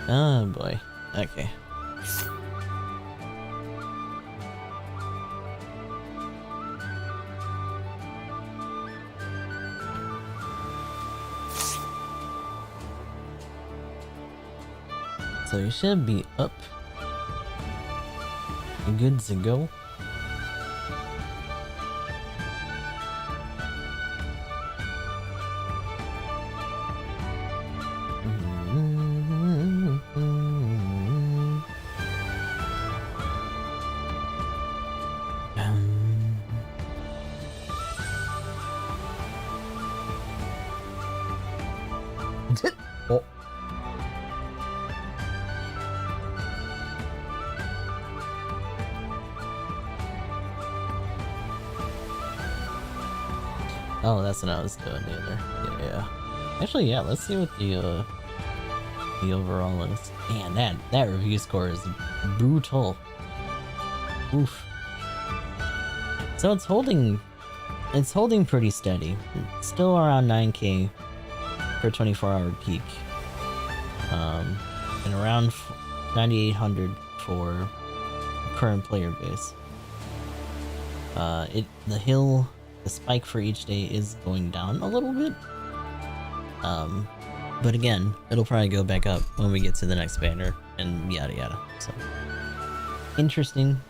Oh boy. Okay. So you should be up. Good to go. Oh. Oh, that's what I was doing either. Yeah. Actually, yeah, let's see what the overall is. Man, that review score is brutal. Oof. So it's holding pretty steady. It's still around 9K per 24-hour peak. And around 9,800 for current player base. The spike for each day is going down a little bit. But again, it'll probably go back up when we get to the next banner and yada yada. So interesting.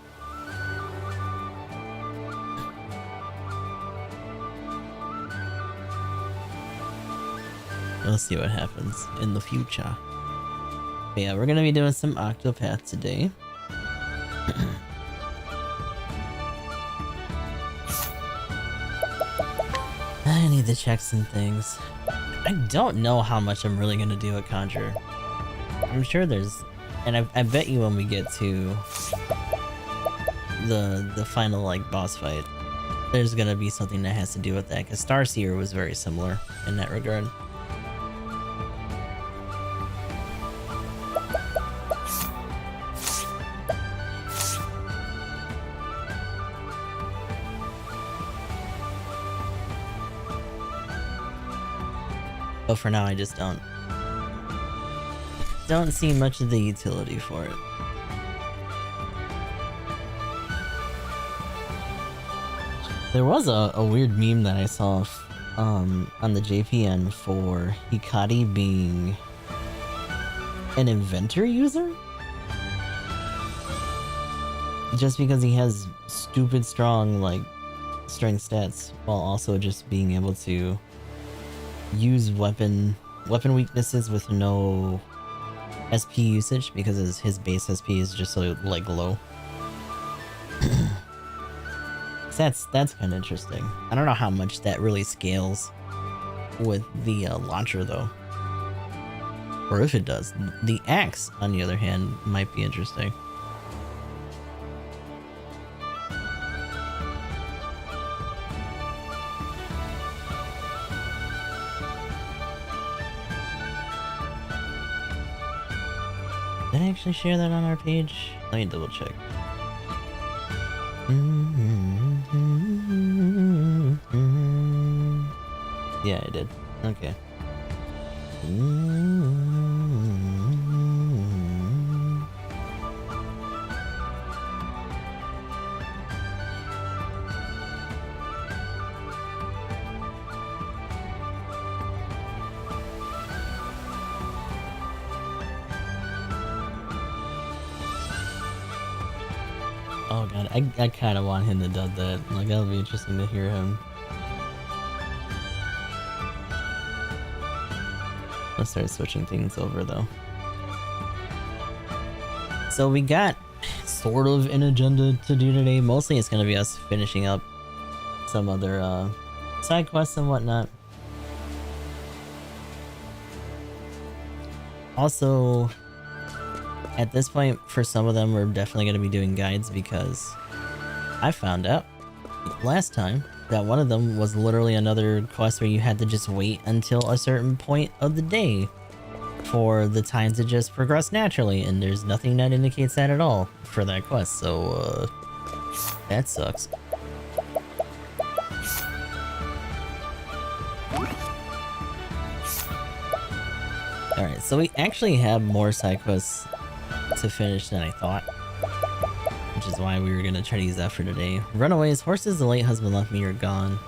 We'll see what happens in the future. But yeah, we're gonna be doing some Octopath today. I need to check some things. I don't know how much I'm really gonna do at Conjure. I'm sure there's, and I bet you when we get to the final like boss fight, there's gonna be something that has to do with that. Because Starseer was very similar in that regard. But for now, I just don't see much of the utility for it. There was a weird meme that I saw on the JPN for Hikari being an inventor user? Just because he has stupid strong, like, strength stats, while also just being able to use weapon weaknesses with no SP usage, because his base SP is just so, like, low. That's kind of interesting. I don't know how much that really scales with the launcher though, or if it does. The axe, on the other hand, might be interesting. Did I actually share that on our page? Let me double check. Yeah, I did. Okay. Oh god, I kind of want him to do that. Like, that'll be interesting to hear him. Let's start switching things over though. So we got sort of an agenda to do today. Mostly it's gonna be us finishing up some other side quests and whatnot. Also, at this point, for some of them, we're definitely going to be doing guides, because I found out last time that one of them was literally another quest where you had to just wait until a certain point of the day for the time to just progress naturally, and there's nothing that indicates that at all for that quest, so that sucks. Alright, so we actually have more side quests to finish than I thought. Which is why we were gonna try to use that for today. Runaways, horses, the late husband left me, are gone.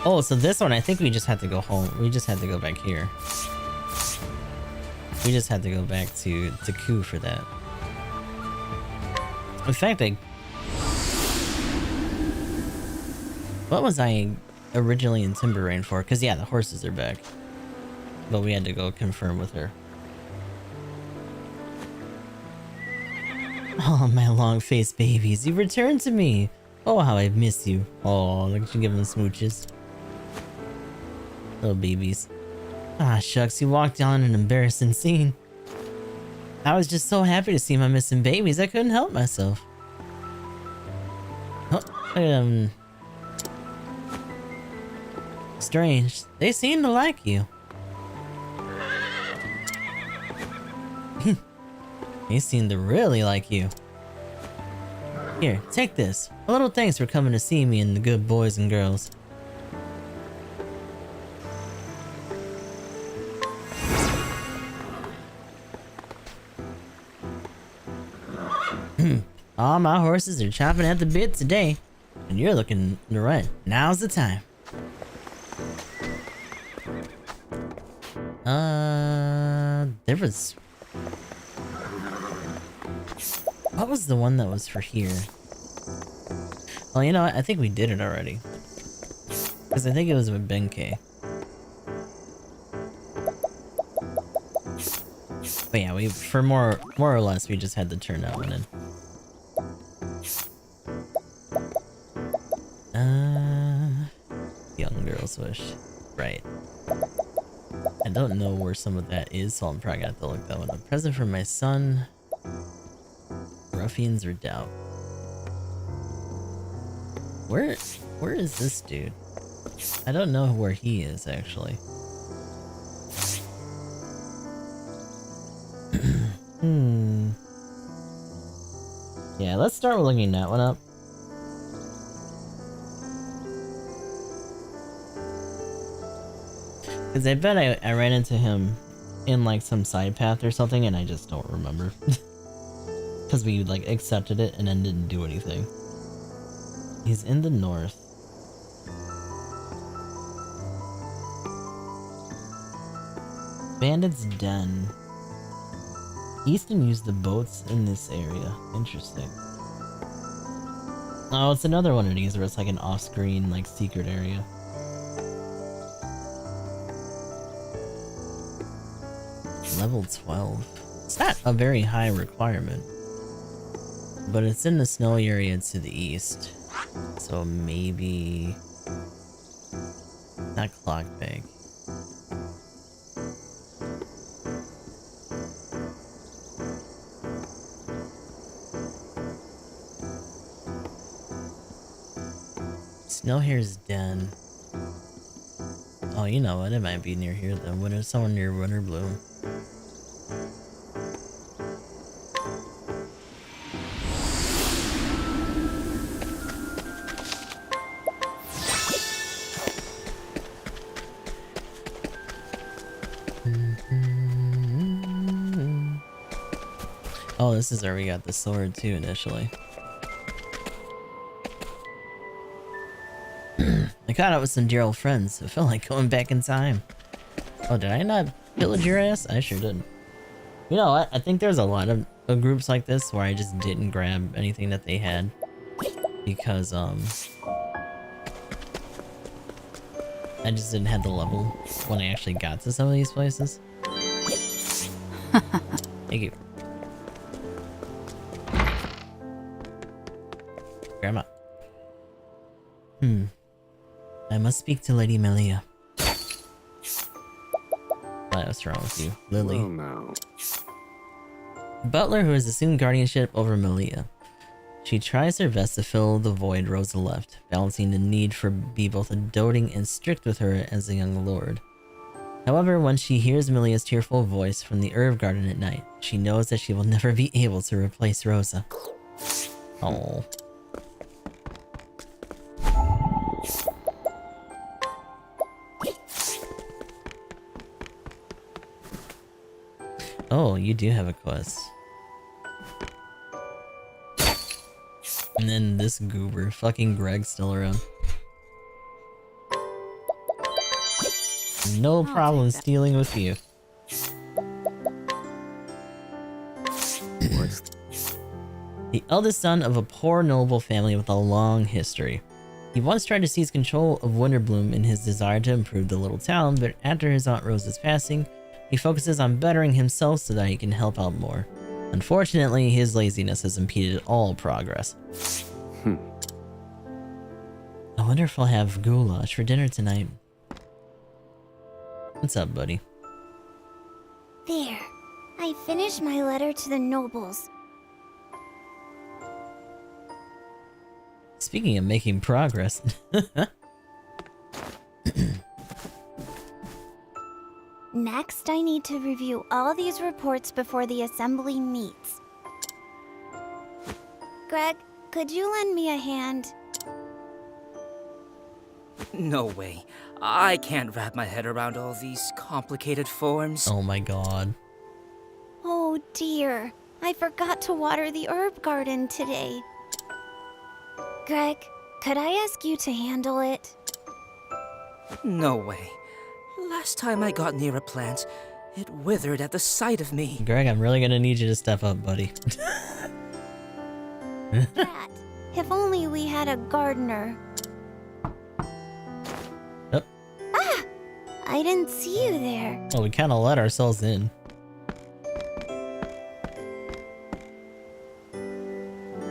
Oh, so this one, I think we just had to go home. We just had to go back here. We just had to go back to Ku for that. In fact, what was I originally in Timber Rain for? Because yeah, the horses are back. But we had to go confirm with her. Oh, my long-faced babies, you returned to me! Oh, how I've missed you. Oh, look at you giving them smooches. Little babies. Ah, shucks, you walked on an embarrassing scene. I was just so happy to see my missing babies, I couldn't help myself. Oh, strange. They seem to like you. They seem to really like you. Here, take this. A little thanks for coming to see me and the good boys and girls. All my horses are chomping at the bit today, and you're looking to run. Now's the time. There was... What was the one that was for here? Well, you know what? I think we did it already. Because I think it was with Benkei. But yeah, we, for more or less, we just had to turn that one in. Young girl's wish. Right. I don't know where some of that is, so I'm probably gonna have to look that one up. Present for my son. Ruffians Redoubt. Where is this dude? I don't know where he is, actually. Yeah, let's start looking that one up. Because I bet I ran into him in like some side path or something and I just don't remember. Because we like accepted it and then didn't do anything. He's in the north. Bandit's Den. Easton used the boats in this area. Interesting. Oh, it's another one of these where it's like an off-screen, like, secret area. Level 12. It's not a very high requirement. But it's in the snowy area to the east. So maybe... not Clockbank. Snowhare's Den. Oh, you know what? It might be near here then. Winter, someone near Winter Bloom. Oh, this is where we got the sword too initially. I caught up with some dear old friends. I felt like going back in time. Oh, did I not pillage your ass? I sure did. You know what? I think there's a lot of groups like this where I just didn't grab anything that they had. Because, I just didn't have the level when I actually got to some of these places. Thank you. Grandma. I must speak to Lady Melia. What's wrong with you, Lily? Well, now. Butler, who has assumed guardianship over Melia. She tries her best to fill the void Rosa left, balancing the need for be both a doting and strict with her as a young lord. However, when she hears Melia's tearful voice from the herb garden at night, she knows that she will never be able to replace Rosa. Oh. Oh, you do have a quest. And then this goober, fucking Greg's still around. No problem stealing with you. The eldest son of a poor noble family with a long history. He once tried to seize control of Winterbloom in his desire to improve the little town, but after his Aunt Rose's passing, he focuses on bettering himself so that he can help out more. Unfortunately, his laziness has impeded all progress. I wonder if I'll have goulash for dinner tonight. What's up, buddy? There. I finished my letter to the nobles. Speaking of making progress. Next, I need to review all these reports before the assembly meets. Greg, could you lend me a hand? No way. I can't wrap my head around all these complicated forms. Oh my god. Oh dear. I forgot to water the herb garden today. Greg, could I ask you to handle it? No way. Last time I got near a plant, it withered at the sight of me. Greg, I'm really gonna need you to step up, buddy. Drat, if only we had a gardener. Oh. Ah! I didn't see you there. Well, we kinda let ourselves in.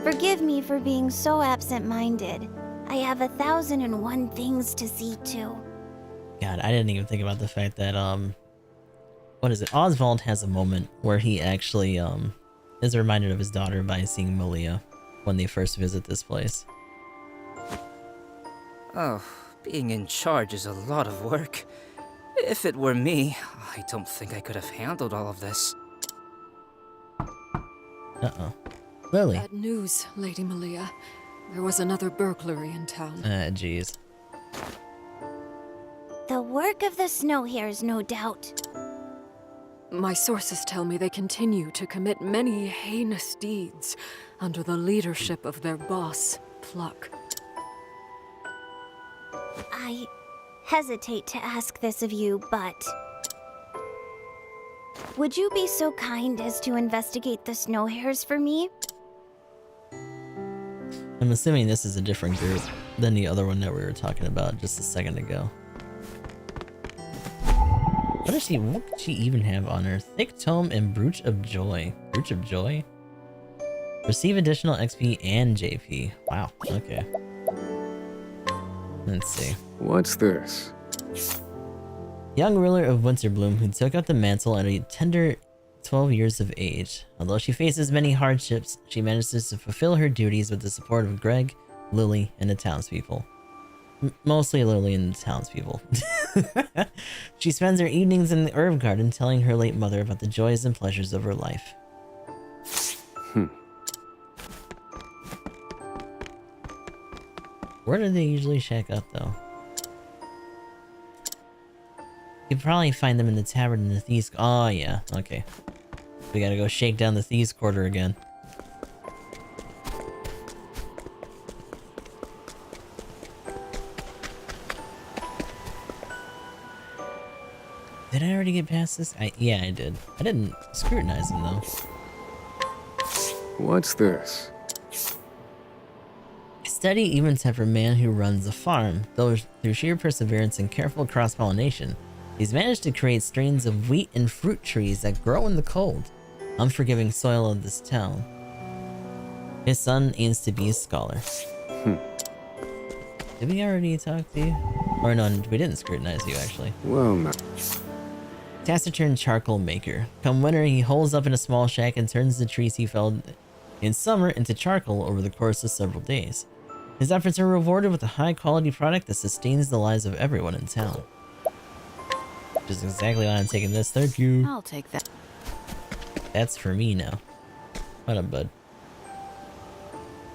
Forgive me for being so absent-minded. I have 1,001 things to see to. God, I didn't even think about the fact that, what is it? Oswald has a moment where he actually, is reminded of his daughter by seeing Malia when they first visit this place. Oh, being in charge is a lot of work. If it were me, I don't think I could have handled all of this. Uh-oh. Lily. Bad news, Lady Malia. There was another burglary in town. Jeez. The work of the Snow Hares, no doubt. My sources tell me they continue to commit many heinous deeds under the leadership of their boss, Pluck. I hesitate to ask this of you, but... would you be so kind as to investigate the Snow Hares for me? I'm assuming this is a different group than the other one that we were talking about just a second ago. What could she even have on her? Thick Tome and Brooch of Joy. Brooch of Joy? Receive additional XP and JP. Wow, okay. Let's see. What's this? Young ruler of Winterbloom who took up the mantle at a tender 12 years of age. Although she faces many hardships, she manages to fulfill her duties with the support of Greg, Lily, and the townspeople. Mostly Lily and the townspeople. She spends her evenings in the herb garden telling her late mother about the joys and pleasures of her life. Where do they usually shack up, though? You could probably find them in the tavern in the Thieves... Oh, yeah. Okay. We gotta go shake down the Thieves' Quarter again. Did I already get past this? Yeah, I did. I didn't scrutinize them, though. What's this? A steady, even-tempered man who runs a farm. Though through sheer perseverance and careful cross-pollination, he's managed to create strains of wheat and fruit trees that grow in the cold, unforgiving soil of this town. His son aims to be a scholar. Did we already talk to you? Or no, we didn't scrutinize you, actually. Well, now. Taciturn charcoal maker. Come winter, he holes up in a small shack and turns the trees he felled in summer into charcoal over the course of several days. His efforts are rewarded with a high-quality product that sustains the lives of everyone in town. Which is exactly why I'm taking this. Thank you. I'll take that. That's for me now. What up, bud?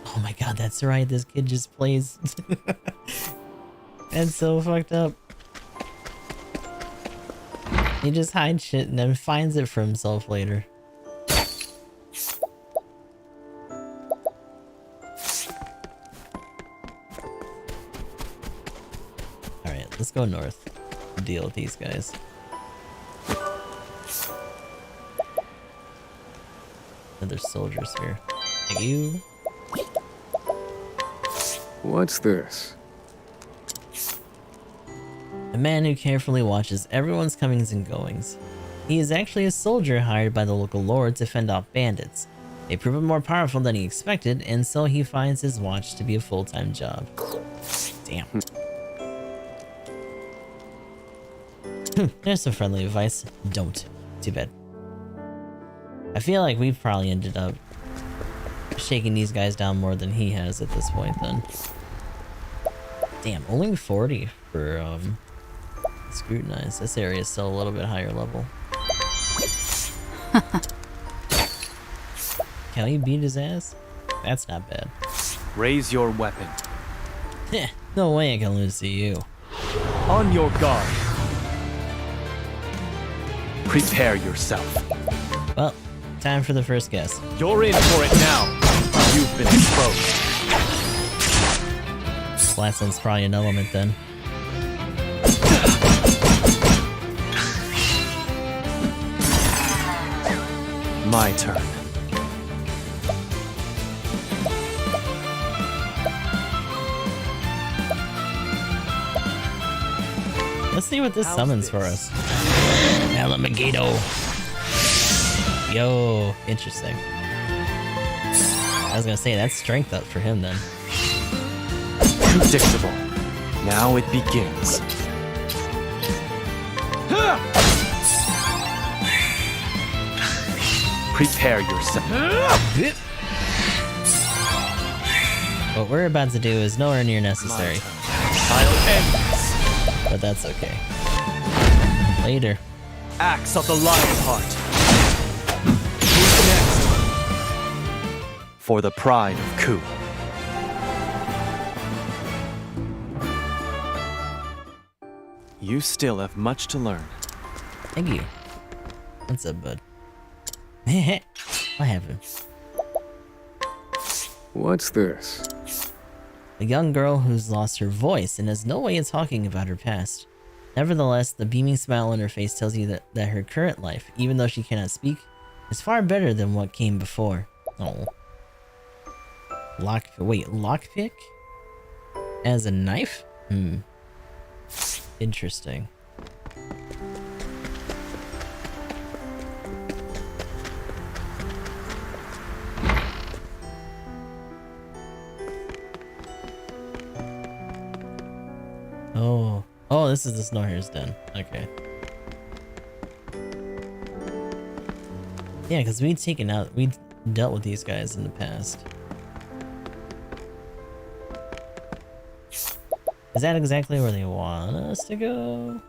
Oh my god, that's right. This kid just plays. That's so fucked up. He just hides shit and then finds it for himself later. Alright, let's go north. Deal with these guys. Another soldiers here. Thank you. What's this? A man who carefully watches everyone's comings and goings. He is actually a soldier hired by the local lord to fend off bandits. They prove him more powerful than he expected, and so he finds his watch to be a full-time job. Damn. There's some friendly advice. Don't. Too bad. I feel like we've probably ended up shaking these guys down more than he has at this point then. Damn, only 40 for scrutinize. This area is still a little bit higher level. Can you beat his ass? That's not bad. Raise your weapon. Heh, no way I can lose to you. On your guard. Prepare yourself. Well, time for the first guess. You're in for it now. You've been exposed. Last one's probably an element then. My turn. Let's see what this summons for us. Alamogado. Yo, interesting. I was gonna say, that's strength up for him then. Predictable. Now it begins. Prepare yourself. What we're about to do is nowhere near necessary, I'll end this. but that's okay. Later. Axe of the lion heart. Who's next? For the pride of Ku. You still have much to learn. Thank you. What's up, bud? What happened? What's this? A young girl who's lost her voice and has no way of talking about her past. Nevertheless, the beaming smile on her face tells you that her current life, even though she cannot speak, is far better than what came before. Oh. Lockpick? As a knife? Interesting. Oh, this is the Snorhair's den. Okay. Yeah, because we dealt with these guys in the past. Is that exactly where they want us to go?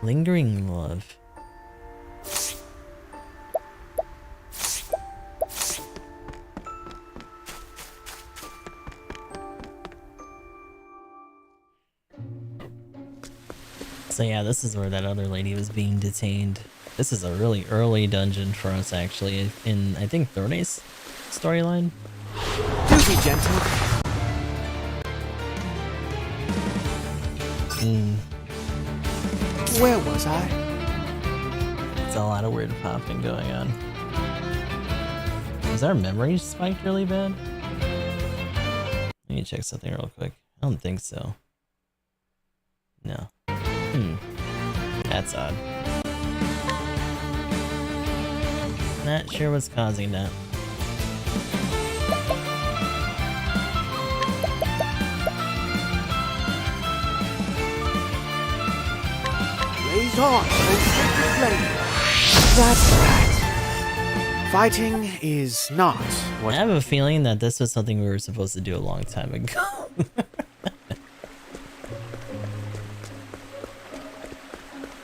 Lingering love. So yeah, this is where that other lady was being detained. This is a really early dungeon for us, actually, in, I think, Thorne's storyline. Do be gentle. Where was I? It's a lot of weird popping going on. Was our memory spiked really bad? Let me check something real quick. I don't think so. No. That's odd. Not sure what's causing that. Blaze on, O sacred flame. That's that. Fighting is not I what have a feeling that this was something we were supposed to do a long time ago.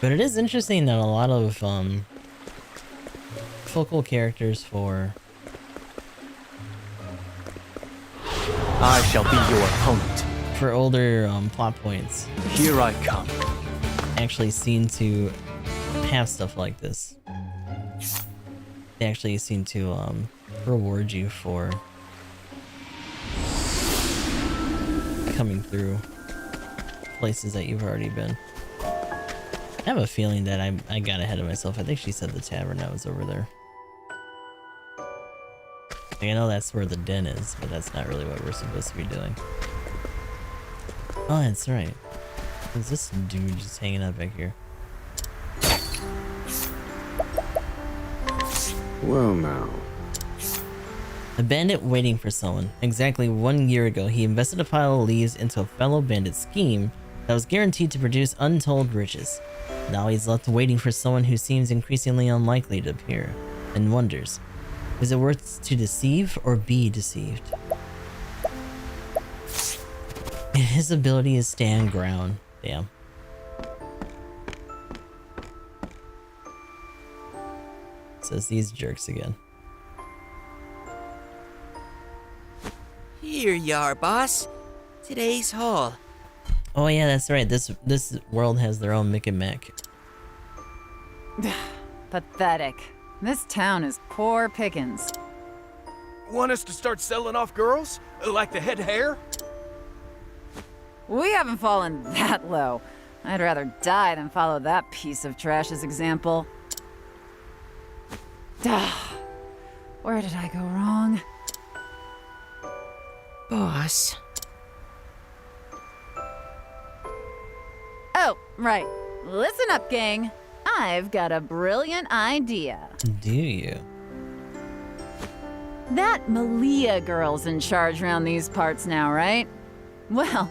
But it is interesting that a lot of focal characters for I shall be your opponent. For older plot points, Here I come. actually seem to have stuff like this. They actually seem to reward you for coming through places that you've already been. I have a feeling that I got ahead of myself. I think she said the tavern that was over there. Like, I know that's where the den is, but that's not really what we're supposed to be doing. Oh, that's right. Is this dude just hanging out back here? Well now. A bandit waiting for someone. Exactly 1 year ago, he invested a pile of leaves into a fellow bandit scheme that was guaranteed to produce untold riches. Now he's left waiting for someone who seems increasingly unlikely to appear, and wonders, is it worth to deceive or be deceived? His ability is stand ground. Damn. Says these jerks again. Here you are, boss. Today's haul. Oh yeah, that's right. This world has their own Mick and Mac. Pathetic. This town is poor pickings. Want us to start selling off girls? Like the head hair? We haven't fallen that low. I'd rather die than follow that piece of trash's example. Where did I go wrong? Boss. Oh, right. Listen up, gang. I've got a brilliant idea. Do you? That Malia girl's in charge around these parts now, right? Well,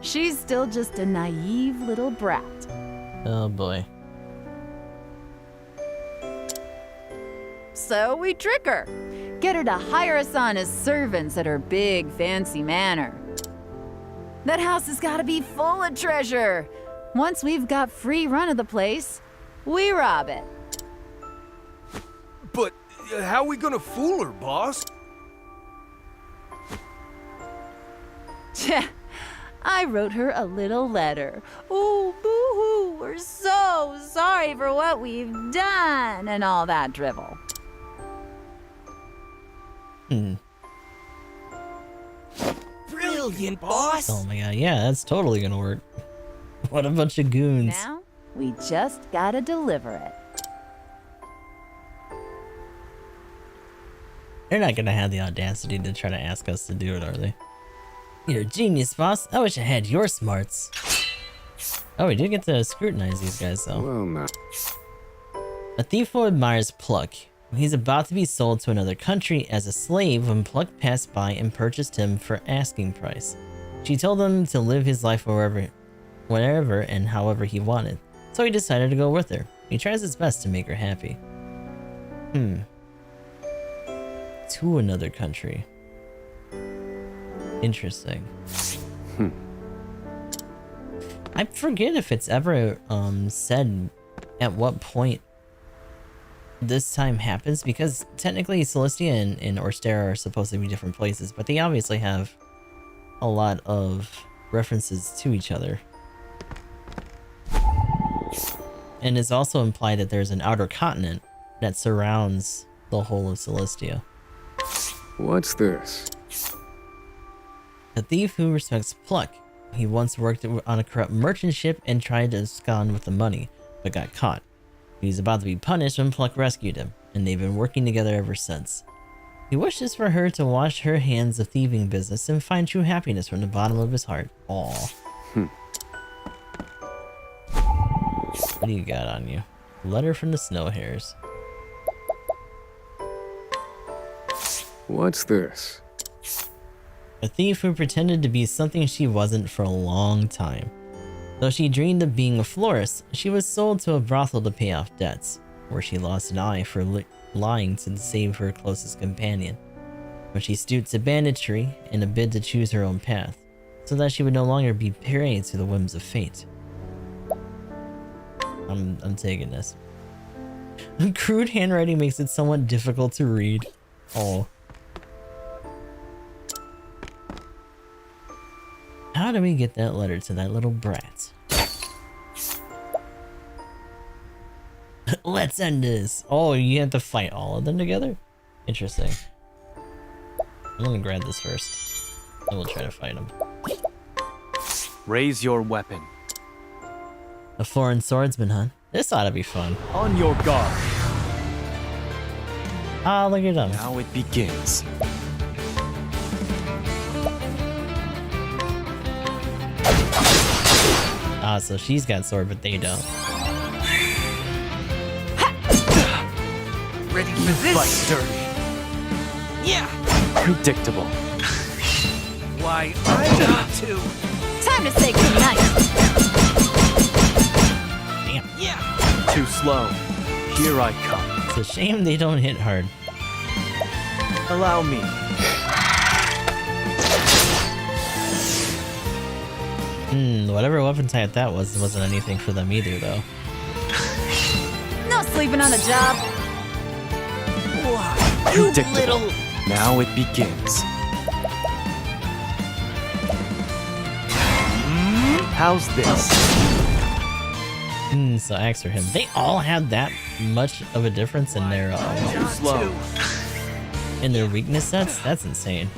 she's still just a naive little brat. Oh boy. So we trick her. Get her to hire us on as servants at her big fancy manor. That house has got to be full of treasure. Once we've got free run of the place, we rob it. But how we gonna fool her, boss? I wrote her a little letter. Oh, boo-hoo, we're so sorry for what we've done, and all that drivel. Brilliant, boss. Oh my god, yeah, that's totally gonna work. What a bunch of goons. Now, we just gotta deliver it. They're not gonna have the audacity to try to ask us to do it, are they? You're a genius, boss. I wish I had your smarts. Oh, we did get to scrutinize these guys, though. Well now. A thief who admires Pluck. He's about to be sold to another country as a slave when Pluck passed by and purchased him for asking price. She told him to live his life wherever and however he wanted, so he decided to go with her. He tries his best to make her happy. To another country. Interesting. I forget if it's ever said at what point this time happens, because technically Celestia and Orstera are supposed to be different places, but they obviously have a lot of references to each other. And it's also implied that there's an outer continent that surrounds the whole of Celestia. What's this? A thief who respects Pluck. He once worked on a corrupt merchant ship and tried to abscond with the money, but got caught. He's about to be punished when Pluck rescued him, and they've been working together ever since. He wishes for her to wash her hands of thieving business and find true happiness from the bottom of his heart. Aww. What do you got on you? Letter from the Snow Hares. What's this? A thief who pretended to be something she wasn't for a long time. Though she dreamed of being a florist, she was sold to a brothel to pay off debts, where she lost an eye for lying to save her closest companion. But she stooped to banditry in a bid to choose her own path, so that she would no longer be prey to the whims of fate. I'm taking this. Crude handwriting makes it somewhat difficult to read. Oh. how do we get that letter to that little brat? Let's end this. Oh, you have to fight all of them together? Interesting. I'm gonna grab this first. And we'll try to fight them. Raise your weapon. A foreign swordsman, huh? This ought to be fun. On your guard. Ah, look at them. Now it begins. Ah, so she's got sword, but they don't. Ready for this? Fight dirty. Yeah. Predictable. Why, I got to. Time to say goodnight. Damn. Yeah. Too slow. Here I come. It's a shame they don't hit hard. Allow me. Whatever weapon type that wasn't anything for them either, though. No sleeping on the job. Why, you Predictable. little... Now it begins. How's this? So axe for him. They all had that much of a difference in their Too slow. weakness sets? That's insane.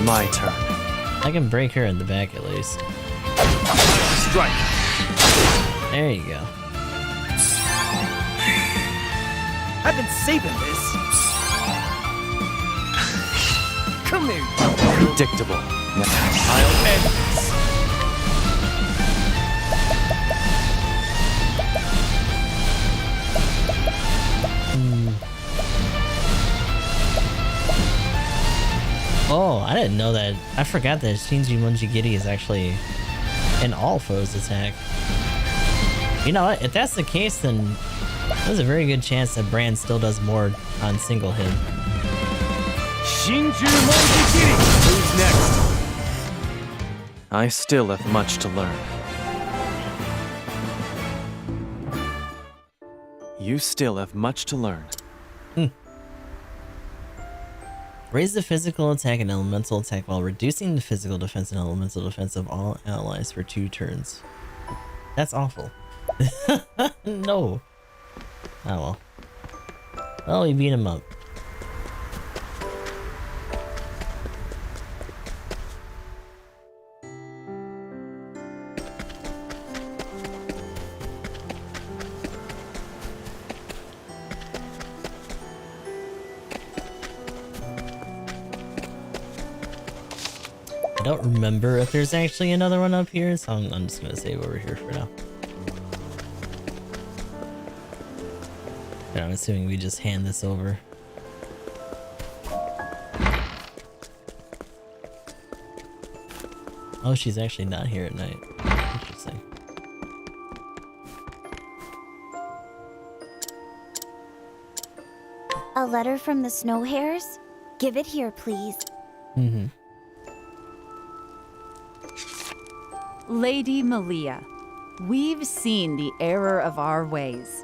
My turn. I can break her in the back at least. Strike. There you go. I've been saving this. Come here. Predictable. I'll end this. Oh, I didn't know that. I forgot that Shinji Munjigiri is actually an all foes attack. You know what? If that's the case, then there's a very good chance that Bran still does more on single hit. Shinju Monjigiri! Who's next? I still have much to learn. You still have much to learn. Raise the physical attack and elemental attack while reducing the physical defense and elemental defense of all allies for 2 turns. That's awful. No. Oh well. Well, we beat him up. I don't remember if there's actually another one up here, so I'm just gonna save over here for now. And I'm assuming we just hand this over. Oh, she's actually not here at night. Interesting. A letter from the Snow Hares? Give it here, please. Lady Malia, we've seen the error of our ways.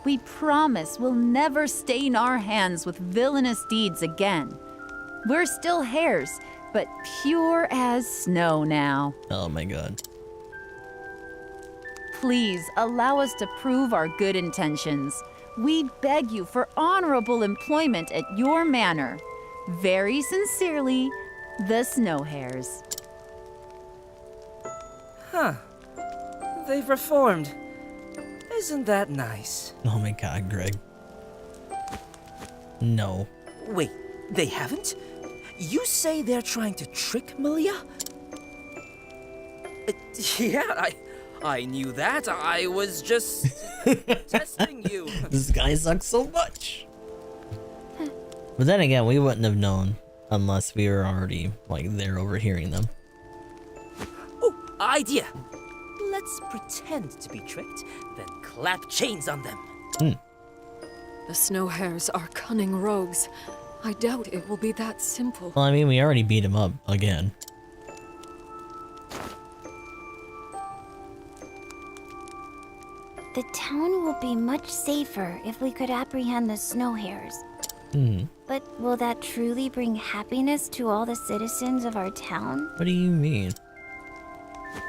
We promise we'll never stain our hands with villainous deeds again. We're still hares, but pure as snow now. Oh my god. Please allow us to prove our good intentions. We beg you for honorable employment at your manor. Very sincerely, the Snow Hares. Huh. They've reformed. Isn't that nice? Oh my god, Greg. No. Wait, they haven't? You say they're trying to trick Malia? Yeah, I knew that. I was just testing you. This guy sucks so much. But then again, we wouldn't have known unless we were already, like, there overhearing them. Oh, idea. Let's pretend to be tricked, then clap chains on them. The Snow Hares are cunning rogues. I doubt it will be that simple. Well, I mean, we already beat him up again. The town will be much safer if we could apprehend the Snow Hares. But will that truly bring happiness to all the citizens of our town? What do you mean?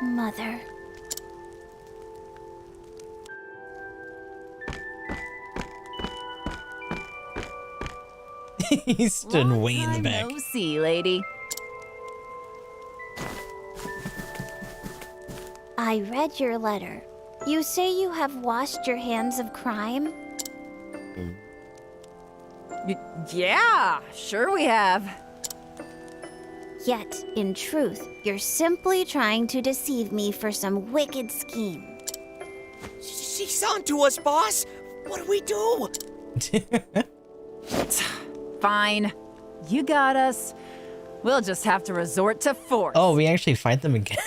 Mother. He stood Long way in the time back. No see, lady. I read your letter. You say you have washed your hands of crime? Yeah, sure we have. Yet, in truth, you're simply trying to deceive me for some wicked scheme. She's on to us, boss. What do we do? Fine. You got us. We'll just have to resort to force. Oh, we actually fight them again.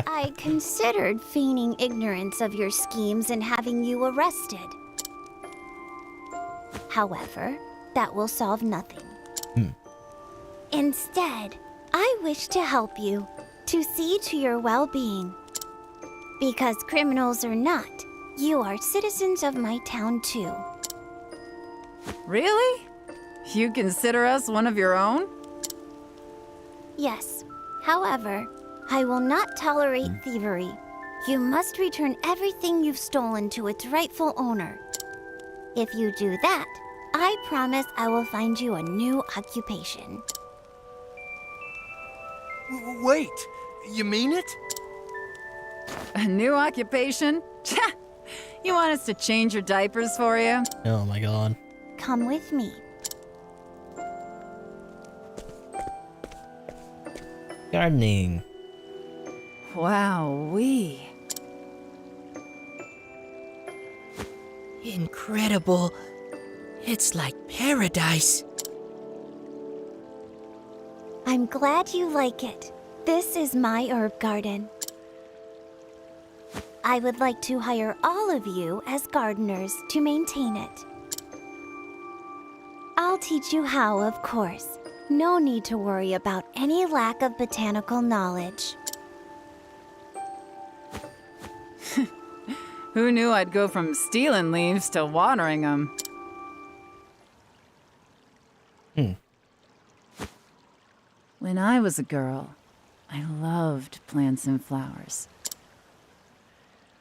I considered feigning ignorance of your schemes and having you arrested. However, that will solve nothing. Instead, I wish to help you, to see to your well-being. Because criminals or not, you are citizens of my town too. Really? You consider us one of your own? Yes. However, I will not tolerate thievery. You must return everything you've stolen to its rightful owner. If you do that, I promise I will find you a new occupation. Wait, you mean it? A new occupation? You want us to change your diapers for you? Oh my god. Come with me. Gardening. Wow-wee. Incredible. It's like paradise. I'm glad you like it. This is my herb garden. I would like to hire all of you as gardeners to maintain it. I'll teach you how, of course. No need to worry about any lack of botanical knowledge. Who knew I'd go from stealing leaves to watering them? When I was a girl, I loved plants and flowers.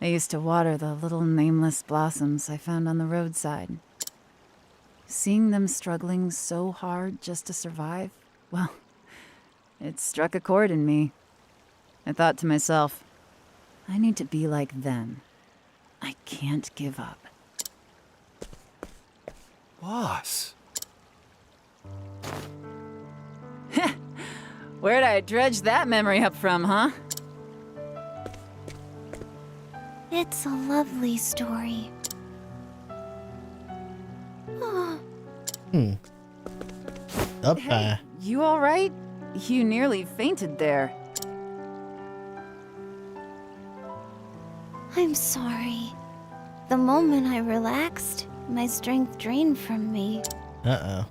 I used to water the little nameless blossoms I found on the roadside. Seeing them struggling so hard just to survive, well, it struck a chord in me. I thought to myself, I need to be like them. I can't give up. Boss. Where'd I dredge that memory up from, huh? It's a lovely story. Up, Hey, you all right? You nearly fainted there. I'm sorry. The moment I relaxed, my strength drained from me. uh-oh.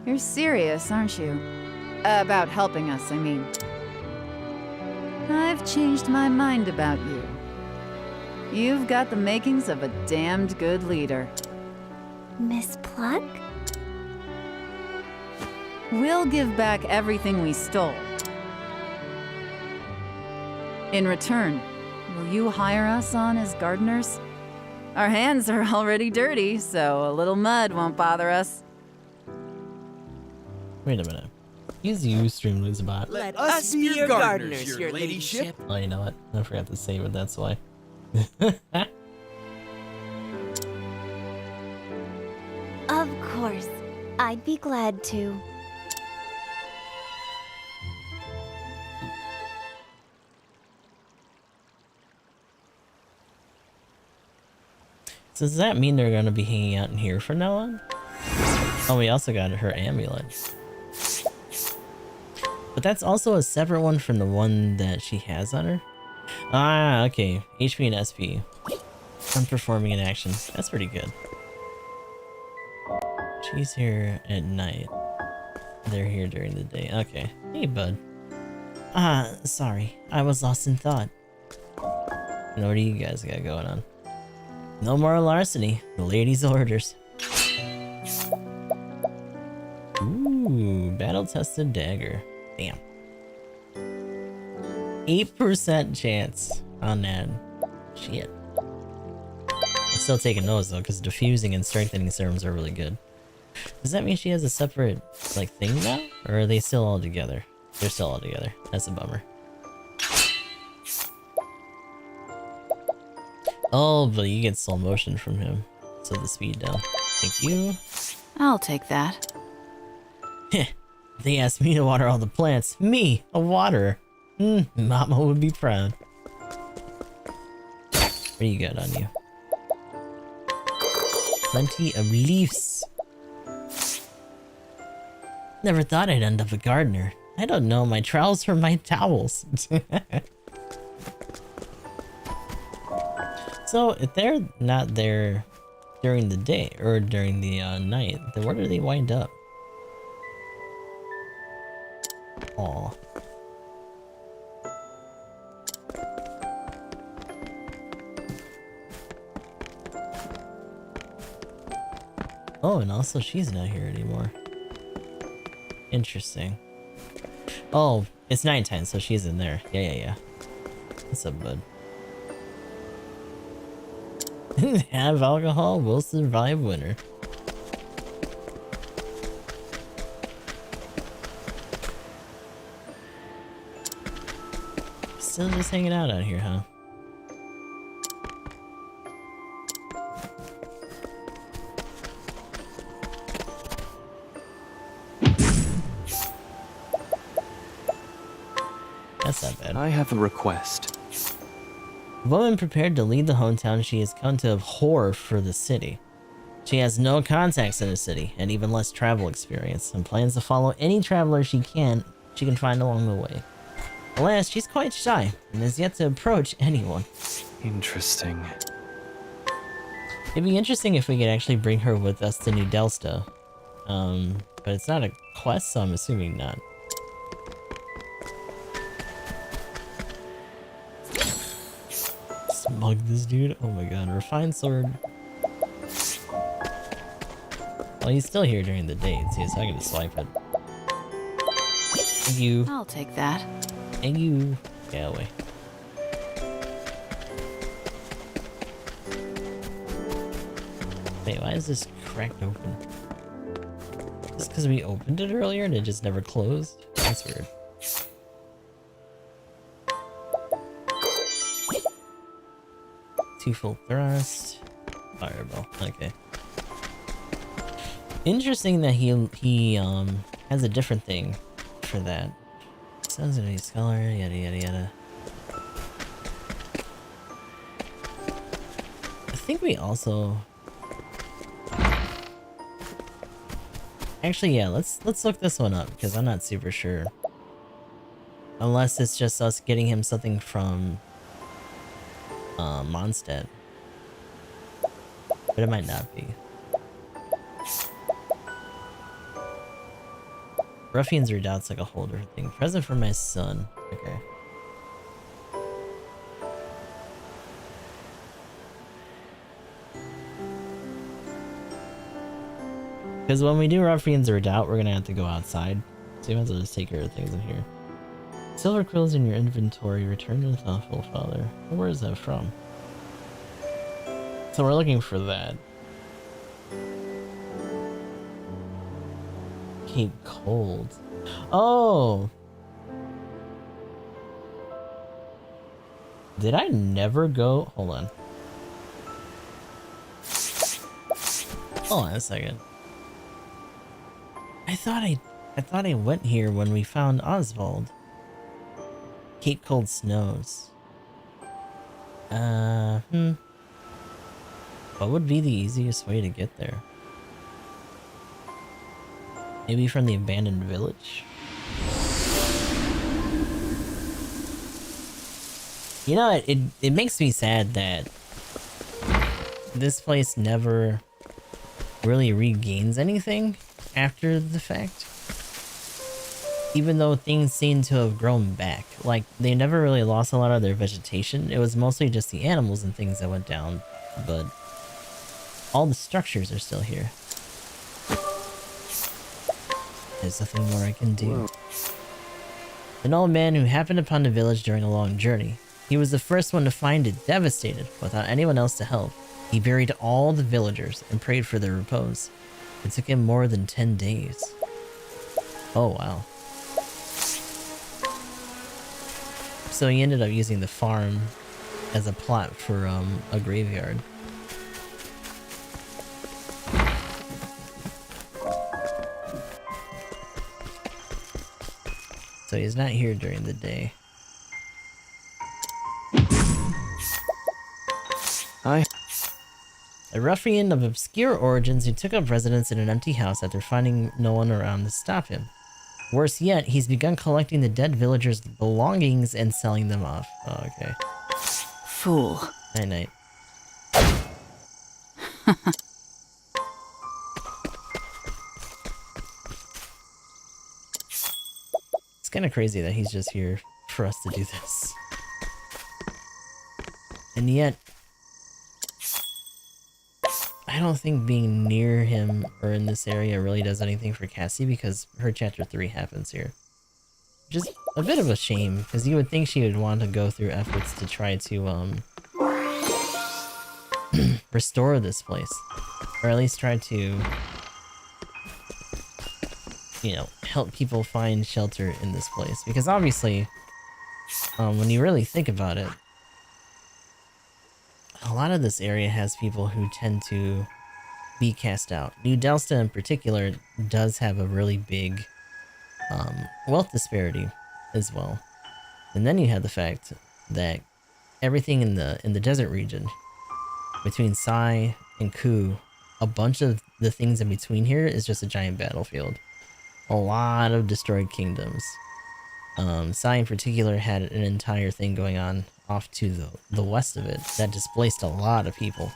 You're serious, aren't you? About helping us, I mean. I've changed my mind about you. You've got the makings of a damned good leader. Miss Pluck? We'll give back everything we stole. In return, will you hire us on as gardeners? Our hands are already dirty, so a little mud won't bother us. Wait a minute. Use the Ustream Losebot. Let us be your gardeners, your ladyship. Oh, you know what? I forgot to save it, that's why. Of course. I'd be glad to. So does that mean they're gonna be hanging out in here from now on? Oh, we also got her amulet. But that's also a separate one from the one that she has on her? Ah, okay. HP and SP. I'm performing an action. That's pretty good. She's here at night. They're here during the day. Okay. Hey, bud. Sorry. I was lost in thought. And what do you guys got going on? No more larceny. The lady's orders. Ooh, battle-tested dagger. Damn. 8% chance on that. Shit. I'm still taking those though, because diffusing and strengthening serums are really good. Does that mean she has a separate, like, thing now? Or are they still all together? They're still all together. That's a bummer. Oh, but you get slow motion from him. So the speed down. Thank you. I'll take that. Heh. They asked me to water all the plants. Me, a waterer. Mama would be proud. What do you got on you? Plenty of leaves. Never thought I'd end up a gardener. I don't know, my trowels are my towels. So, if they're not there during the day, or during the night, then where do they wind up? Aw. Oh, and also she's not here anymore. Interesting. Oh, it's nighttime, so she's in there. Yeah. What's up, bud? Have alcohol, will survive winter. Still just hanging out here, huh? That's not bad. I have a request. A woman prepared to lead the hometown she has come to abhor for the city. She has no contacts in the city, and even less travel experience, and plans to follow any traveler she can find along the way. Alas, she's quite shy, and has yet to approach anyone. Interesting. It'd be interesting if we could actually bring her with us to New Delsta. But it's not a quest, so I'm assuming not. Smug this dude. Oh my god, refined sword. Well, he's still here during the day, too, so I can just swipe it. Thank you. I'll take that. Thank you. Get away. Wait, why is this cracked open? Is this because we opened it earlier and it just never closed? That's weird. Two full thrust. Fireball. Okay. Interesting that he has a different thing for that. Sounds like a scholar, yada yada yada. I think we also actually, yeah, let's look this one up because I'm not super sure. Unless it's just us getting him something from Mondstadt. But it might not be. Ruffian's Redoubt's like a whole different thing. Present for my son. Okay. Because when we do Ruffian's Redoubt, we're gonna have to go outside. So you might as well just take care of things in here. Silver quills in your inventory. Return to the thoughtful father. Where is that from? So we're looking for that. Cape Cold. Oh! Did I never go? Hold on. Hold on a second. I thought I went here when we found Oswald. Cape Cold Snows. What would be the easiest way to get there? Maybe from the abandoned village? You know, it makes me sad that this place never really regains anything after the fact. Even though things seem to have grown back. Like, they never really lost a lot of their vegetation. It was mostly just the animals and things that went down. But all the structures are still here. There's nothing more I can do. An old man who happened upon the village during a long journey. He was the first one to find it devastated without anyone else to help. He buried all the villagers and prayed for their repose. It took him more than 10 days. Oh, wow. So he ended up using the farm as a plot for a graveyard. So he's not here during the day. A ruffian of obscure origins who took up residence in an empty house after finding no one around to stop him. Worse yet, he's begun collecting the dead villagers' belongings and selling them off. Oh, okay. Fool. Night-night. It's kind of crazy that he's just here for us to do this. And yet, I don't think being near him or in this area really does anything for Cassie because her chapter 3 happens here. Just a bit of a shame, because you would think she would want to go through efforts to try to, restore this place. Or at least try to, you know, help people find shelter in this place. Because obviously, when you really think about it, a lot of this area has people who tend to be cast out. New Delsta in particular does have a really big wealth disparity as well. And then you have the fact that everything in the desert region between Sai and Ku, a bunch of the things in between here is just a giant battlefield. A lot of destroyed kingdoms. Sai in particular had an entire thing going on off to the west of it that displaced a lot of people.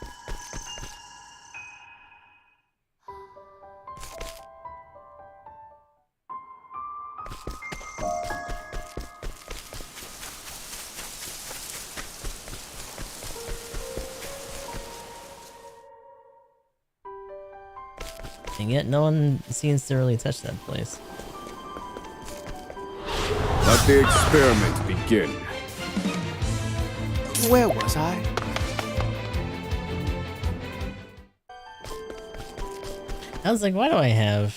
And yet no one seems to really touch that place. Let the experiment begin. Where was I? I was like, why do I have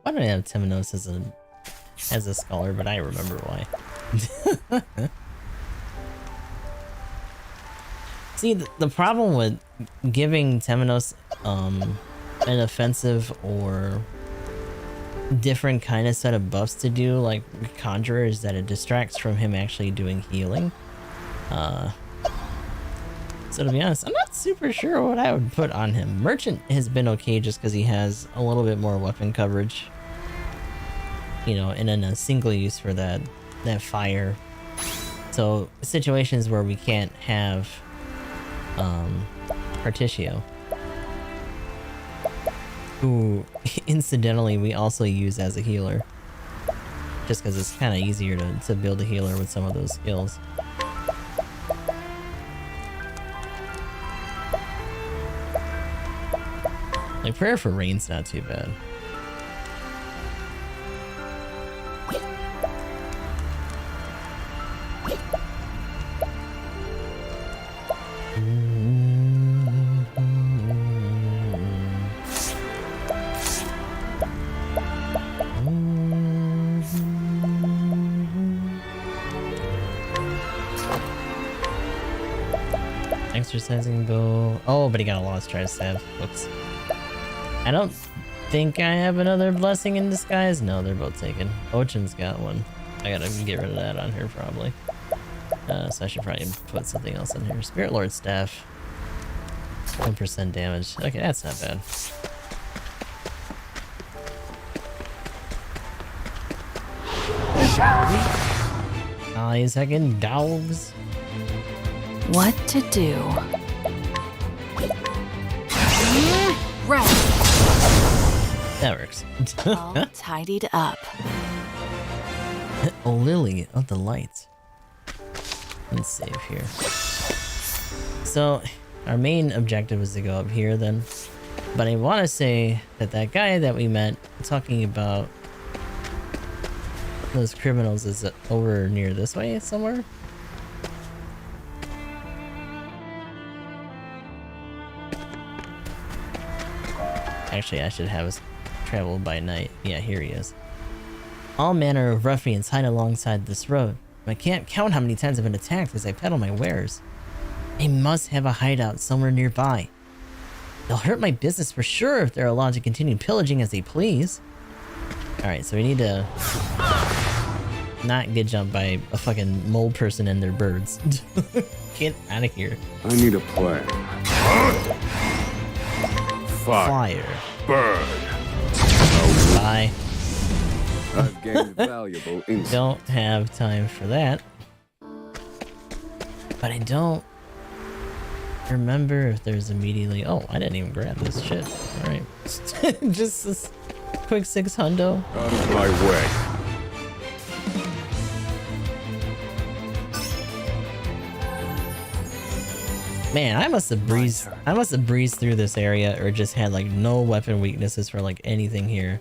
Temenos as a scholar, but I remember why. See, the problem with giving Temenos an offensive or different kind of set of buffs to do, like Conjurer, is that it distracts from him actually doing healing. So to be honest, I'm not super sure what I would put on him. Merchant has been okay just because he has a little bit more weapon coverage. You know, and then a single use for that fire. So situations where we can't have Particio, who incidentally we also use as a healer, just because it's kind of easier to build a healer with some of those skills. Like, Prayer for Rain's not too bad. Exercising bow. Oh, but he got a lost try stab. Whoops. I don't think I have another blessing in disguise. No, they're both taken. Ochin's got one. I gotta get rid of that on here probably. So I should probably put something else in here. Spirit Lord staff. 1% damage. Okay, that's not bad. Shall we? Ah, these heckin' dogs. What to do? Right. That works. All tidied up. Oh, Lily of the Light. Let's save here. So, our main objective is to go up here then. But I want to say that that guy that we met talking about those criminals is over near this way somewhere. Actually, I should have us travel by night. Yeah, here he is. All manner of ruffians hide alongside this road. I can't count how many times I've been attacked as I peddle my wares. I must have a hideout somewhere nearby. They'll hurt my business for sure if they're allowed to continue pillaging as they please. Alright, so we need to not get jumped by a fucking mole person and their birds. Get out of here. I need a plan. Fire. Burn. Bye. I've gained valuable insight. Don't have time for that. But I don't remember if there's immediately... Oh, I didn't even grab this shit. Alright. Just this quick 6 hundo. Out of my way. Man, I must have breezed through this area or just had like no weapon weaknesses for like anything here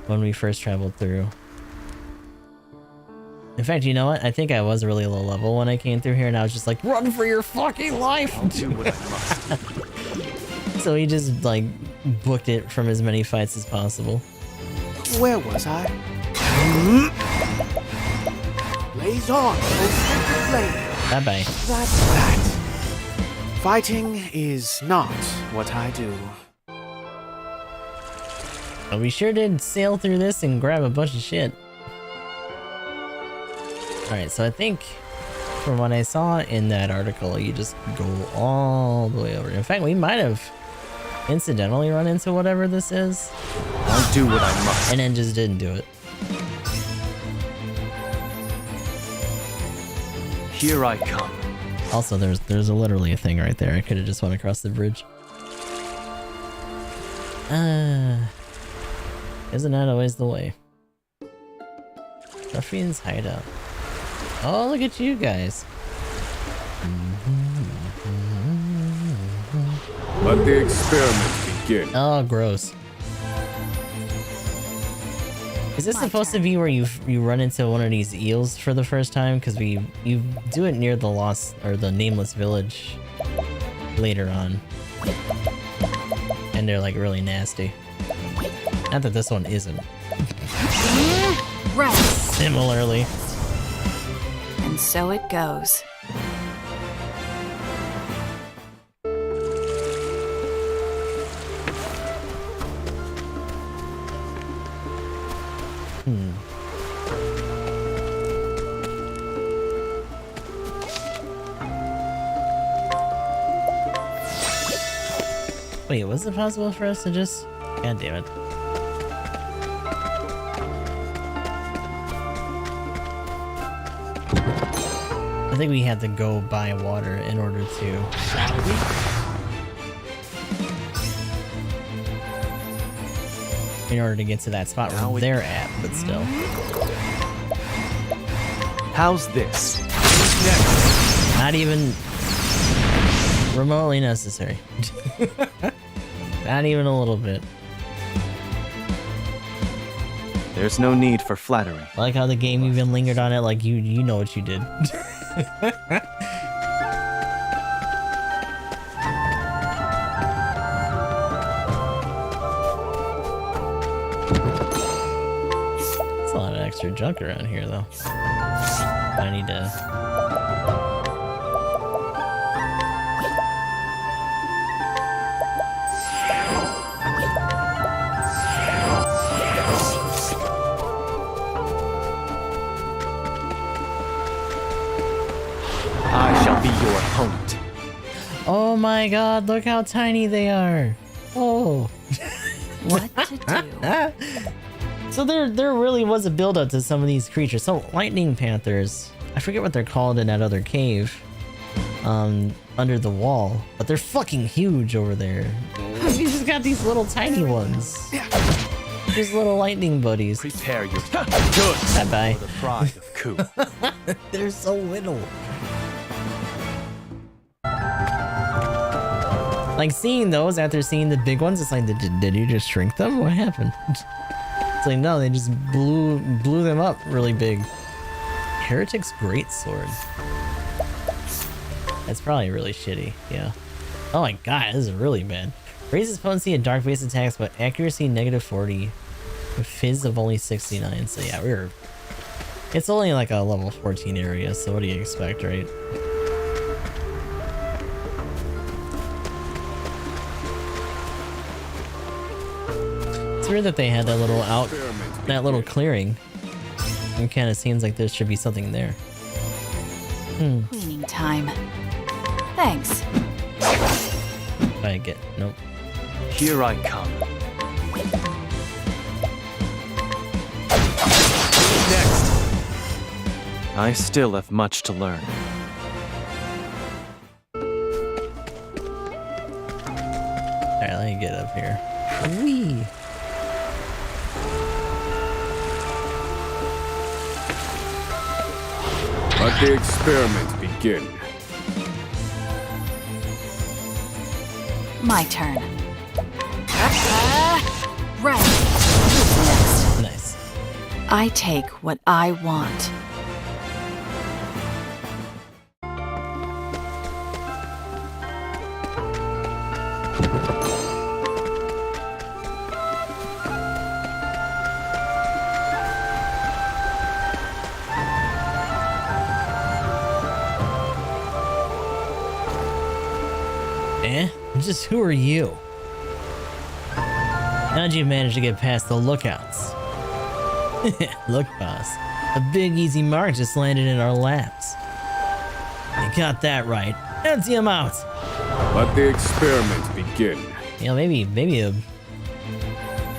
when we first traveled through. In fact, you know what? I think I was really low level when I came through here and I was just like, run for your fucking life! I'll do what I must. So he just like booked it from as many fights as possible. Where was I? Blaze on, oh blade. Bye bye. That's that. Fighting is not what I do. But we sure did sail through this and grab a bunch of shit. Alright, so I think from what I saw in that article, you just go all the way over. In fact, we might have incidentally run into whatever this is. I'll do what I must. And then just didn't do it. Here I come. Also, there's literally a thing right there. I could have just went across the bridge. Isn't that always the way? Ruffian's hideout. Oh, look at you guys. Let the experiment begin. Oh, gross. Is this supposed to be where you run into one of these eels for the first time? Because you do it near the lost or the nameless village later on, and they're like really nasty. Not that this one isn't. Right. Similarly. And so it goes. Wait, was it possible for us to just... God damn it. I think we had to go by water in order to... In order to get to that spot where they're at, but still. How's this? Not even remotely necessary. Not even a little bit. There's no need for flattery. I like how the game even lingered on it like you know what you did. There's a lot of extra junk around here though. I need to... I shall be your opponent. Oh my god, look how tiny they are. Oh. What to do? So there really was a build up to some of these creatures. So lightning panthers, I forget what they're called in that other cave under the wall, but they're fucking huge over there. You just got these little tiny ones. Just little lightning buddies. Prepare your good Bye-bye. for the pride of Ku. They're so little. Like seeing those after seeing the big ones, it's like, did you just shrink them? What happened? It's like, no, they just blew them up really big. Heretic's Greatsword. That's probably really shitty, yeah. Oh my god, this is really bad. Raises potency and dark base attacks, but accuracy -40. With fizz of only 69, so yeah, it's only like a level 14 area, so what do you expect, right? It's weird that they had that little clearing. It kind of seems like there should be something there. Cleaning time. Thanks. I get nope. Here I come. Next. I still have much to learn. Alright, let me get up here. Whee! Let the experiment begin. My turn. Right. Who's next? Nice. I take what I want. Just who are you? How'd you manage to get past the lookouts? Look, boss. A big easy mark just landed in our laps. You got that right. Empty him out. Let the experiment begin. You know, maybe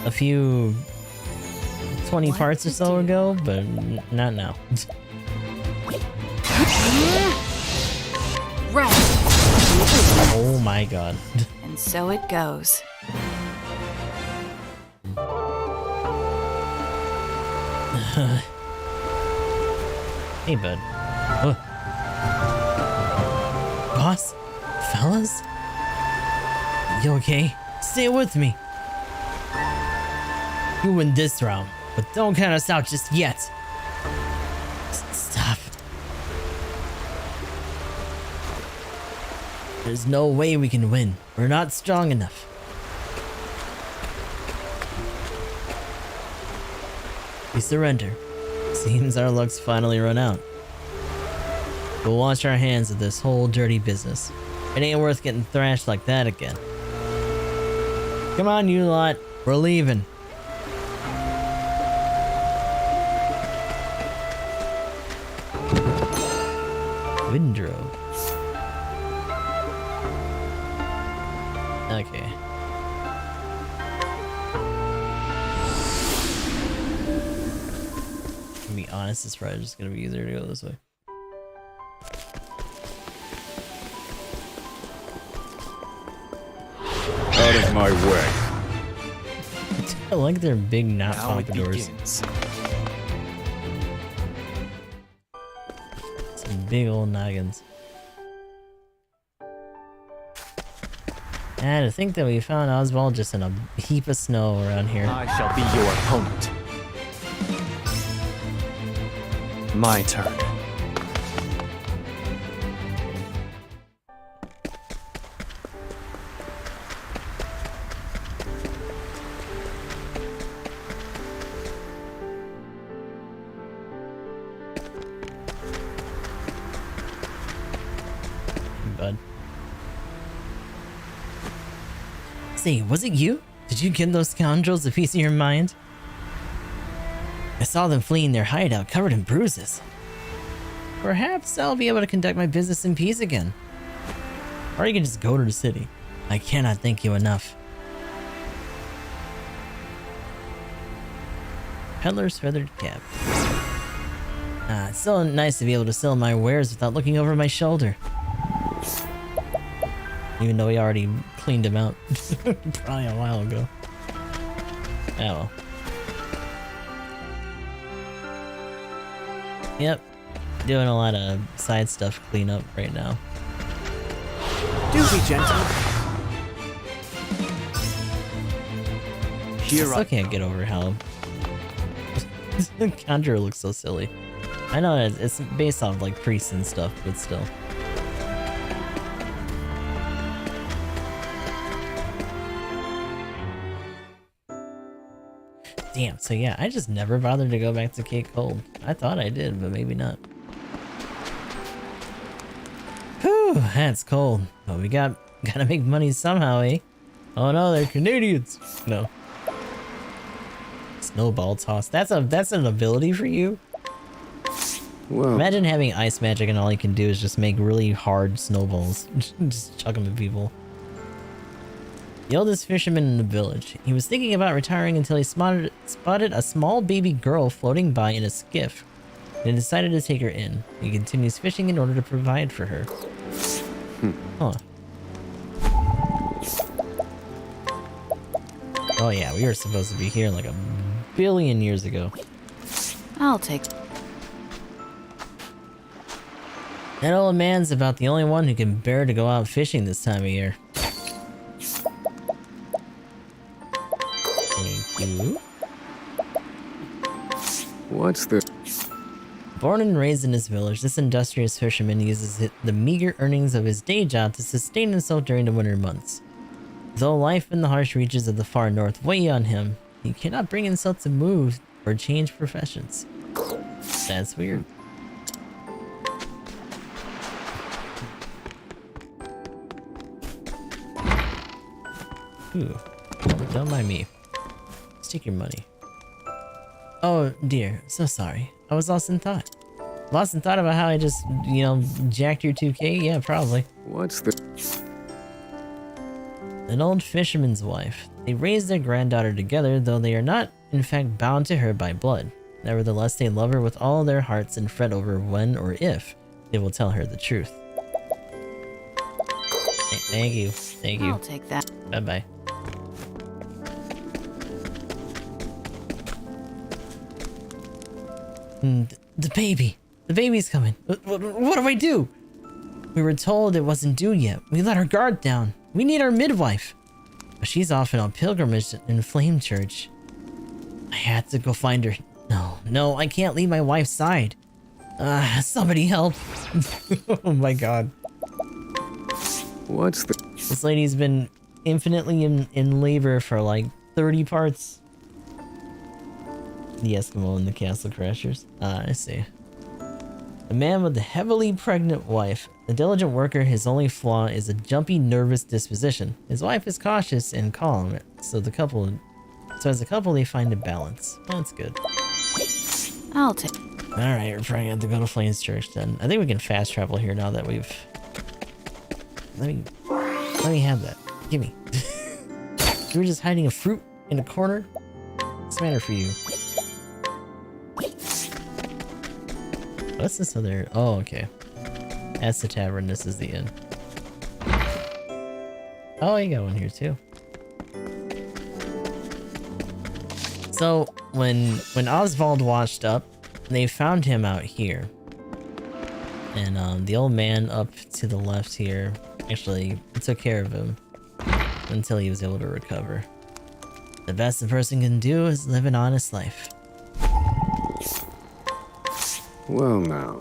a few 20 parts or so ago, but not now. Right. Oh my god. And so it goes. Hey, bud. Boss? Fellas? You okay? Stay with me. You win this round, but don't count us out just yet. Stop. There's no way we can win. We're not strong enough. We surrender. Seems our luck's finally run out. We'll wash our hands of this whole dirty business. It ain't worth getting thrashed like that again. Come on, you lot. We're leaving. Windrow. Okay. To be honest, it's probably just gonna be easier to go this way. Out of my way. I like their big not Now it pompadours. begins. Some big old noggins. And to think that we found Oswald just in a heap of snow around here. I shall be your opponent. My turn. Bud. Say, was it you? Did you give those scoundrels a piece of your mind? I saw them fleeing their hideout covered in bruises. Perhaps I'll be able to conduct my business in peace again. Or you can just go to the city. I cannot thank you enough. Peddler's feathered cap. It's so nice to be able to sell my wares without looking over my shoulder. Even though we already cleaned him out. Probably a while ago. Oh well. Yep. Doing a lot of side stuff cleanup right now. Do be gentle. Here I still can't get over how Conjurer looks so silly. I know it's based off like priests and stuff, but still. Damn, so yeah, I just never bothered to go back to Cape Cold. I thought I did, but maybe not. Whew, that's cold. But we gotta make money somehow, eh? Oh no, they're Canadians! No. Snowball toss. That's an ability for you? Well, Imagine having ice magic and all you can do is just make really hard snowballs. Just chuck them at people. The oldest fisherman in the village. He was thinking about retiring until he spotted a small baby girl floating by in a skiff and decided to take her in. He continues fishing in order to provide for her. Huh. Oh yeah, we were supposed to be here like a billion years ago. I'll take. That old man's about the only one who can bear to go out fishing this time of year. Thank you. what's this? Born and raised in this village, this industrious fisherman uses the meager earnings of his day job to sustain himself during the winter months. Though life in the harsh reaches of the far north weigh on him, he cannot bring himself to move or change professions. That's weird. Ooh, don't mind me. Let's take your money. Oh dear, so sorry. I was lost in thought. Lost in thought about how I just, you know, jacked your 2K? Yeah, probably. What's the... An old fisherman's wife. They raise their granddaughter together, though they are not, in fact, bound to her by blood. Nevertheless, they love her with all their hearts and fret over when or if they will tell her the truth. Thank you. Thank you. I'll take that. Bye-bye. The baby. The baby's coming. What do I do? We were told it wasn't due yet. We let our guard down. We need our midwife. But she's off on a pilgrimage in Flame Church. I had to go find her. No, I can't leave my wife's side. Somebody help. Oh my god. What's the... This lady's been infinitely in labor for like 30 parts. The Eskimo and the Castle Crashers. I see. A man with a heavily pregnant wife. A diligent worker, his only flaw is a jumpy, nervous disposition. His wife is cautious and calm, so as a couple they find a balance. That's good. I'll take. Alright, we're probably gonna have to go to Flames Church then. I think we can fast travel here now that we've... Let me have that. Gimme. You were just hiding a fruit in a corner? What's the matter for you? What's this other... Oh, okay. That's the tavern, this is the inn. Oh, you got one here too. So, when Oswald washed up, they found him out here. And the old man up to the left here actually took care of him until he was able to recover. The best a person can do is live an honest life. Well now.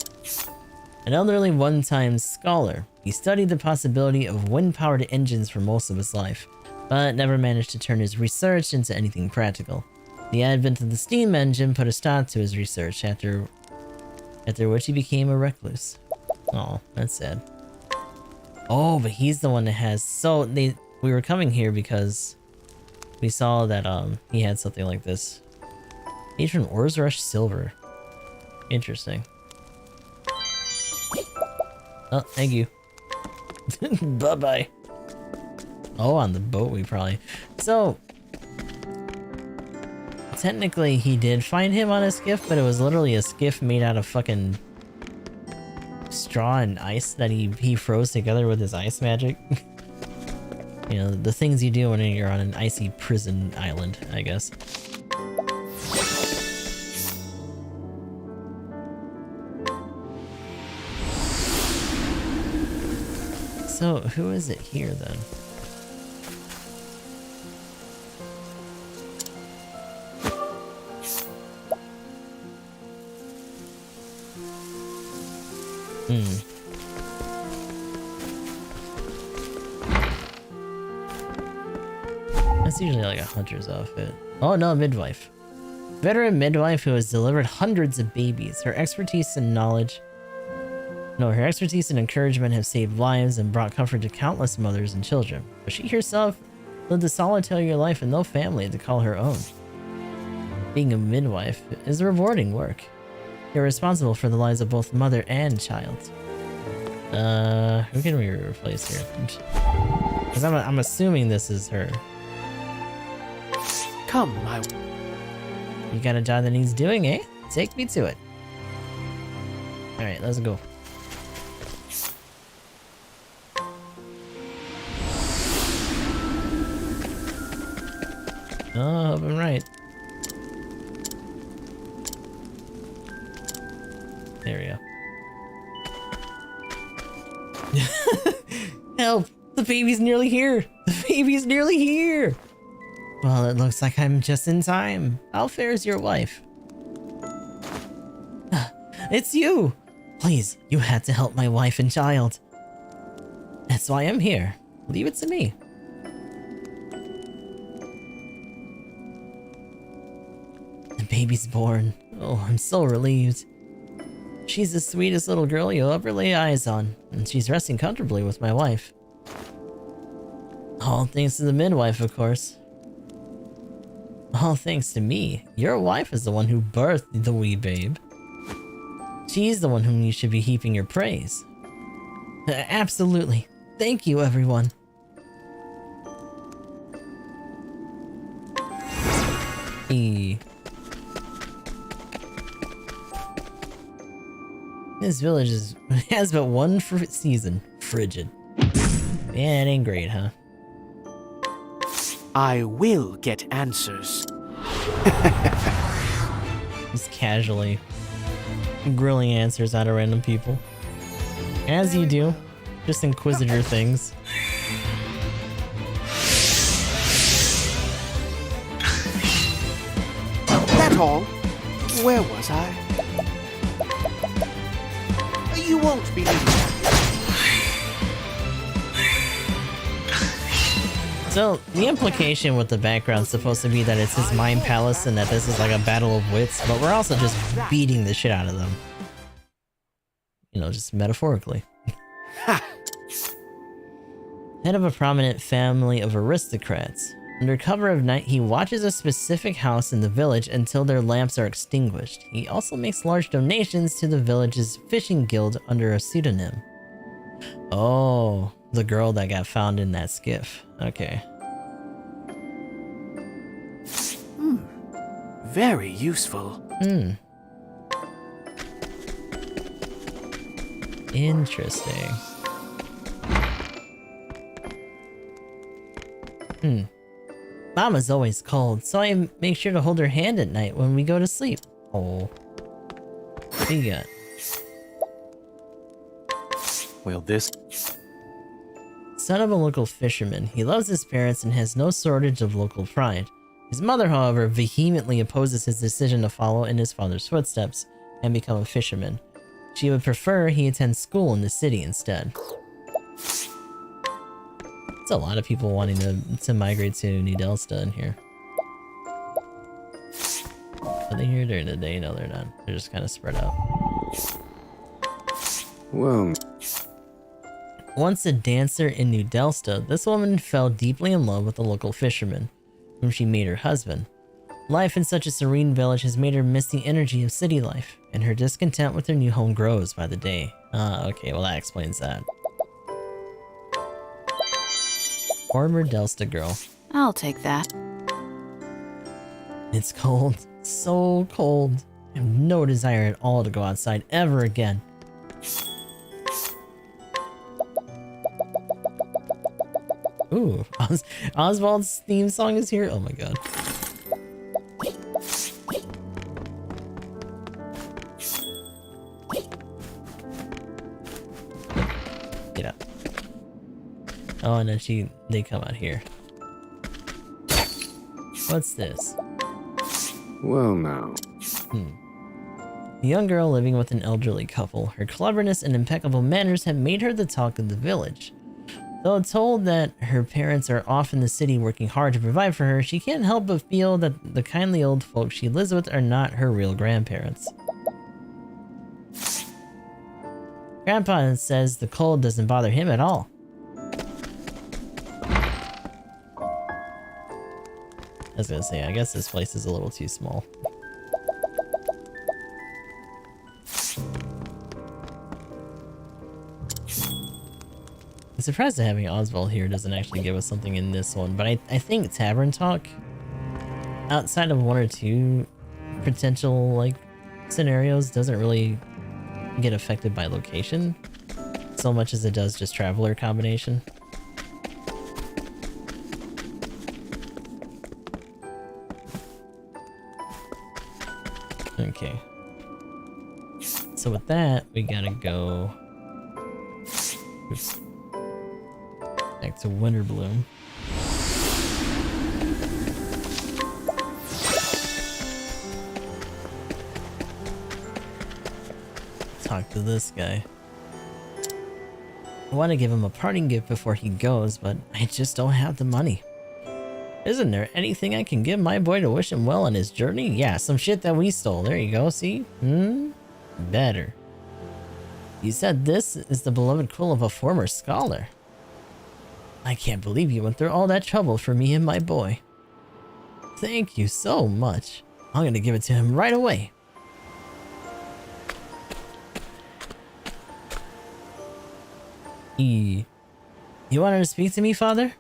An elderly one-time scholar, he studied the possibility of wind-powered engines for most of his life, but never managed to turn his research into anything practical. The advent of the steam engine put a stop to his research, after which he became a recluse. Oh, that's sad. Oh, but he's the one that has... So, we were coming here because we saw that he had something like this. Patron Ores Rush Silver. Interesting. Oh, thank you. Bye-bye. Oh, on the boat we probably... So... Technically, he did find him on a skiff, but it was literally a skiff made out of fucking... straw and ice that he froze together with his ice magic. You know, the things you do when you're on an icy prison island, I guess. So, who is it here then? That's usually like a hunter's outfit. Oh no, midwife. Veteran midwife who has delivered hundreds of babies. Her expertise and knowledge... No, her expertise and encouragement have saved lives and brought comfort to countless mothers and children. But she herself lived a solitary life with no family to call her own. Being a midwife is rewarding work. You're responsible for the lives of both mother and child. Who can we replace here? Because I'm assuming this is her. Come, my... You got a job that needs doing, eh? Take me to it. Alright, let's go. Oh, hope I'm right. There we go. Help! The baby's nearly here! The baby's nearly here! Well, it looks like I'm just in time. How fares your wife? It's you! Please, you had to help my wife and child. That's why I'm here. Leave it to me. The baby's born. Oh, I'm so relieved. She's the sweetest little girl you'll ever lay eyes on, and she's resting comfortably with my wife. All thanks to the midwife, of course. All thanks to me. Your wife is the one who birthed the wee babe. She's the one whom you should be heaping your praise. Absolutely. Thank you, everyone. This village has but one season. Frigid. Yeah, it ain't great, huh? I will get answers. Just casually grilling answers out of random people. As you do. Just inquisitor things. That all? Where was I? You won't believe that. So, the implication with the background is supposed to be that it's his mind palace and that this is like a battle of wits, but we're also just beating the shit out of them. You know, just metaphorically. Head of a prominent family of aristocrats. Under cover of night, he watches a specific house in the village until their lamps are extinguished. He also makes large donations to the village's fishing guild under a pseudonym. Oh, the girl that got found in that skiff. Okay. Very useful. Interesting. Mama's always cold, so I make sure to hold her hand at night when we go to sleep. Oh. What do you got? Will this... Son of a local fisherman, he loves his parents and has no shortage of local pride. His mother, however, vehemently opposes his decision to follow in his father's footsteps and become a fisherman. She would prefer he attend school in the city instead. It's a lot of people wanting to migrate to New Delsta in here. Are they here during the day? No, they're not. They're just kind of spread out. Well... Once a dancer in New Delsta, this woman fell deeply in love with a local fisherman, whom she made her husband. Life in such a serene village has made her miss the energy of city life, and her discontent with her new home grows by the day. Okay, well that explains that. Former Delsta girl. I'll take that. It's cold. So cold. I have no desire at all to go outside ever again. Ooh, Oswald's theme song is here? Oh my god. Get up. Oh, and then they come out here. What's this? Well now. A young girl living with an elderly couple. Her cleverness and impeccable manners have made her the talk of the village. Though told that her parents are off in the city working hard to provide for her, she can't help but feel that the kindly old folk she lives with are not her real grandparents. Grandpa says the cold doesn't bother him at all. I was gonna say, I guess this place is a little too small. I'm surprised that having Oswald here doesn't actually give us something in this one, but I think Tavern Talk, outside of one or two potential, like, scenarios, doesn't really get affected by location so much as it does just traveler combination. Okay. So with that, we gotta go... Oops. Back to Winterbloom. Talk to this guy. I want to give him a parting gift before he goes, but I just don't have the money. Isn't there anything I can give my boy to wish him well on his journey? Yeah, some shit that we stole. There you go, see? Better. You said this is the beloved quill of a former scholar. I can't believe you went through all that trouble for me and my boy. Thank you so much. I'm gonna give it to him right away. You wanted to speak to me, Father?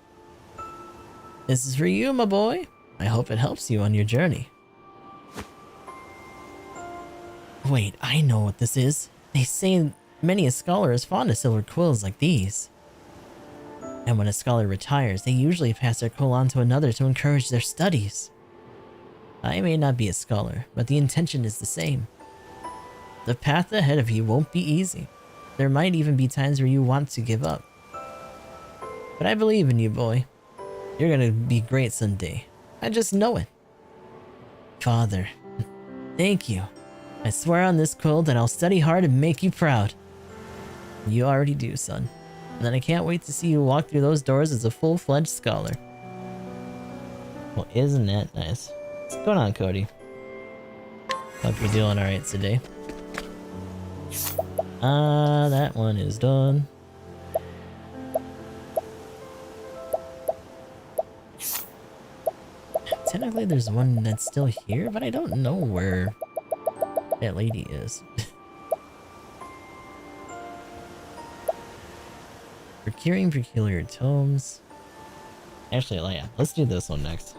This is for you, my boy. I hope it helps you on your journey. Wait, I know what this is. They say many a scholar is fond of silver quills like these. And when a scholar retires, they usually pass their quill on to another to encourage their studies. I may not be a scholar, but the intention is the same. The path ahead of you won't be easy. There might even be times where you want to give up. But I believe in you, boy. You're gonna be great someday. I just know it. Father, thank you. I swear on this quill that I'll study hard and make you proud. You already do, son. And then I can't wait to see you walk through those doors as a full-fledged scholar. Well, isn't that nice? What's going on, Cody? Hope you're doing alright today. That one is done. Technically there's one that's still here, but I don't know where that lady is. Procuring peculiar tomes. Actually, yeah, let's do this one next.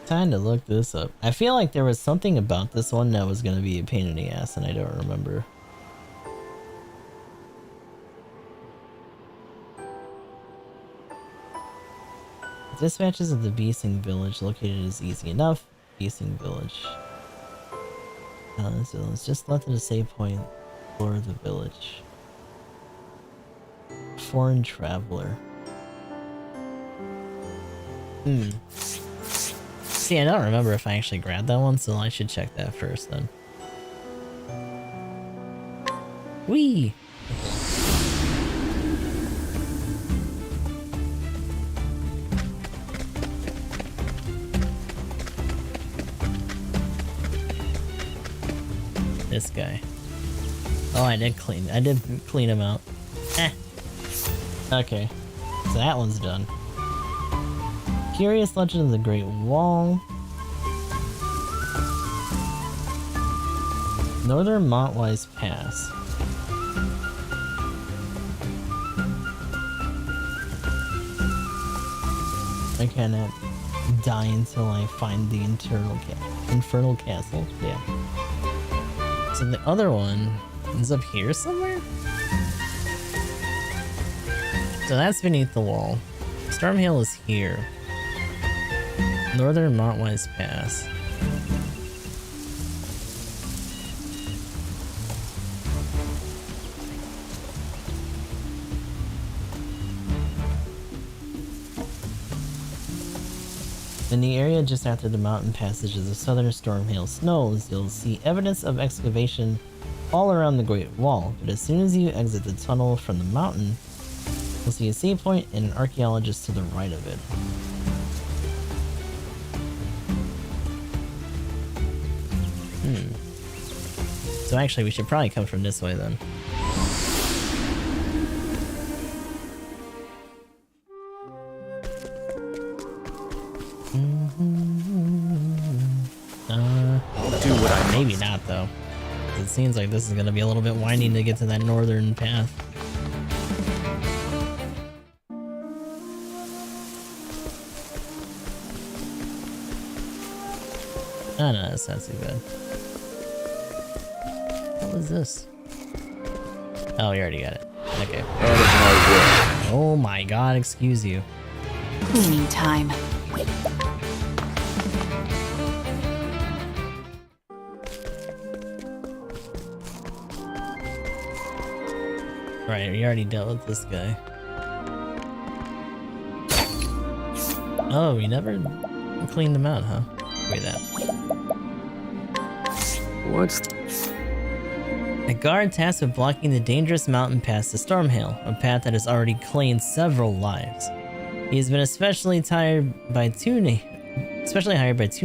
Time to look this up. I feel like there was something about this one that was going to be a pain in the ass, and I don't remember. Dispatches of the Beasting Village located is easy enough. Beasting Village. So let's just let the save point explore the village. Foreign traveler. See, I don't remember if I actually grabbed that one, so I should check that first then. Whee! This guy. Oh, I did clean him out. Okay. So that one's done. Curious Legend of the Great Wall. Northern Montwise Pass. I cannot die until I find the Infernal Castle. Yeah. So the other one is up here somewhere? So that's beneath the wall. Stormhill is here. Northern Montwise Pass. In the area just after the mountain passages of southern Stormhail snows, you'll see evidence of excavation all around the Great Wall, but as soon as you exit the tunnel from the mountain, you'll see a save point and an archaeologist to the right of it. So actually we should probably come from this way then. I'll do what I Maybe not though. It seems like this is gonna be a little bit winding to get to that northern path. Oh no, that's not too bad. What was this? Oh, we already got it. Okay. Out of my way. Oh my god, excuse you. Cleaning time. Right, we already dealt with this guy. Oh, we never cleaned him out, huh? Wait, that. What's A guard tasked with blocking the dangerous mountain pass to Stormhail, a path that has already claimed several lives. He has been especially hired by two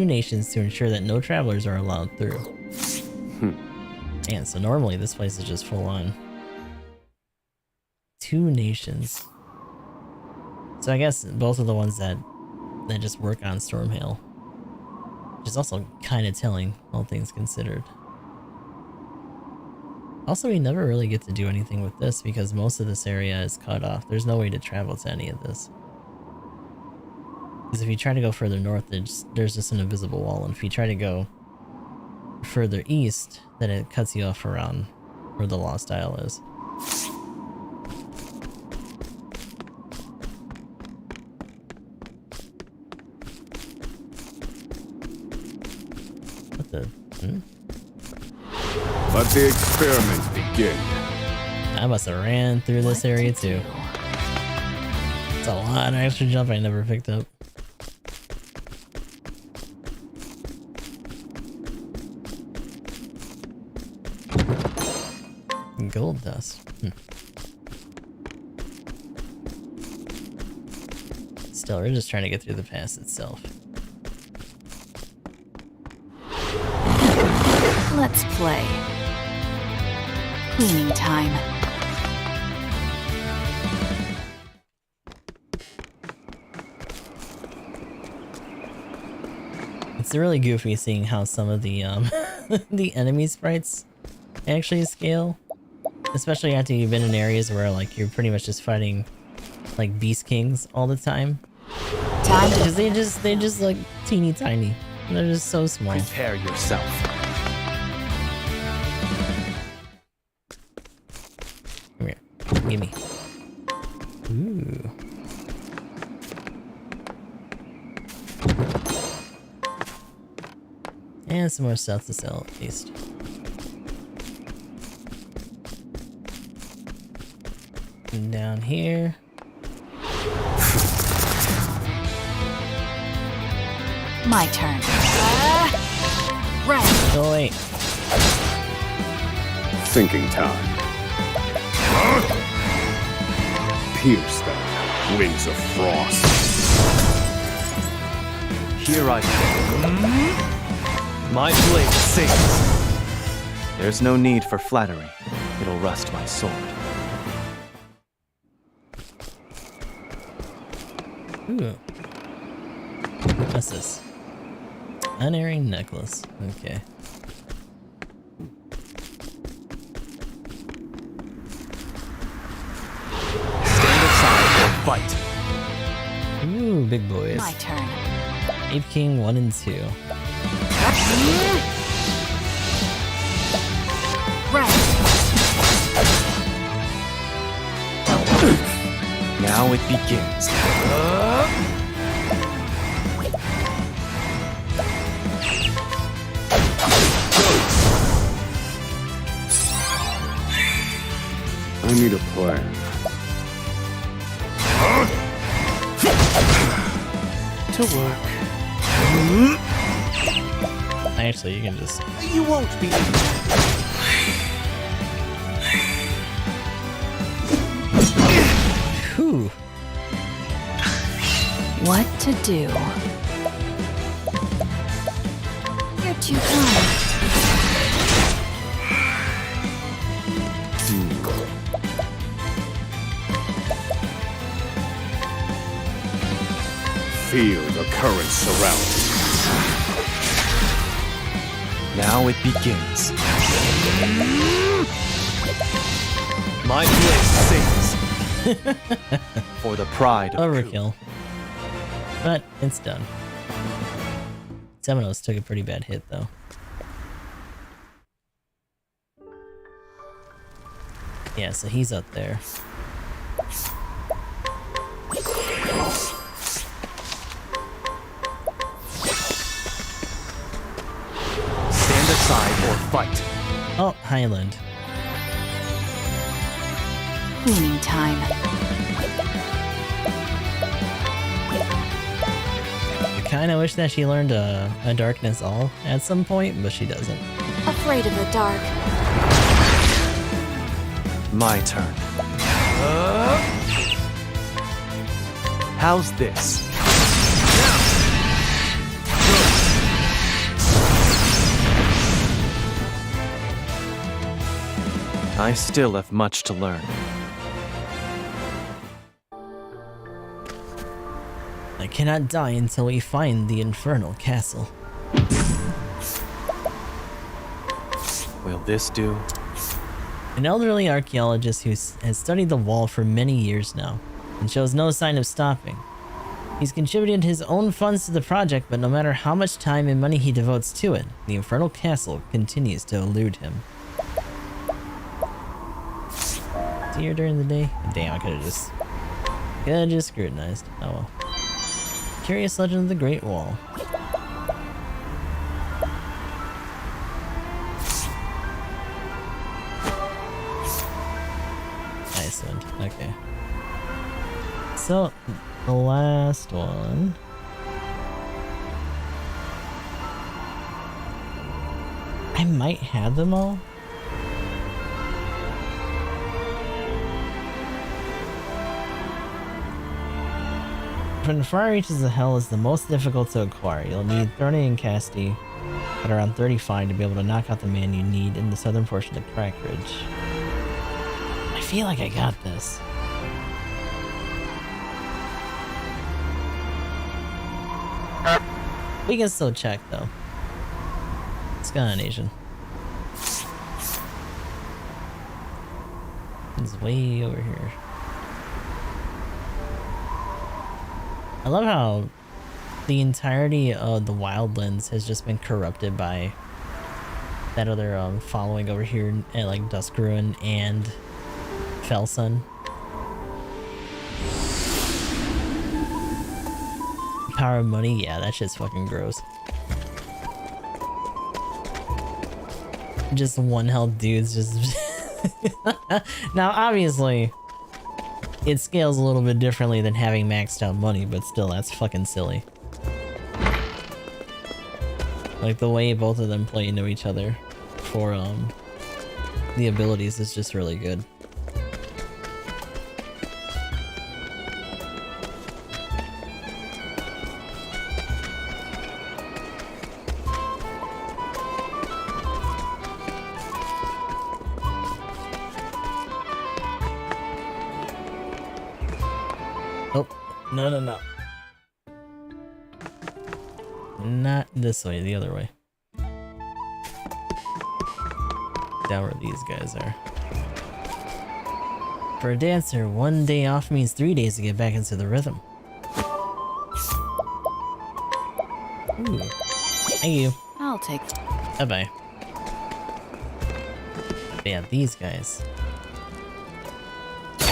nations to ensure that no travelers are allowed through. Man, so normally this place is just full on. 2 nations. So I guess both of the ones that just work on Stormhail. Which is also kind of telling, all things considered. Also, we never really get to do anything with this because most of this area is cut off. There's no way to travel to any of this. Because if you try to go further north, there's just an invisible wall, and if you try to go further east, then it cuts you off around where the Lost Isle is. What the? Let the experiment begin. I must have ran through this area too. It's a lot of extra jump I never picked up. Gold dust. Still, we're just trying to get through the pass itself. Let's play. Cleaning time. It's really goofy seeing how some of the the enemy sprites actually scale, especially after you've been in areas where like you're pretty much just fighting like beast kings all the time. Because they just like teeny tiny. They're just so small. Prepare yourself. Come here. Gimme. Ooh. And some more stuff to sell at least. And down here. My turn. Right. Oh wait. Thinking time. Pierce them, wings of frost. Here I come. My blade sings. There's no need for flattery. It'll rust my sword. Ooh. What's this? Unerring necklace. Okay. Stand aside or fight. Ooh, big boys. My turn. Ape King 1 and 2. Right. Now it begins. I need a plan. To work. Actually, you can just... You won't be. Whew. What to do? Where'd you come? Feel the current surroundings. Now it begins. My blade sings. For the pride of Overkill. But it's done. Seminoles took a pretty bad hit, though. Yeah, so he's up there. Stand aside or fight. Oh, Highland. Cleaning time. I kinda wish that she learned a darkness all at some point, but she doesn't. Afraid of the dark. My turn. How's this? I still have much to learn. I cannot die until we find the infernal castle. Will this do? An elderly archaeologist who has studied the wall for many years now and shows no sign of stopping. He's contributed his own funds to the project, but no matter how much time and money he devotes to it, the infernal castle continues to elude him. Is he here during the day? Damn, I could've just scrutinized. Oh well. Curious Legend of the Great Wall. Iceland. Okay. So, the last one. I might have them all. When the far reaches of hell is the most difficult to acquire. You'll need 30 and Casti at around 35 to be able to knock out the man you need in the southern portion of Crack Ridge. I feel like I got this. We can still check though. Skyonation. It's way over here. I love how the entirety of the Wildlands has just been corrupted by that other following over here at like Dusk Ruin and Felsun. Power of money, yeah, that shit's fucking gross. Just one health dudes just now obviously it scales a little bit differently than having maxed out money, but still, that's fucking silly. Like, the way both of them play into each other for, the abilities is just really good. No. Not this way, the other way. Down where these guys are. For a dancer, 1 day off means 3 days to get back into the rhythm. Ooh. Thank you. I'll take. Bye-bye. Yeah, these guys.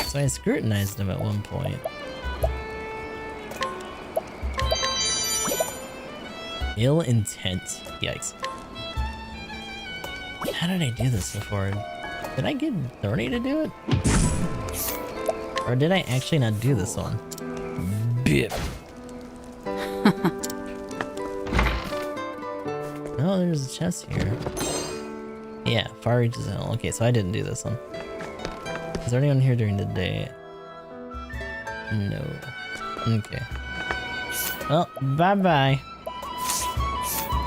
So I scrutinized them at one point. Ill intent. Yikes. How did I do this before? Did I get Thorny to do it? Or did I actually not do this one? Bip. Oh, there's a chest here. Yeah, far reaches hell. Okay, so I didn't do this one. Is there anyone here during the day? No. Okay. Well, bye-bye.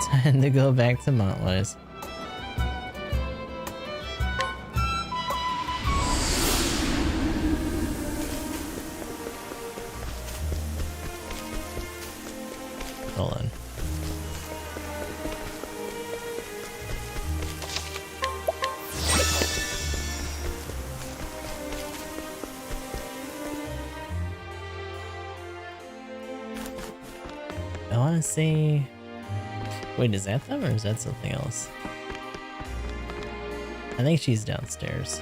Time to go back to Montwise. Hold on. I want to say... Wait, is that them or is that something else? I think she's downstairs.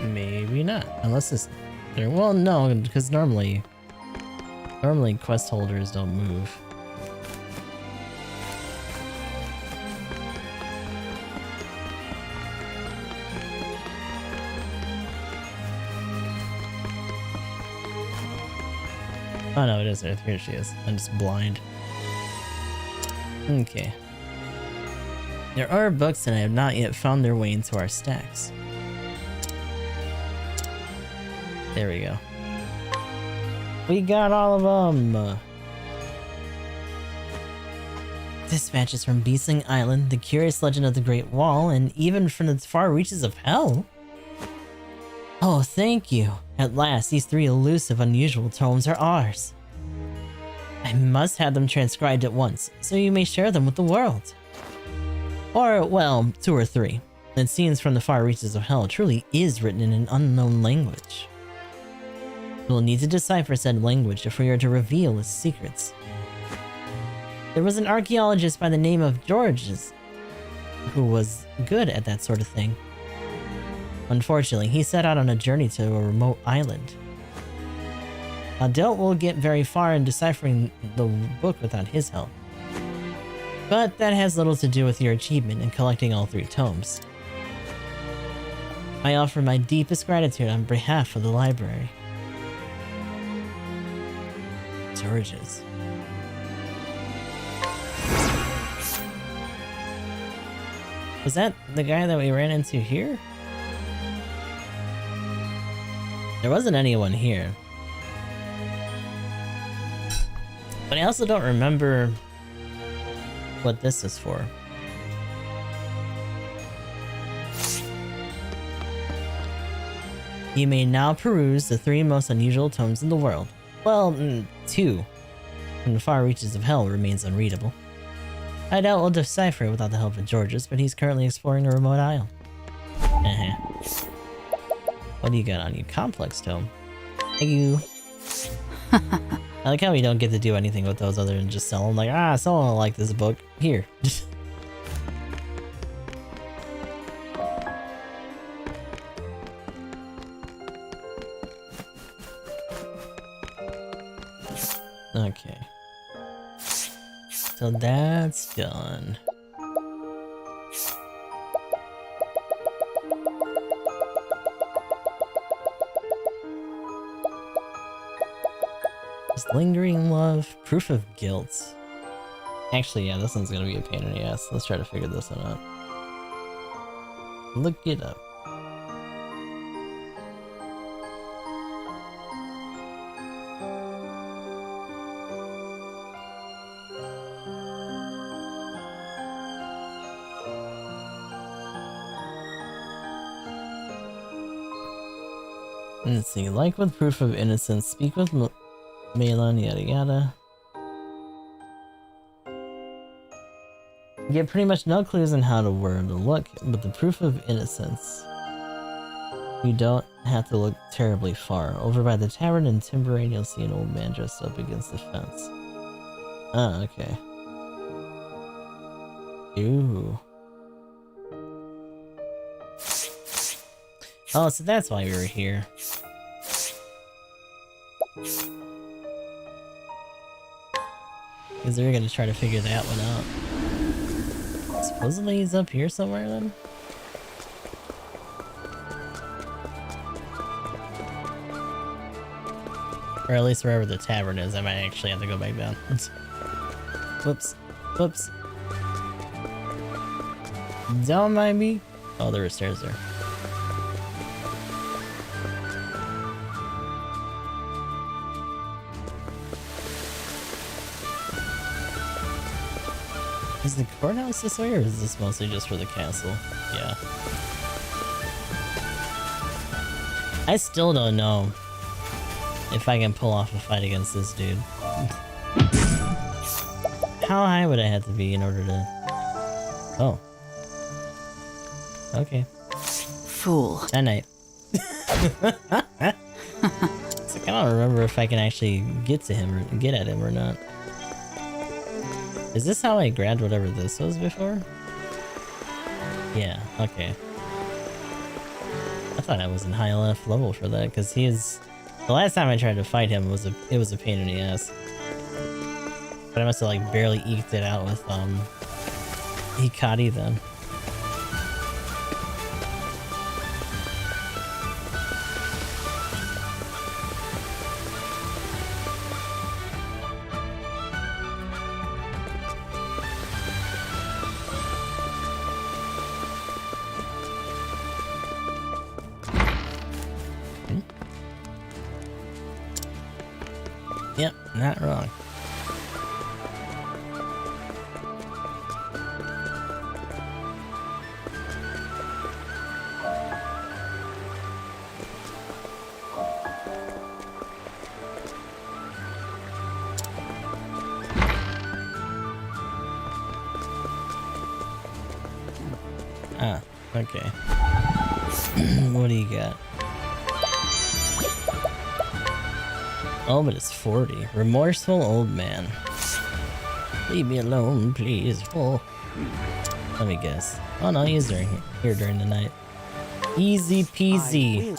Maybe not. Unless it's... Well, no, because normally quest holders don't move. Oh no, it is Earth. Here she is. I'm just blind. Okay. There are books that I have not yet found their way into our stacks. There we go. We got all of them! Dispatches from Beastling Island, the curious legend of the Great Wall, and even from the far reaches of hell. Oh, thank you. At last, these 3 elusive, unusual tomes are ours. I must have them transcribed at once, so you may share them with the world. Or, well, 2 or 3. It seems from the far reaches of hell truly is written in an unknown language. You will need to decipher said language if we are to reveal its secrets. There was an archaeologist by the name of Georges who was good at that sort of thing. Unfortunately, he set out on a journey to a remote island. I doubt we'll get very far in deciphering the book without his help. But that has little to do with your achievement in collecting all 3 tomes. I offer my deepest gratitude on behalf of the library. Georges. Was that the guy that we ran into here? There wasn't anyone here. But I also don't remember what this is for. You may now peruse the 3 most unusual tomes in the world. Well, 2. From the far reaches of hell remains unreadable. I doubt we'll decipher it without the help of Georges, but he's currently exploring a remote isle. What do you got on you? Complex tome. Thank you. I like how we don't get to do anything with those other than just sell them. Like, someone will like this book. Here. Okay. So that's done. Just lingering love, proof of guilt. Actually, yeah, this one's gonna be a pain in the ass. Let's try to figure this one out. Look it up. Let's see, like with proof of innocence, speak with Malon, yada yada. You get pretty much no clues on how to word the look, but the proof of innocence. You don't have to look terribly far. Over by the tavern in Timberane, you'll see an old man dressed up against the fence. Ah, okay. Ooh. Oh, so that's why we were here. Because they're gonna try to figure that one out. Supposedly he's up here somewhere then? Or at least wherever the tavern is, I might actually have to go back down. Whoops. Whoops. Don't mind me. Oh, there are stairs there. Is the courthouse this way, or is this mostly just for the castle? Yeah. I still don't know if I can pull off a fight against this dude. How high would I have to be in order to... Oh. Okay. Fool. That night. It's like, I don't remember if I can actually get to him or get at him or not. Is this how I grabbed whatever this was before? Yeah, okay. I thought I was in high enough level for that, because he is... The last time I tried to fight him, it was a pain in the ass. But I must have like barely eked it out with Hikari then. Yep, not wrong. Ah, okay. What do you got? Oh, but it's 40. Remorseful old man. Leave me alone, please. Oh. Let me guess. Oh no, he's here during the night. Easy peasy.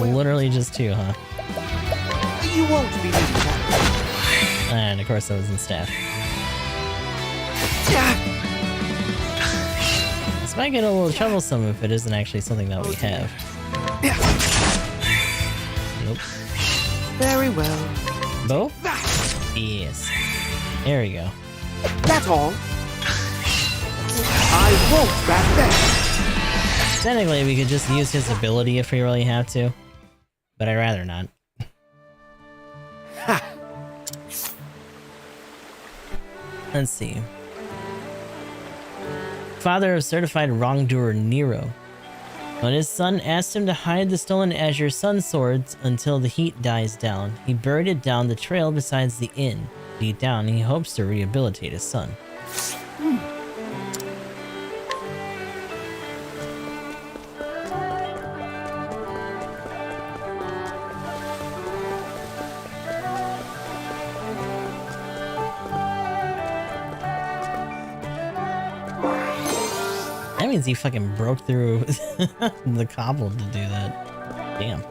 Literally just two, huh? You won't be needing that. And of course I was in staff. This might get a little troublesome if it isn't actually something that we have. Nope. Very well. Both? Yes. There we go. That's all. I won't back down. Technically, we could just use his ability if we really have to. But I'd rather not. Ha! Let's see. Father of certified wrongdoer Nero. When his son asked him to hide the stolen Azure Sun swords until the heat dies down, he buried it down the trail beside the inn. Deep down, he hopes to rehabilitate his son. That means he fucking broke through the cobble to do that. Damn.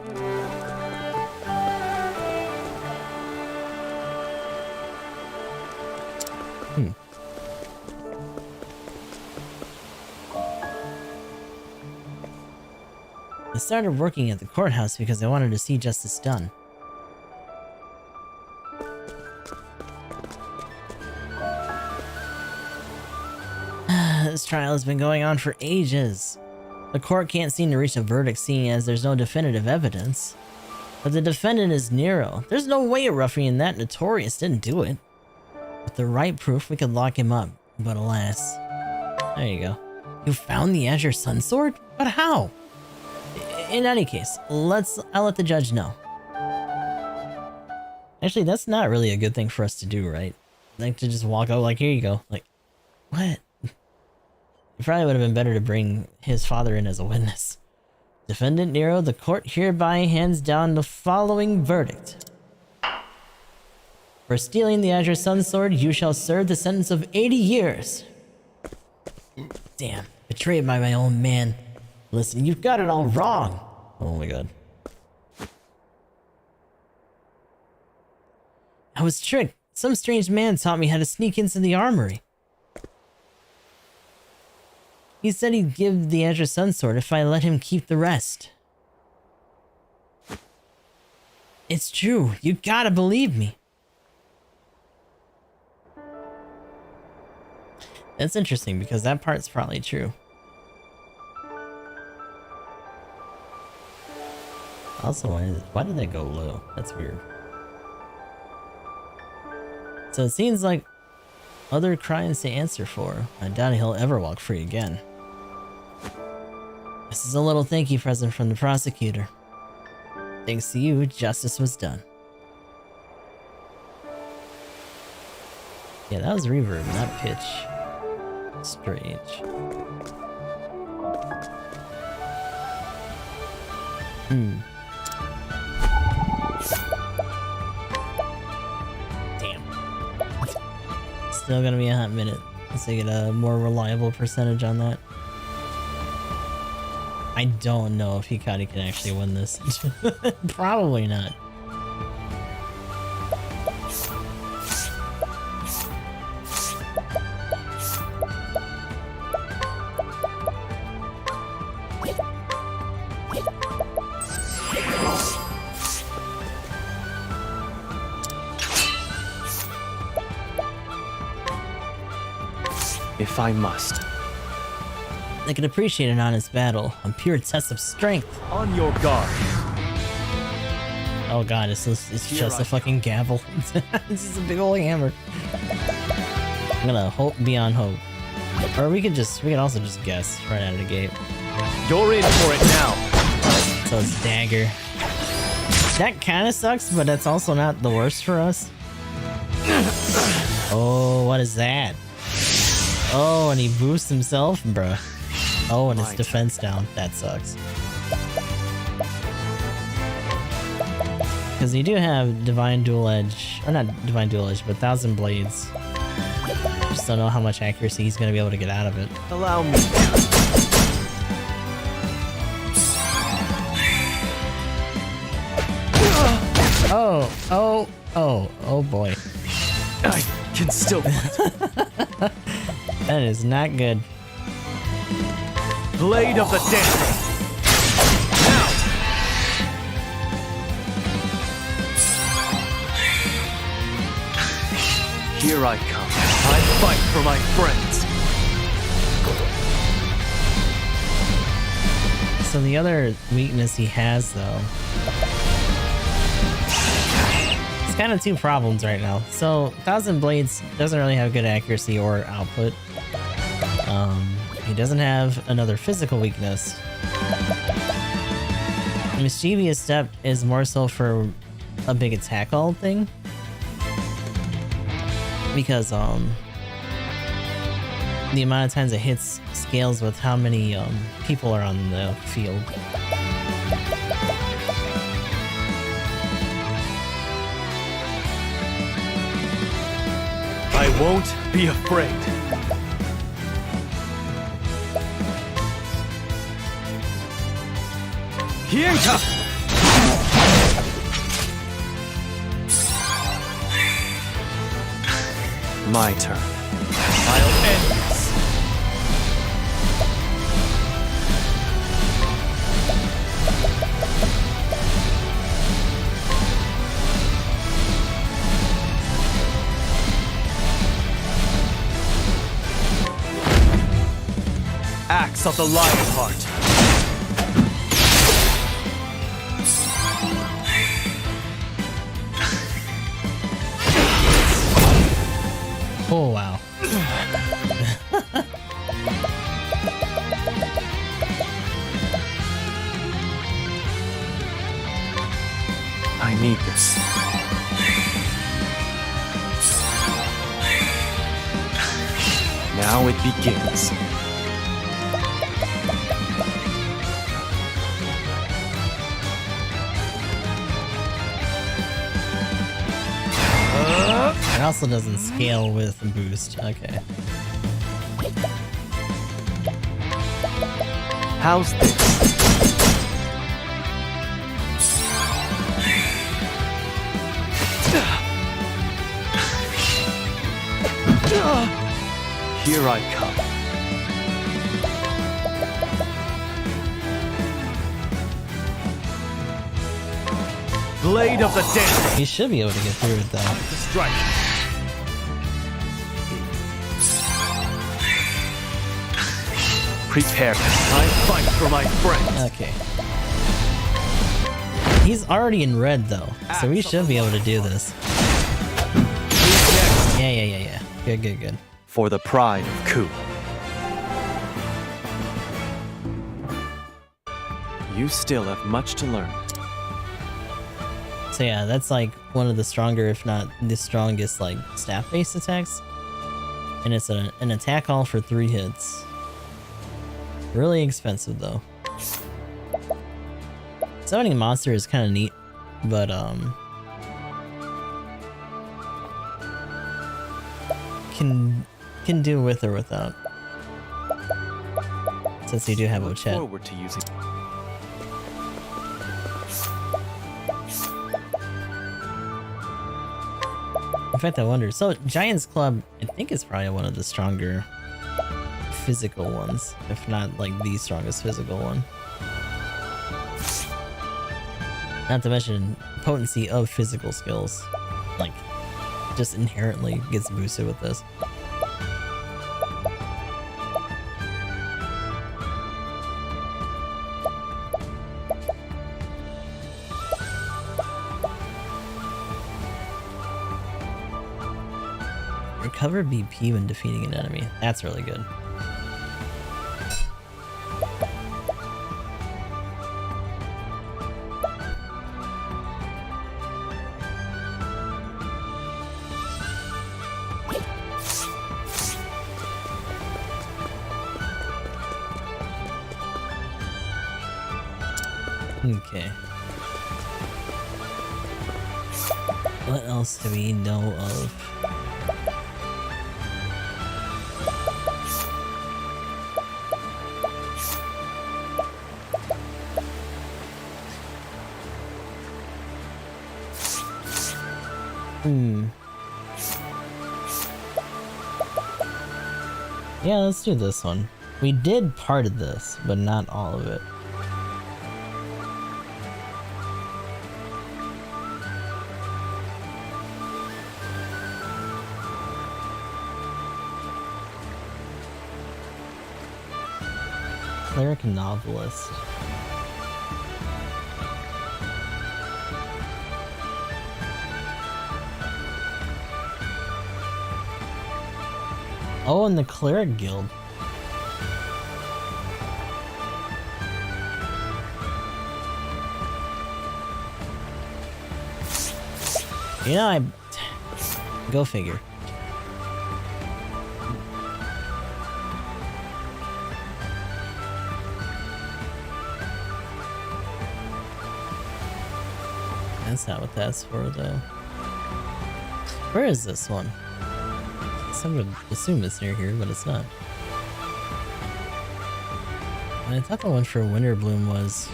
I started working at the courthouse because I wanted to see justice done. This trial has been going on for ages. The court can't seem to reach a verdict seeing as there's no definitive evidence. But the defendant is Nero. There's no way a ruffian that notorious didn't do it. With the right proof, we could lock him up. But alas. There you go. You found the Azure Sun Sword? But how? In any case, I'll let the judge know. Actually, that's not really a good thing for us to do, right? Like to just walk out like, here you go. Like, what? It probably would have been better to bring his father in as a witness. Defendant Nero, the court hereby hands down the following verdict. For stealing the Azure Sun Sword, you shall serve the sentence of 80 years. Damn, betrayed by my own man. Listen, you've got it all wrong. Oh my god. I was tricked. Some strange man taught me how to sneak into the armory. He said he'd give the Azure Sun Sword if I let him keep the rest. It's true. You gotta believe me. That's interesting because that part's probably true. Also, why did that go low? That's weird. So it seems like other crimes to answer for. I doubt he'll ever walk free again. This is a little thank you present from the prosecutor. Thanks to you, justice was done. Yeah, that was reverb, not pitch. Strange. Damn. Still gonna be a hot minute. Let's get a more reliable percentage on that. I don't know if Hikari can actually win this. Probably not. If I must. I can appreciate an honest battle, a pure test of strength. On your guard. Oh god, it's just a fucking gavel. This is a big old hammer. I'm gonna hope beyond hope. Or we could also just guess right out of the gate. You're in for it now. So it's dagger. That kinda sucks, but that's also not the worst for us. Oh, what is that? Oh, and he boosts himself? Bruh. Oh, and his defense down. That sucks. Because you do have Divine Dual Edge. Or not Divine Dual Edge, but Thousand Blades. Just don't know how much accuracy he's going to be able to get out of it. Allow me. Oh boy. I can still fight. That is not good. Blade of the Dancer. Now. Here I come. I fight for my friends. So the other weakness he has, though, it's kind of two problems right now. So Thousand Blades doesn't really have good accuracy or output. He doesn't have another physical weakness. Mischievous Step is more so for a big attack all thing. Because the amount of times it hits scales with how many people are on the field. I won't be afraid. Hienta! My turn. I'll end this. Axe of the Lionheart. Oh wow. I need this. Now it begins. It also doesn't scale with boost. Okay. How's this? Here I come. Blade of the Damned. You should be able to get through it though. To strike. Prepare. I fight for my friends. Okay. He's already in red though, so we should be able to do this. Yeah. Good. For the pride of Ku. You still have much to learn. So yeah, that's like one of the stronger, if not the strongest, like staff-based attacks. And it's an attack all for 3 hits. Really expensive though. Summoning monster is kind of neat, but can do with or without. Since you do have Look Ochet. forward to using. In fact, I wonder. So, Giant's Club, I think, is probably one of the stronger physical ones, if not like the strongest physical one. Not to mention potency of physical skills, like just inherently gets boosted with this. Recover BP when defeating an enemy. That's really good. Okay. What else do we know of? Yeah, let's do this one. We did part of this, but not all of it. Cleric Novelist. Oh, and the Cleric Guild. You know, go figure. That's not what that's for, though. Where is this one? I would assume it's near here, but it's not. And I thought the one for Winter Bloom was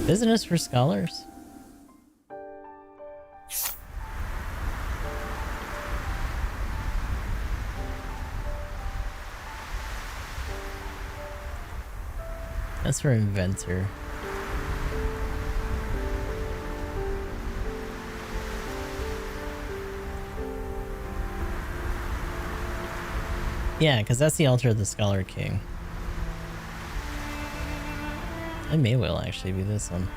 Business for Scholars. That's for Inventor. Yeah, because that's the altar of the Scholar King. It may well actually be this one.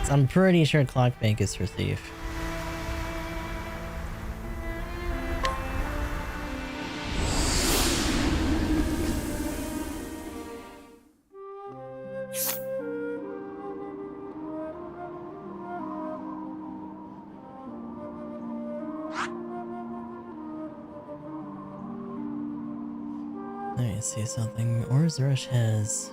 So I'm pretty sure Clock Bank is for Thief. Let me see something. Or's Rush has...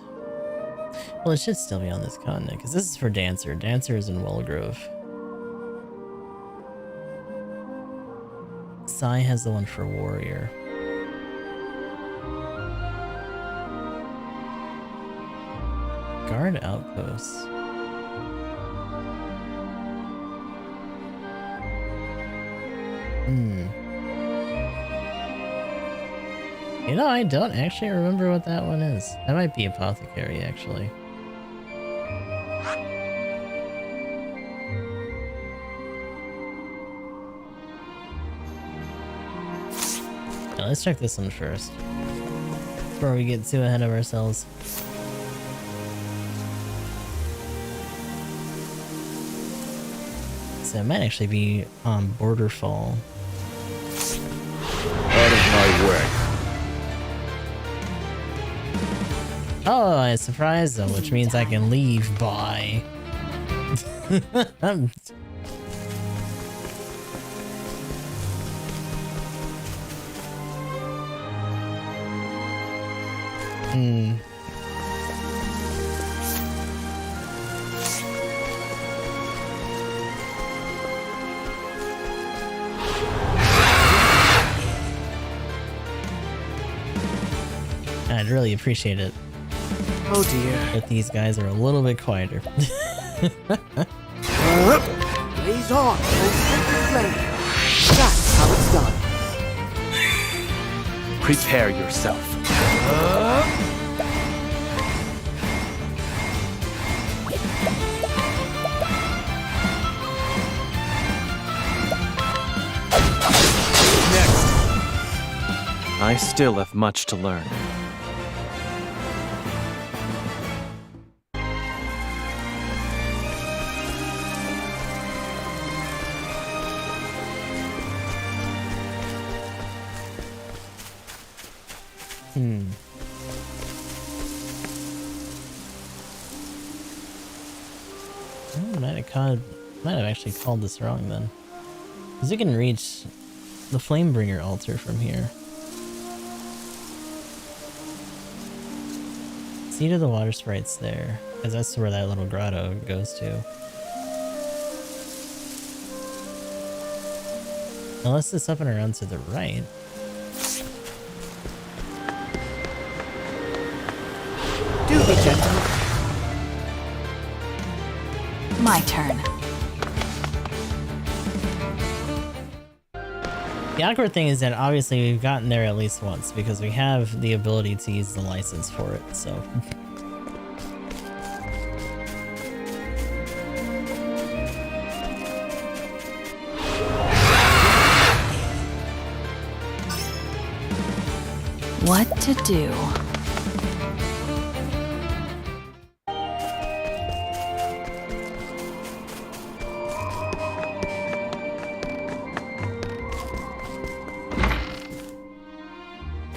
Well, it should still be on this continent, because this is for Dancer. Dancer is in Wellgrove. Sai has the one for Warrior. Guard Outposts. You know, I don't actually remember what that one is. That might be Apothecary, actually. Now, let's check this one first, before we get too ahead of ourselves. So it might actually be on Borderfall. Out of my way. Oh, I surprised them, which means I can leave by. I'd really appreciate it Oh dear. if these guys are a little bit quieter. Blaze on, oh sacred flame. That's how it's done. Prepare yourself. Next. I still have much to learn. Might have actually called this wrong then. Because you can reach the Flamebringer altar from here. Seat of the Water Sprite's there, because that's where that little grotto goes to. Unless it's up and around to the right. Do be gentle. My turn. The awkward thing is that obviously we've gotten there at least once because we have the ability to use the license for it, so. What to do?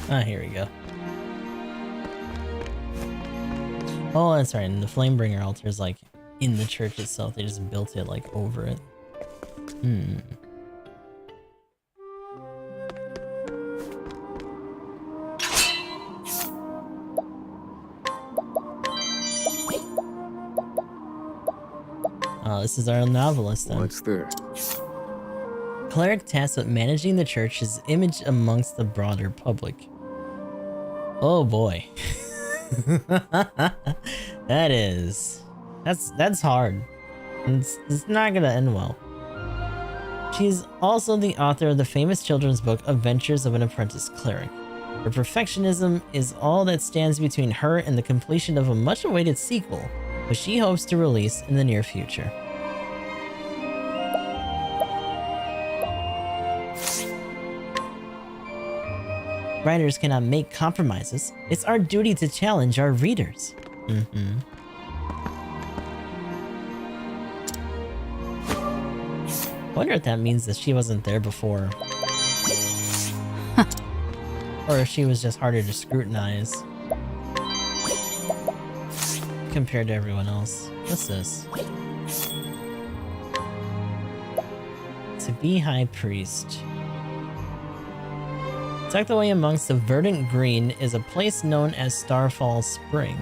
Ah, here we go. Oh, that's right. And the Flamebringer altar is like in the church itself. They just built it like over it. Oh, this is our novelist then. What's there? Cleric tasked with managing the church's image amongst the broader public. Oh boy. That's hard. It's not gonna end well. She's also the author of the famous children's book Adventures of an Apprentice Cleric. Her perfectionism is all that stands between her and the completion of a much-awaited sequel, which she hopes to release in the near future. Writers cannot make compromises. It's our duty to challenge our readers. Wonder if that means that she wasn't there before. Or if she was just harder to scrutinize compared to everyone else. What's this? To be High Priest. Tucked away amongst the verdant green is a place known as Starfall Spring.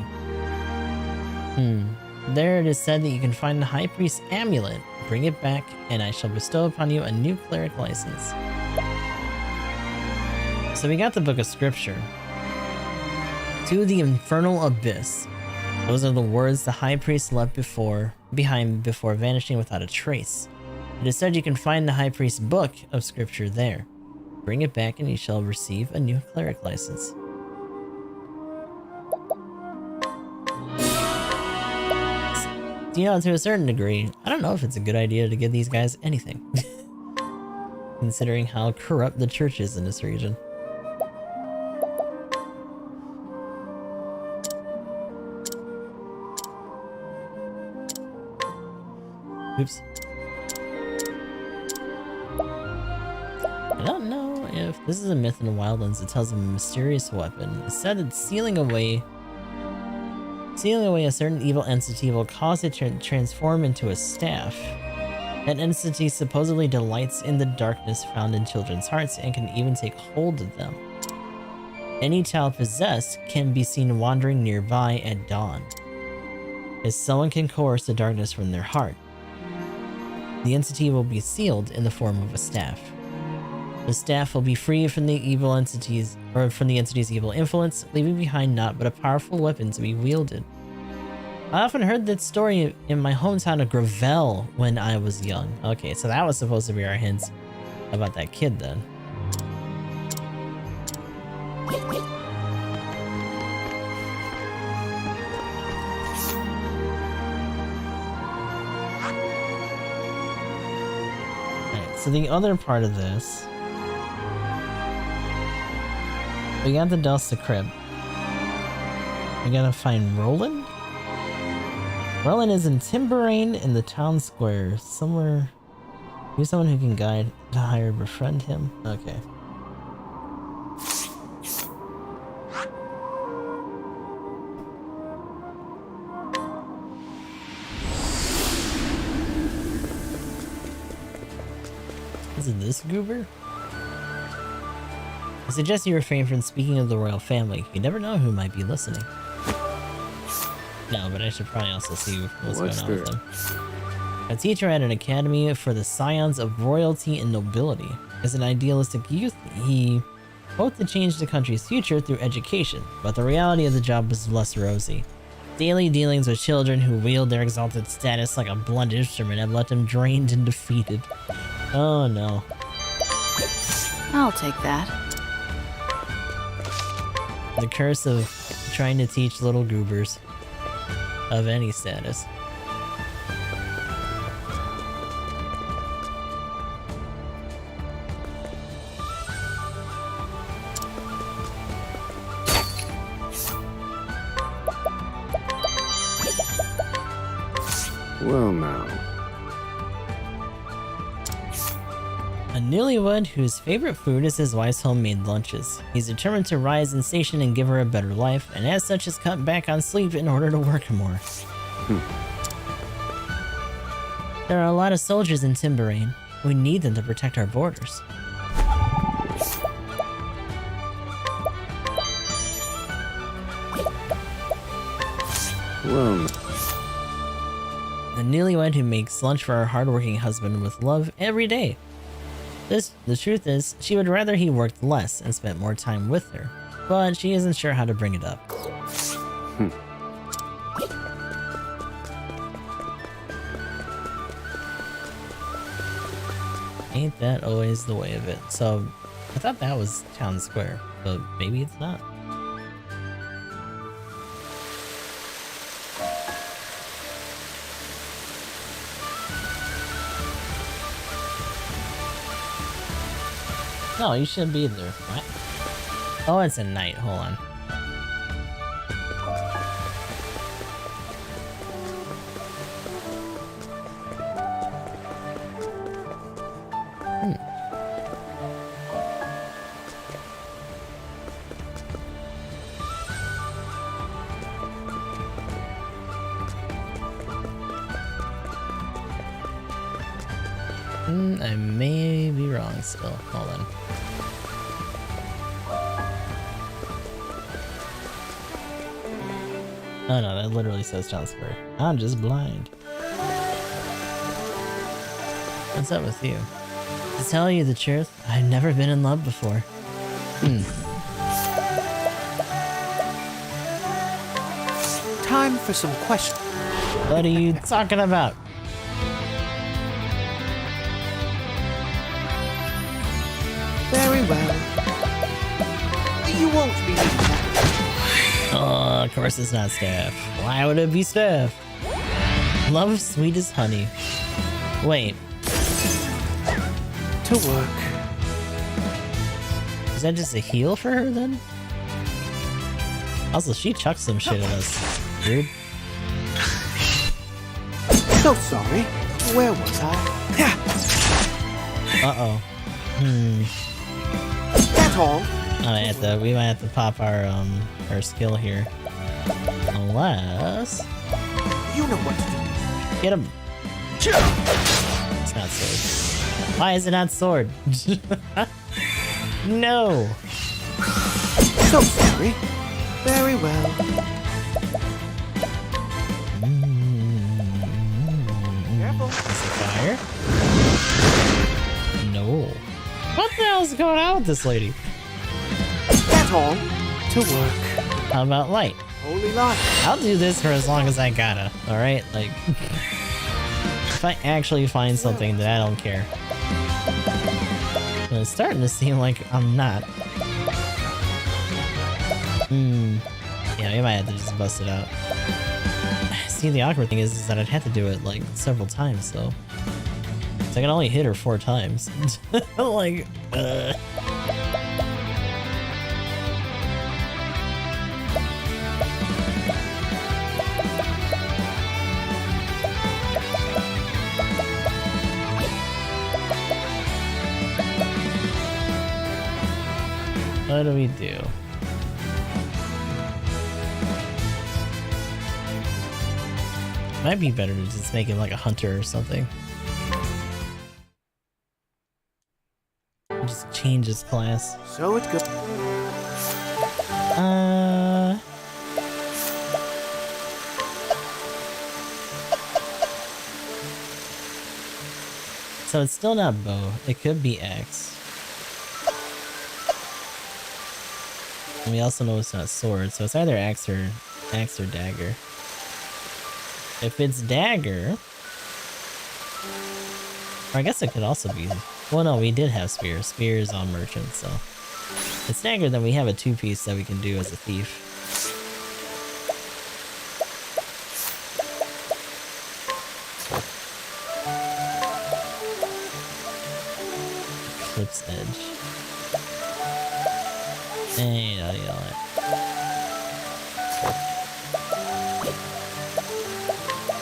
There it is said that you can find the High Priest's amulet. Bring it back, and I shall bestow upon you a new cleric license. So we got the Book of Scripture. To the Infernal Abyss. Those are the words the High Priest left behind before vanishing without a trace. It is said you can find the High Priest's book of scripture there. Bring it back and you shall receive a new cleric license. You know, to a certain degree, I don't know if it's a good idea to give these guys anything. Considering how corrupt the church is in this region. Oops. I don't know if this is a myth in the Wildlands that tells of a mysterious weapon. It's said that sealing away a certain evil entity will cause it to transform into a staff. That entity supposedly delights in the darkness found in children's hearts and can even take hold of them. Any child possessed can be seen wandering nearby at dawn, as someone can coerce the darkness from their heart. The entity will be sealed in the form of a staff. The staff will be free from the evil entities, or from the entity's evil influence, leaving behind naught but a powerful weapon to be wielded. I often heard that story in my hometown of Gravel when I was young. Okay, so that was supposed to be our hints about that kid then. Alright, so the other part of this... We got the Delta Crib. We gotta find Roland? Roland is in Timberain in the town square. Somewhere... He's someone who can guide to hire befriend him. Okay. Is it this goober? I suggest you refrain from speaking of the royal family. You never know who might be listening. No, but I should probably also see what's going on with them. A teacher at an academy for the scions of royalty and nobility. As an idealistic youth, he hoped to change the country's future through education, but the reality of the job was less rosy. Daily dealings with children who wield their exalted status like a blunt instrument have left him drained and defeated. Oh no. I'll take that. The curse of trying to teach little goobers of any status. Well now. A newlywed whose favorite food is his wife's homemade lunches. He's determined to rise in station and give her a better life, and as such has cut back on sleep in order to work more. There are a lot of soldiers in Timberain. We need them to protect our borders. Well, A newlywed who makes lunch for her hardworking husband with love every day. The truth is, she would rather he worked less and spent more time with her, but she isn't sure how to bring it up. Ain't that always the way of it? So, I thought that was town square, but maybe it's not. No, you shouldn't be there. What? Oh, it's a night. Hold on. I may be wrong still. Hold on. Oh no, that literally says town square. I'm just blind. What's up with you? To tell you the truth, I've never been in love before. Time for some questions. What are you talking about? You won't be needing that. Oh, of course it's not staff. Why would it be staff? Love sweet as honey. Wait, To work. is that just a heal for her then? Also, she chucked some shit at us. Dude. So sorry. Where was I? Uh-oh. That's all. We might have to pop our skill here. Unless... You know what to do. Get him! It's not sword. Why is it not sword? No! So sorry. Very well. Careful. Is it fire? No. What the hell is going on with this lady? That's all. To work. How about light? Holy light. I'll do this for as long as I gotta, alright? Like, if I actually find something that I don't care. But it's starting to seem like I'm not. Yeah, we might have to just bust it out. See, the awkward thing is that I'd have to do it, like, several times, so... So I can only hit her 4 times. Like, what do we do? Might be better to just make him like a hunter or something. Just change his class. So it goes. So it's still not bow. It could be axe. And we also know it's not sword, so it's either axe or dagger. If it's dagger, or I guess it could also be. Well, no, we did have spear. Spear is on merchant, so if it's dagger, then we have a 2-piece that we can do as a thief. Clip's edge. Hey,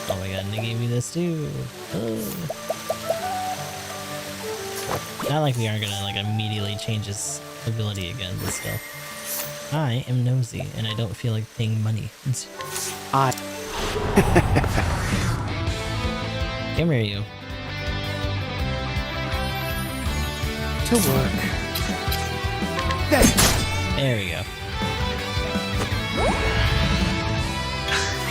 oh my god, and they gave me this too. Oh. Not like we aren't gonna like immediately change his ability again, but still. I am nosy and I don't feel like paying money. Come here, you. To work. There we go.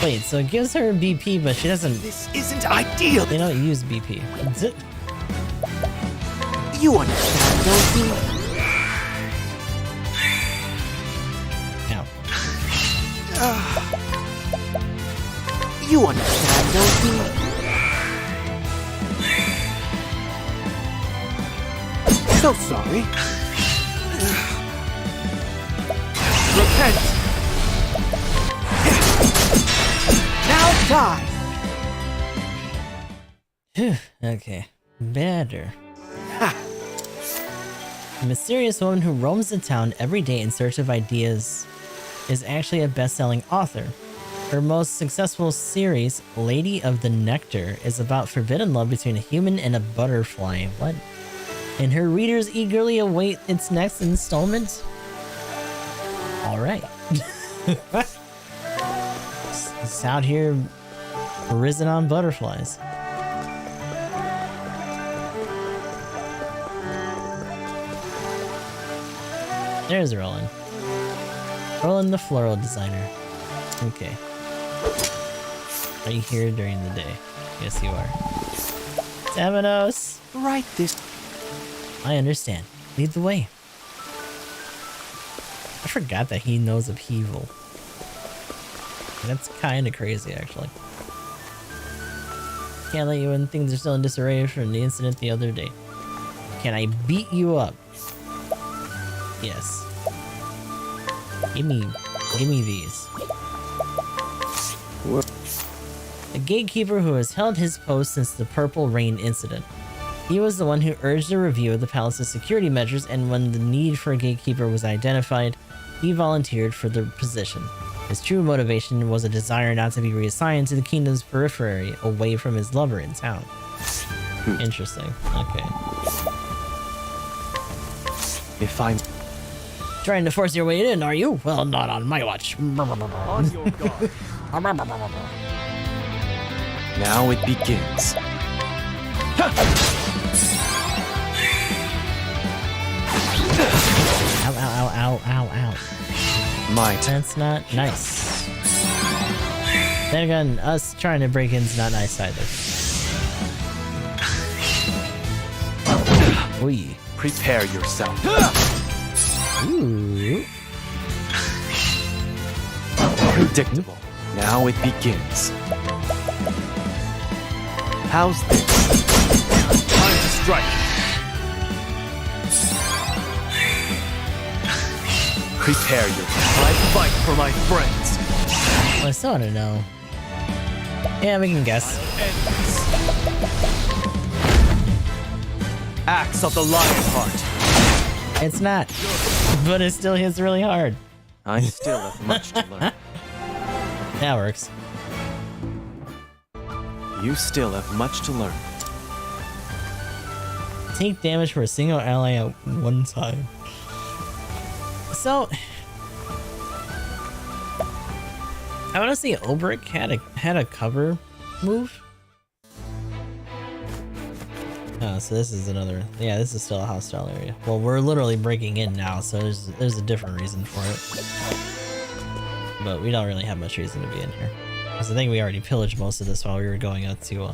Wait, so it gives her BP, but she doesn't. This isn't ideal. They don't use BP. You understand, don't you? Ow. You understand, don't you? So sorry. Repent. Now die. Phew, okay. Better. A mysterious woman who roams the town every day in search of ideas is actually a best-selling author. Her most successful series, Lady of the Nectar, is about forbidden love between a human and a butterfly. What? And her readers eagerly await its next installment? Alright. It's out here risen on butterflies. There's Roland. Roland the floral designer. Okay. Are you here during the day? Yes, you are. Tamanos! Right this. I understand. Lead the way. I forgot that he knows upheaval. That's kind of crazy, actually. Can't let you in. Things are still in disarray from the incident the other day. Can I beat you up? Yes. Give me these. A gatekeeper who has held his post since the Purple Rain incident. He was the one who urged a review of the palace's security measures, and when the need for a gatekeeper was identified, he volunteered for the position. His true motivation was a desire not to be reassigned to the kingdom's periphery, away from his lover in town. Interesting. Okay. If I'm Trying to force your way in, are you? Well, not on my watch. On your guard. now, it begins. Ow, ow, ow, ow, ow, ow. My turn. That's not nice. Then again, us trying to break in's not nice either. Oi. Prepare yourself. Ooh. Predictable. Now it begins. How's this? Time to strike. Prepare yourself. I fight for my friends. Well, I still want to know. Yeah, we can guess. Axe of the Lion's Heart. It's not. But it still hits really hard. I still have much to learn. That works. You still have much to learn. Take damage for a single ally at one time. So, I want to say Obrick had a cover move. Oh, so this is another. Yeah, this is still a hostile area. Well, we're literally breaking in now, so there's a different reason for it. But we don't really have much reason to be in here, because I think we already pillaged most of this while we were going out to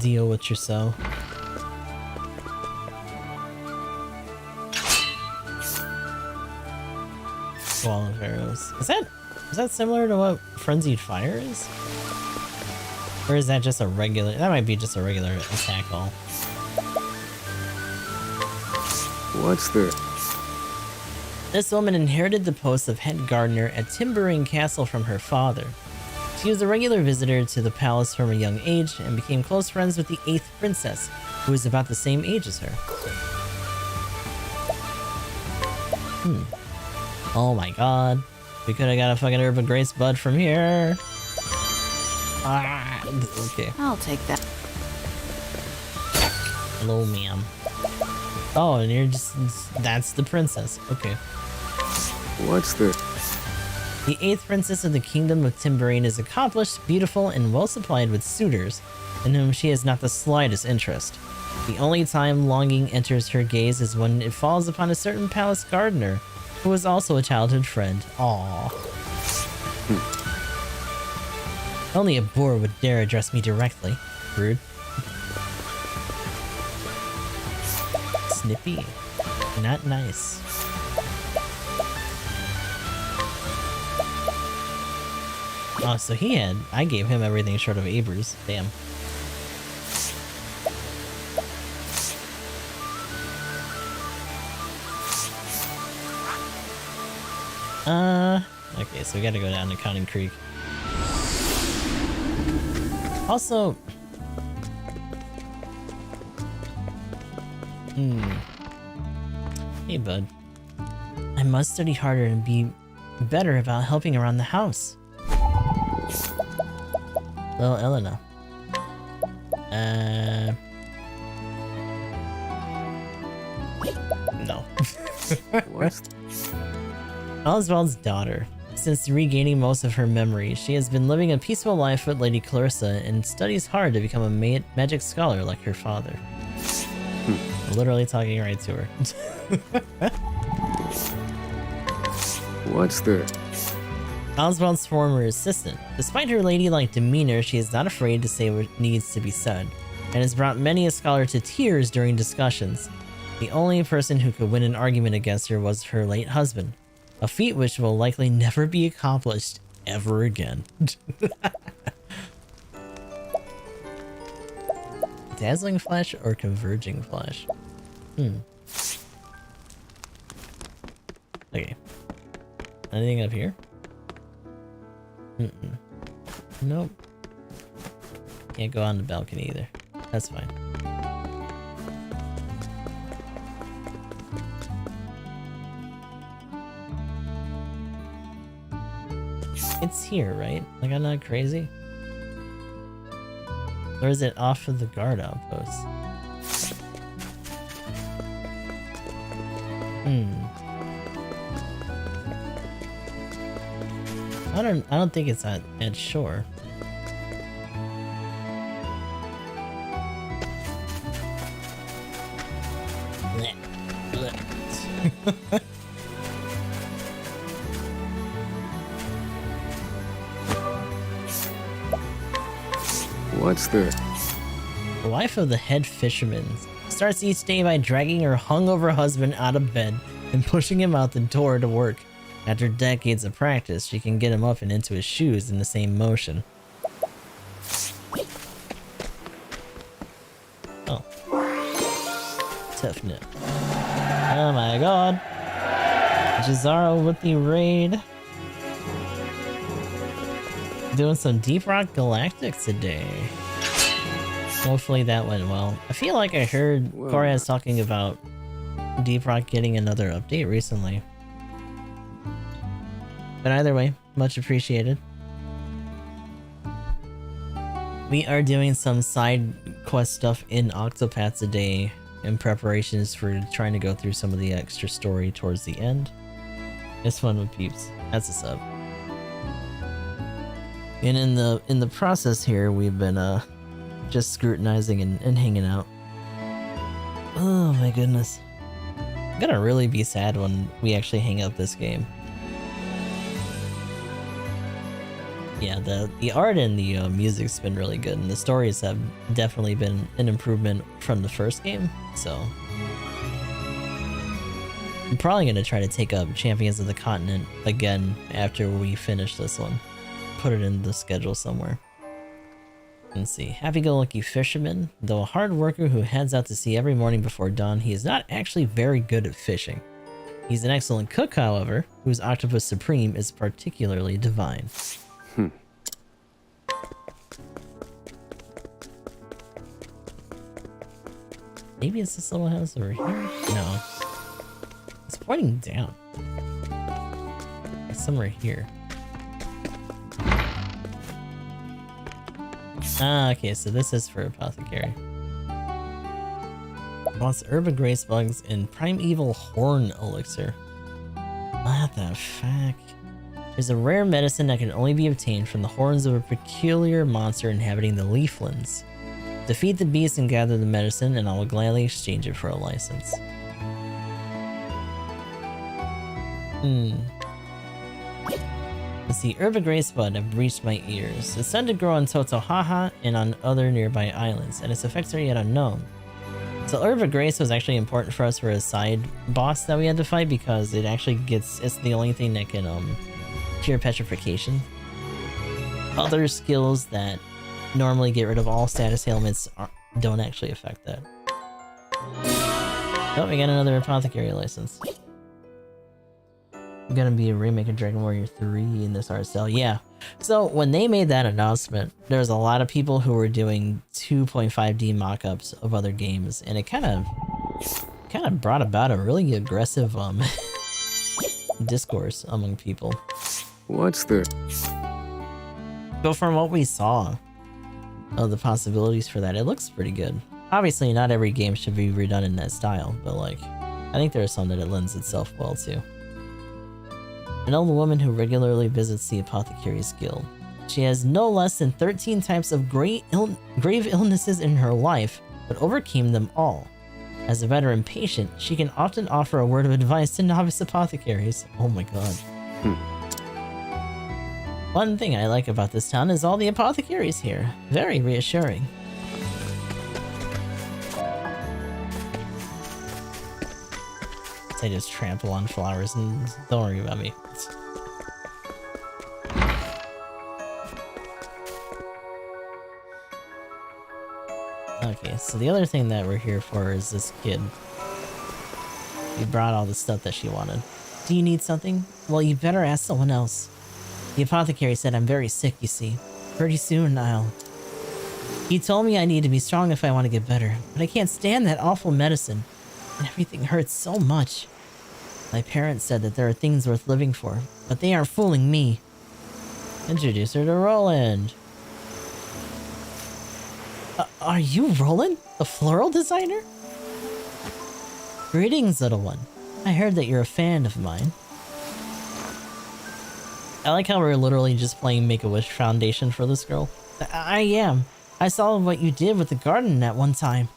deal with yourself. Wall of arrows. Is that similar to what Frenzied Fire is? Or is that just a regular? That might be just a regular attack all. What's this? This woman inherited the post of head gardener at Timbering Castle from her father. She was a regular visitor to the palace from a young age and became close friends with the 8th princess, who was about the same age as her. Oh my god. We could have got a fucking Urban Grace bud from here. Ah, okay. I'll take that. Hello, ma'am. Oh, and you're just... That's the princess. Okay. What's this? The 8th princess of the kingdom of Timberine is accomplished, beautiful, and well supplied with suitors, in whom she has not the slightest interest. The only time longing enters her gaze is when it falls upon a certain palace gardener, who is also a childhood friend. Aww. Only a boor would dare address me directly. Rude. Snippy. Not nice. Oh, so I gave him everything short of Abers. Damn. Okay, so we gotta go down to Conning Creek. Also... Hey, bud. I must study harder and be better about helping around the house. Little Elena. No. What's Oswald's daughter. Since regaining most of her memory, she has been living a peaceful life with Lady Clarissa and studies hard to become a magic scholar like her father. Literally talking right to her. What's this? Oswald's former assistant. Despite her ladylike demeanor, she is not afraid to say what needs to be said, and has brought many a scholar to tears during discussions. The only person who could win an argument against her was her late husband, a feat which will likely never be accomplished ever again. Dazzling Flash or Converging Flash? Okay. Anything up here? Nope. Can't go on the balcony either. That's fine. It's here, right? Like, I'm not crazy? Or is it off of the guard outpost? I don't think it's at shore. What's this? The wife of the head fisherman starts each day by dragging her hungover husband out of bed and pushing him out the door to work. After decades of practice, she can get him up and into his shoes in the same motion. Oh. Tough nip. Oh my god. Jazaro with the raid. Doing some Deep Rock Galactic today. Hopefully that went well. I feel like I heard Koraz talking about Deep Rock getting another update recently. But either way, much appreciated. We are doing some side quest stuff in Octopath today in preparations for trying to go through some of the extra story towards the end. It's fun with peeps. That's a sub. And in the process here, we've been just scrutinizing and hanging out. Oh my goodness. I'm gonna really be sad when we actually hang up this game. Yeah, the art and the music's been really good, and the stories have definitely been an improvement from the first game, so... I'm probably gonna try to take up Champions of the Continent again after we finish this one. Put it in the schedule somewhere. Let's see. Happy-go-lucky fisherman. Though a hard worker who heads out to sea every morning before dawn, he is not actually very good at fishing. He's an excellent cook, however, whose octopus supreme is particularly divine. Maybe it's this little house over here? No. It's pointing down. It's somewhere here. Ah, okay, so this is for Apothecary. Wants Herba Grace Bugs and Primeval Horn Elixir. What the fuck? There's a rare medicine that can only be obtained from the horns of a peculiar monster inhabiting the Leaflands. Defeat the beast and gather the medicine, and I will gladly exchange it for a license. Let's see, Herba Grace Bud have reached my ears. It's said to grow on Totohaha and on other nearby islands, and its effects are yet unknown. So Herba Grace was actually important for us for a side boss that we had to fight, because it actually it's the only thing that can cure petrification. Other skills that normally get rid of all status ailments don't actually affect that. Oh, we got another Apothecary license. Gonna be a remake of Dragon Warrior 3 in this art style. Yeah. So when they made that announcement, there's a lot of people who were doing 2.5D mock-ups of other games, and it kind of brought about a really aggressive discourse among people. What's this? But from what we saw of the possibilities for that, it looks pretty good. Obviously, not every game should be redone in that style, but like, I think there are some that it lends itself well to. An old woman who regularly visits the Apothecary's Guild. She has no less than 13 types of grave illnesses in her life, but overcame them all. As a veteran patient, she can often offer a word of advice to novice apothecaries. Oh my god. One thing I like about this town is all the apothecaries here. Very reassuring. I just trample on flowers and don't worry about me. Okay, so the other thing that we're here for is this kid. He brought all the stuff that she wanted. Do you need something? Well, you better ask someone else. The apothecary said I'm very sick, you see. Pretty soon I'll... He told me I need to be strong if I want to get better, but I can't stand that awful medicine. And everything hurts so much. My parents said that there are things worth living for, but they aren't fooling me. Introduce her to Roland. Are you Roland, the floral designer? Greetings, little one. I heard that you're a fan of mine. I like how we're literally just playing Make-A-Wish Foundation for this girl. I am. I saw what you did with the garden at one time.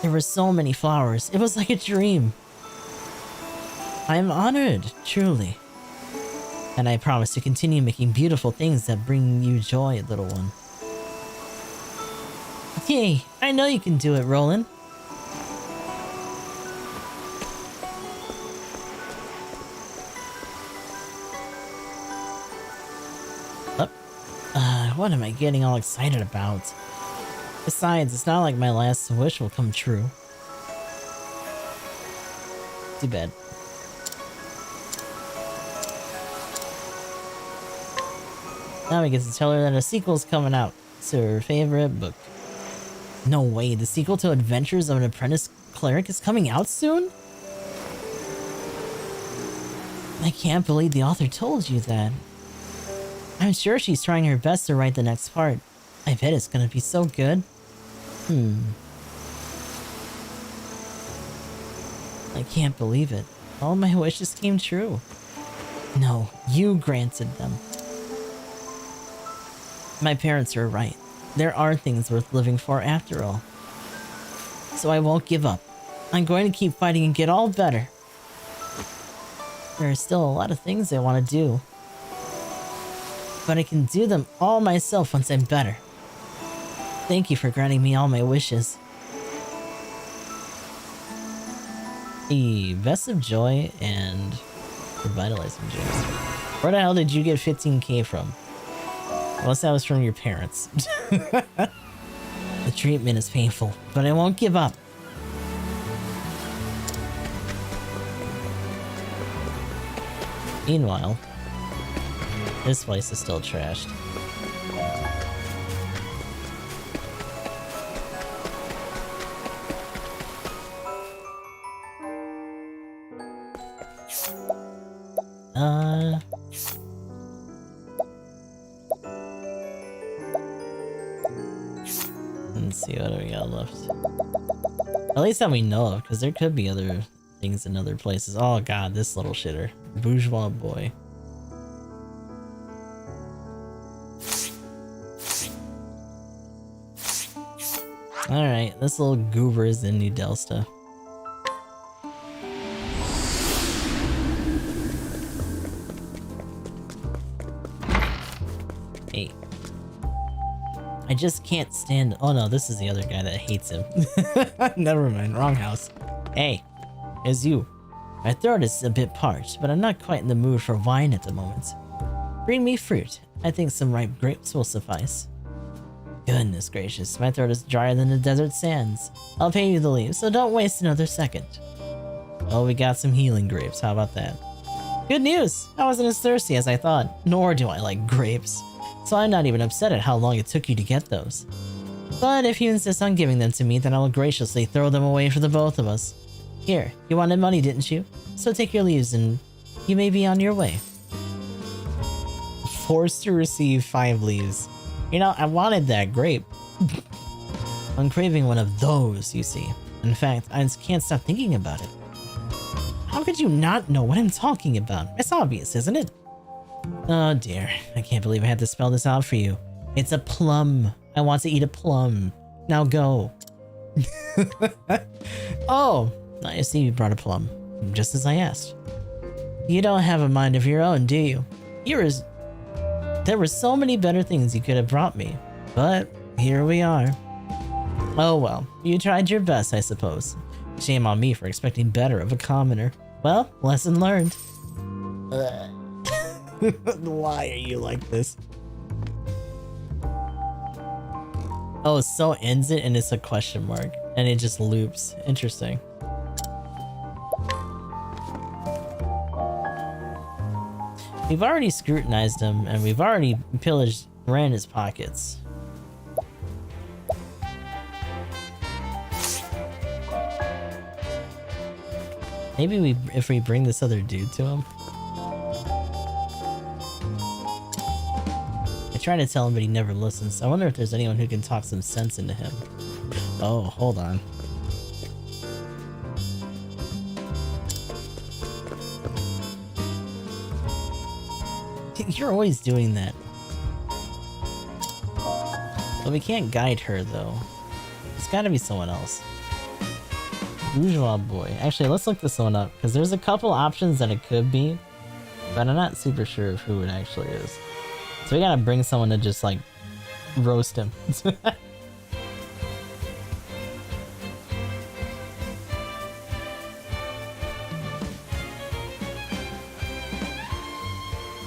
There were so many flowers. It was like a dream. I am honored, truly. And I promise to continue making beautiful things that bring you joy, little one. Yay! I know you can do it, Roland. What am I getting all excited about? Besides, it's not like my last wish will come true. Too bad. Now we get to tell her that a sequel's coming out to her favorite book. No way, the sequel to Adventures of an Apprentice Cleric is coming out soon? I can't believe the author told you that. I'm sure she's trying her best to write the next part. I bet it's gonna be so good. I can't believe it. All my wishes came true. No, you granted them. My parents are right. There are things worth living for after all. So I won't give up. I'm going to keep fighting and get all better. There are still a lot of things I want to do. But I can do them all myself once I'm better. Thank you for granting me all my wishes. The Best of Joy and Revitalizing Gems. Where the hell did you get 15k from? Unless that was from your parents. The treatment is painful, but I won't give up. Meanwhile, this place is still trashed. Let's see, what do we got left? At least that we know of, because there could be other things in other places. Oh god, this little shitter. Bourgeois boy. Alright, this little goober is in New Delsta. Hey. I just can't stand— oh no, this is the other guy that hates him. Never mind, wrong house. Hey, it's you. My throat is a bit parched, but I'm not quite in the mood for wine at the moment. Bring me fruit. I think some ripe grapes will suffice. Goodness gracious, my throat is drier than the desert sands. I'll pay you the leave, so don't waste another second. Oh, we got some healing grapes, how about that? Good news! I wasn't as thirsty as I thought, nor do I like grapes. So I'm not even upset at how long it took you to get those. But if you insist on giving them to me, then I will graciously throw them away for the both of us. Here, you wanted money, didn't you? So take your leaves and you may be on your way. Forced to receive 5 leaves. You know, I wanted that grape. I'm craving one of those, you see. In fact, I just can't stop thinking about it. How could you not know what I'm talking about? It's obvious, isn't it? Oh dear, I can't believe I had to spell this out for you. It's a plum. I want to eat a plum. Now go. Oh, I see you brought a plum. Just as I asked. You don't have a mind of your own, do you? There were so many better things you could have brought me. But here we are. Oh well, you tried your best, I suppose. Shame on me for expecting better of a commoner. Well, lesson learned. Why are you like this? Oh, so ends it and it's a question mark. And it just loops. Interesting. We've already scrutinized him, and we've already ran his pockets. Maybe if we bring this other dude to him. I try to tell him, but he never listens. I wonder if there's anyone who can talk some sense into him. Oh, hold on. You're always doing that. Well, we can't guide her, though. It's gotta be someone else. Bourgeois boy. Actually, let's look this one up, because there's a couple options that it could be, but I'm not super sure of who it actually is. So we gotta bring someone to just, like, roast him.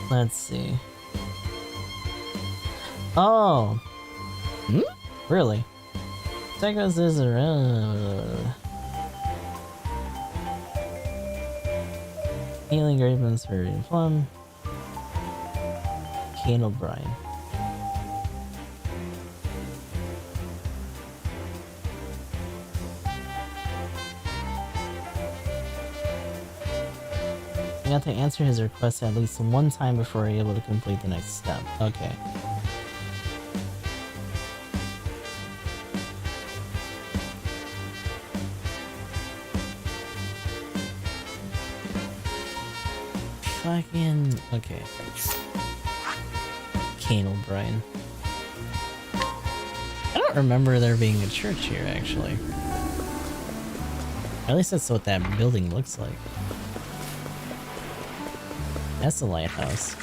Let's see. Oh! Hmm? Really? Techos is around. Healing Ravens for Plum. Kane O'Brien. We have to answer his request at least one time before we're able to complete the next step. Okay. Fucking... okay. Kane O'Brien. I don't remember there being a church here, actually. At least that's what that building looks like. That's the lighthouse.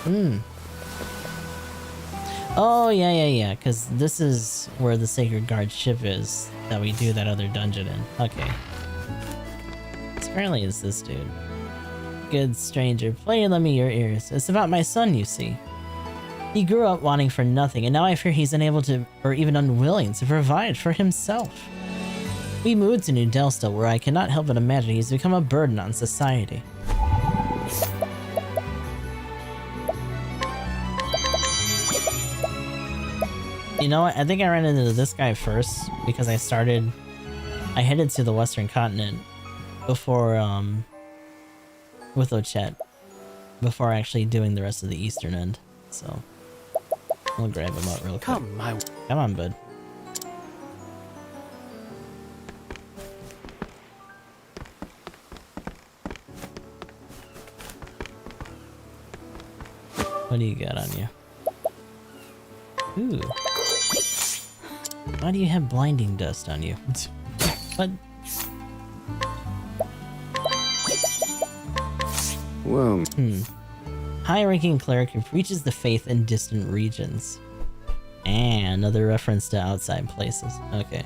Hmm. Oh, yeah, because this is where the Sacred Guard ship is that we do that other dungeon in. Okay. Apparently it's this dude. Good stranger, please lend me your ears. It's about my son, you see. He grew up wanting for nothing, and now I fear he's unable to, or even unwilling to provide for himself. We moved to New Delsta, where I cannot help but imagine he's become a burden on society. You know what? I think I ran into this guy first because I headed to the Western Continent before, with Ochet, before actually doing the rest of the Eastern end. So, we'll grab him up real quick. Come on, bud. What do you got on you? Ooh. Why do you have blinding dust on you? What? Whoa. High-ranking cleric who preaches the faith in distant regions. And another reference to outside places. Okay.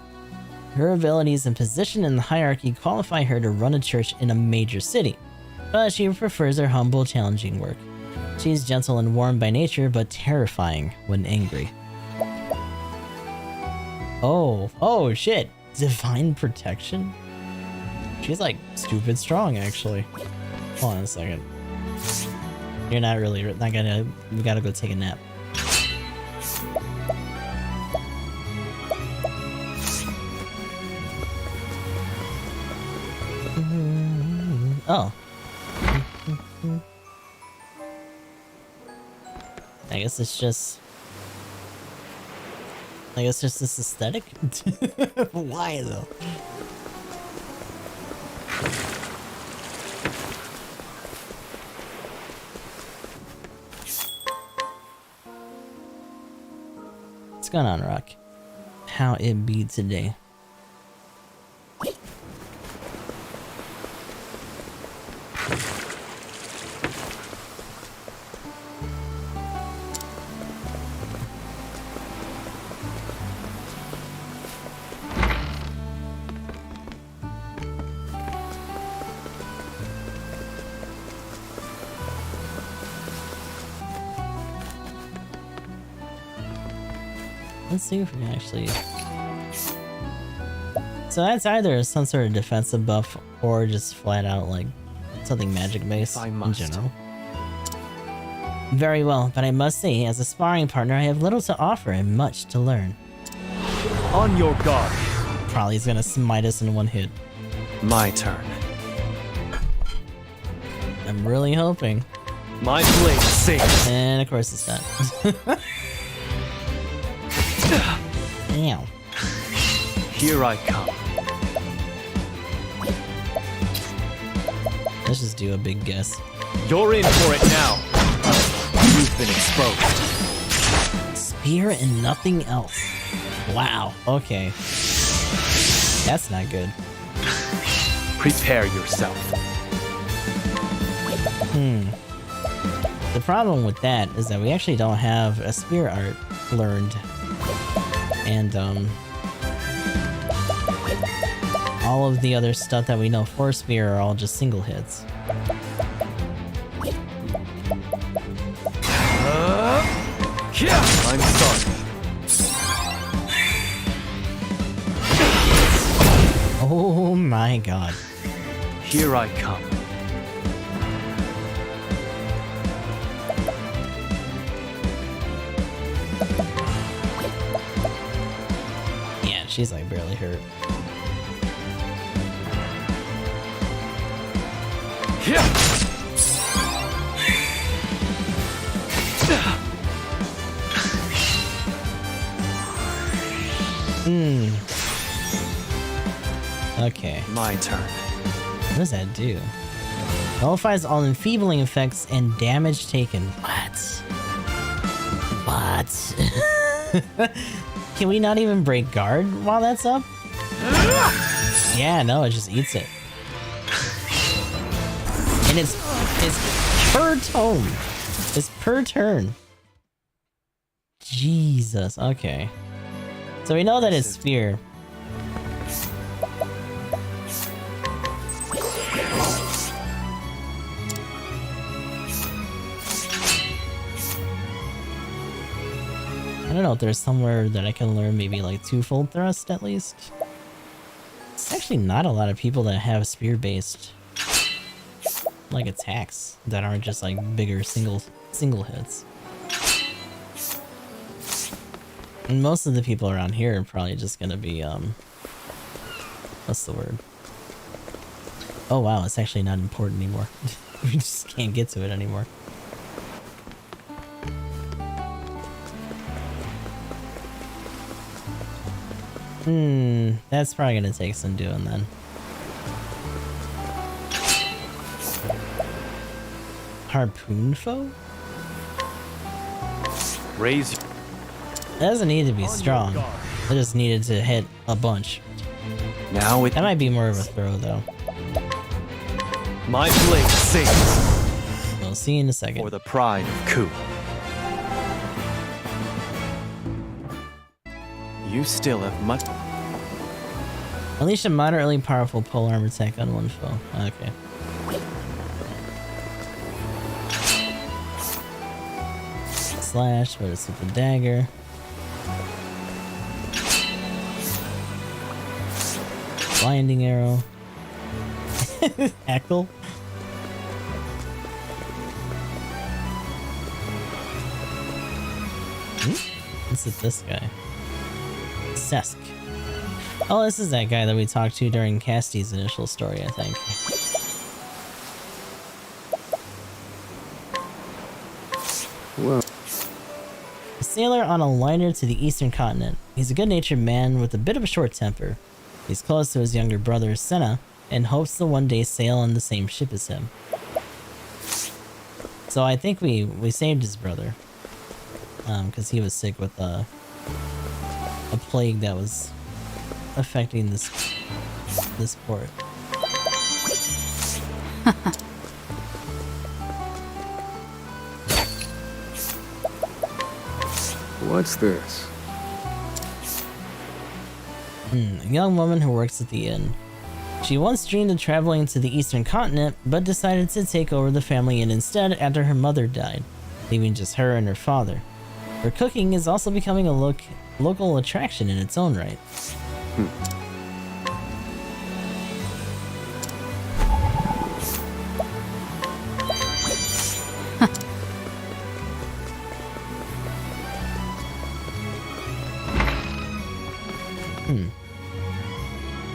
Her abilities and position in the hierarchy qualify her to run a church in a major city, but she prefers her humble, challenging work. She's gentle and warm by nature, but terrifying when angry. Oh shit! Divine protection? She's like stupid strong, actually. Hold on a second. You're not really not gonna. We gotta go take a nap. Oh. I guess it's just this aesthetic. Why though? What's going on, Rock? How it be today? Let's see if we can actually... So that's either some sort of defensive buff or just flat out like something magic based I in must. general. Very well, but I must say, as a sparring partner, I have little to offer and much to learn. On your guard. Probably he's gonna smite us in one hit. My turn. I'm really hoping. My blade sings. And of course it's not. Ow. Here I come. Let's just do a big guess. You're in for it now. You've been exposed. Spear and nothing else. Wow, okay. That's not good. Prepare yourself. The problem with that is that we actually don't have a spear art learned. And, all of the other stuff that we know for spear are all just single hits. I'm sorry. Oh my god. Here I come. Yeah, she's like barely hurt. Okay. My turn. What does that do? Nullifies all enfeebling effects and damage taken. What? What? Can we not even break guard while that's up? Yeah, no, it just eats it. And it's per tone. It's per turn. Jesus, okay. So we know that it's spear. I don't know if there's somewhere that I can learn maybe like two-fold thrust at least. It's actually not a lot of people that have spear-based like attacks that aren't just like bigger single hits. And most of the people around here are probably just gonna be what's the word? Oh wow, it's actually not important anymore. We just can't get to it anymore. That's probably gonna take some doing then. Harpoon foe? Raise. It doesn't need to be strong. I just needed to hit a bunch. Now it. That might be more of a throw though. My blade sings. We'll see you in a second. For the pride of Ku. You still have much. Unleash a moderately powerful pole arm attack on one foe. Okay. Slash, but it's with the dagger. Blinding arrow. Heckle. What's with this guy? Sesk. Oh, this is that guy that we talked to during Casty's initial story, I think. Well, A sailor on a liner to the eastern continent. He's a good-natured man with a bit of a short temper. He's close to his younger brother, Senna, and hopes to one day sail on the same ship as him. So I think we saved his brother. Because he was sick with a plague that was affecting this port. what's this? A young woman who works at the inn. She once dreamed of traveling to the eastern continent, but decided to take over the family inn instead after her mother died, leaving just her and her father. Her cooking is also becoming a local attraction in its own right.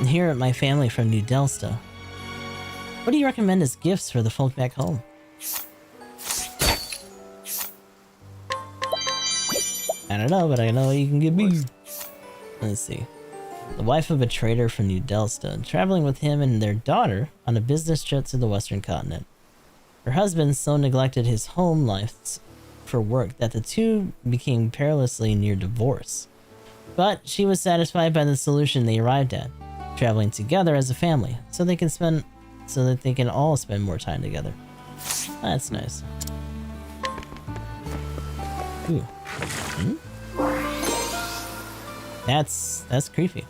here at my family from New Delsta. What do you recommend as gifts for the folk back home? I don't know, but I know you can give me. Let's see. The wife of a trader from New Delsta, traveling with him and their daughter on a business trip to the western continent. Her husband so neglected his home life for work that the two became perilously near divorce. But she was satisfied by the solution they arrived at, traveling together as a family, so they can all spend more time together. That's nice. Ooh. Hmm? That's creepy.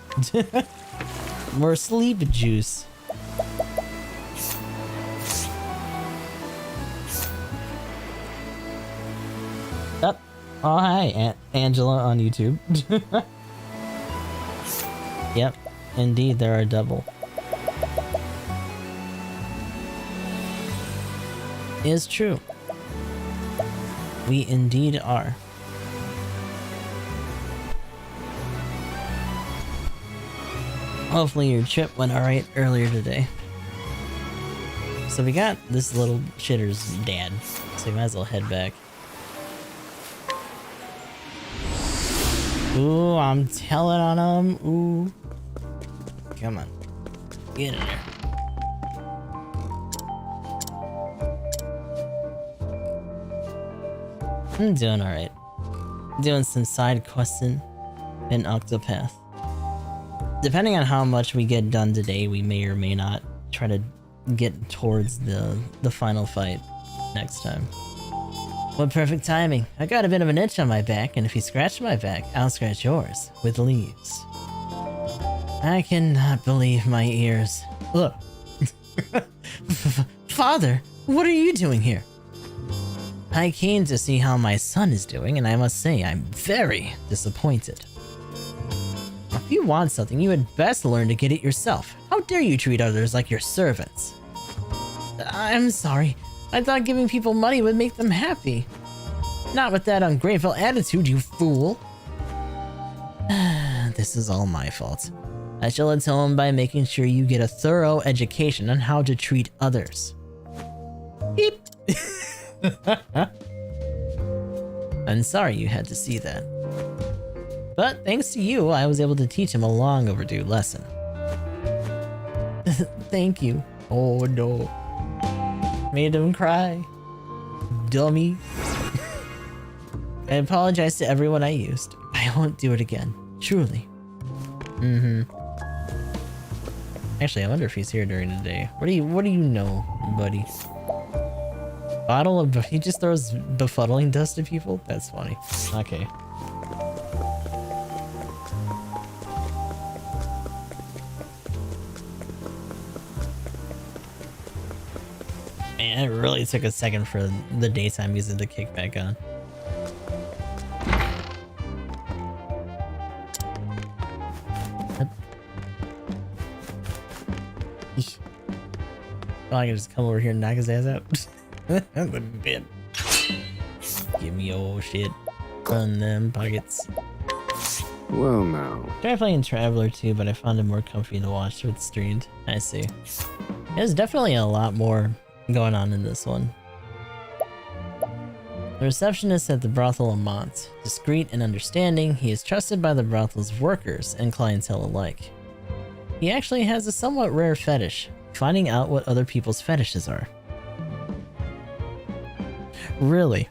More sleep juice. Oh, oh hi, Angela on YouTube. Yep, indeed, there are double. Is true. We indeed are. Hopefully your trip went alright earlier today. So we got this little shitter's dad, so we might as well head back. Ooh, I'm telling on him. Ooh. Come on. Get in there. I'm doing alright. Doing some side questing in Octopath. Depending on how much we get done today, we may or may not try to get towards the final fight next time. What perfect timing. I got a bit of an itch on my back, and if you scratch my back, I'll scratch yours with leaves. I cannot believe my ears. Look. Father, what are you doing here? I came to see how my son is doing, and I must say I'm very disappointed. If you want something, you had best learn to get it yourself. How dare you treat others like your servants? I'm sorry. I thought giving people money would make them happy. Not with that ungrateful attitude, you fool. This is all my fault. I shall atone by making sure you get a thorough education on how to treat others. Beep. I'm sorry you had to see that. But thanks to you, I was able to teach him a long overdue lesson. Thank you. Oh no. Made him cry. Dummy. I apologize to everyone I used. I won't do it again. Truly. Actually, I wonder if he's here during the day. What do you know, buddy? Bottle of... He just throws befuddling dust at people? That's funny. Okay. Man, it really took a second for the daytime music to kick back on. Oh, I can just come over here and knock his ass out. Wouldn't bit. Give me old shit. Run them pockets. Well now. Tried playing Traveler too, but I found it more comfy to watch with streamed. I see. There's definitely a lot more going on in this one. The receptionist at the brothel Amant. Discreet and understanding, he is trusted by the brothel's workers and clientele alike. He actually has a somewhat rare fetish, finding out what other people's fetishes are. Really?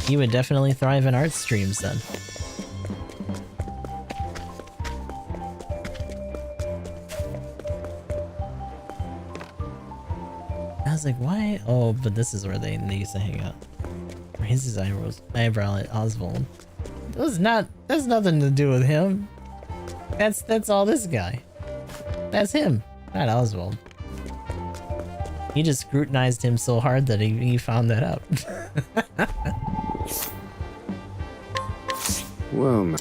You would definitely thrive in art streams then. I was like, why? Oh, but this is where they used to hang out. Raise his eyebrow at Oswald. That's nothing to do with him. That's all this guy. That's him, not Oswald. He just scrutinized him so hard that he found that out. Well, now.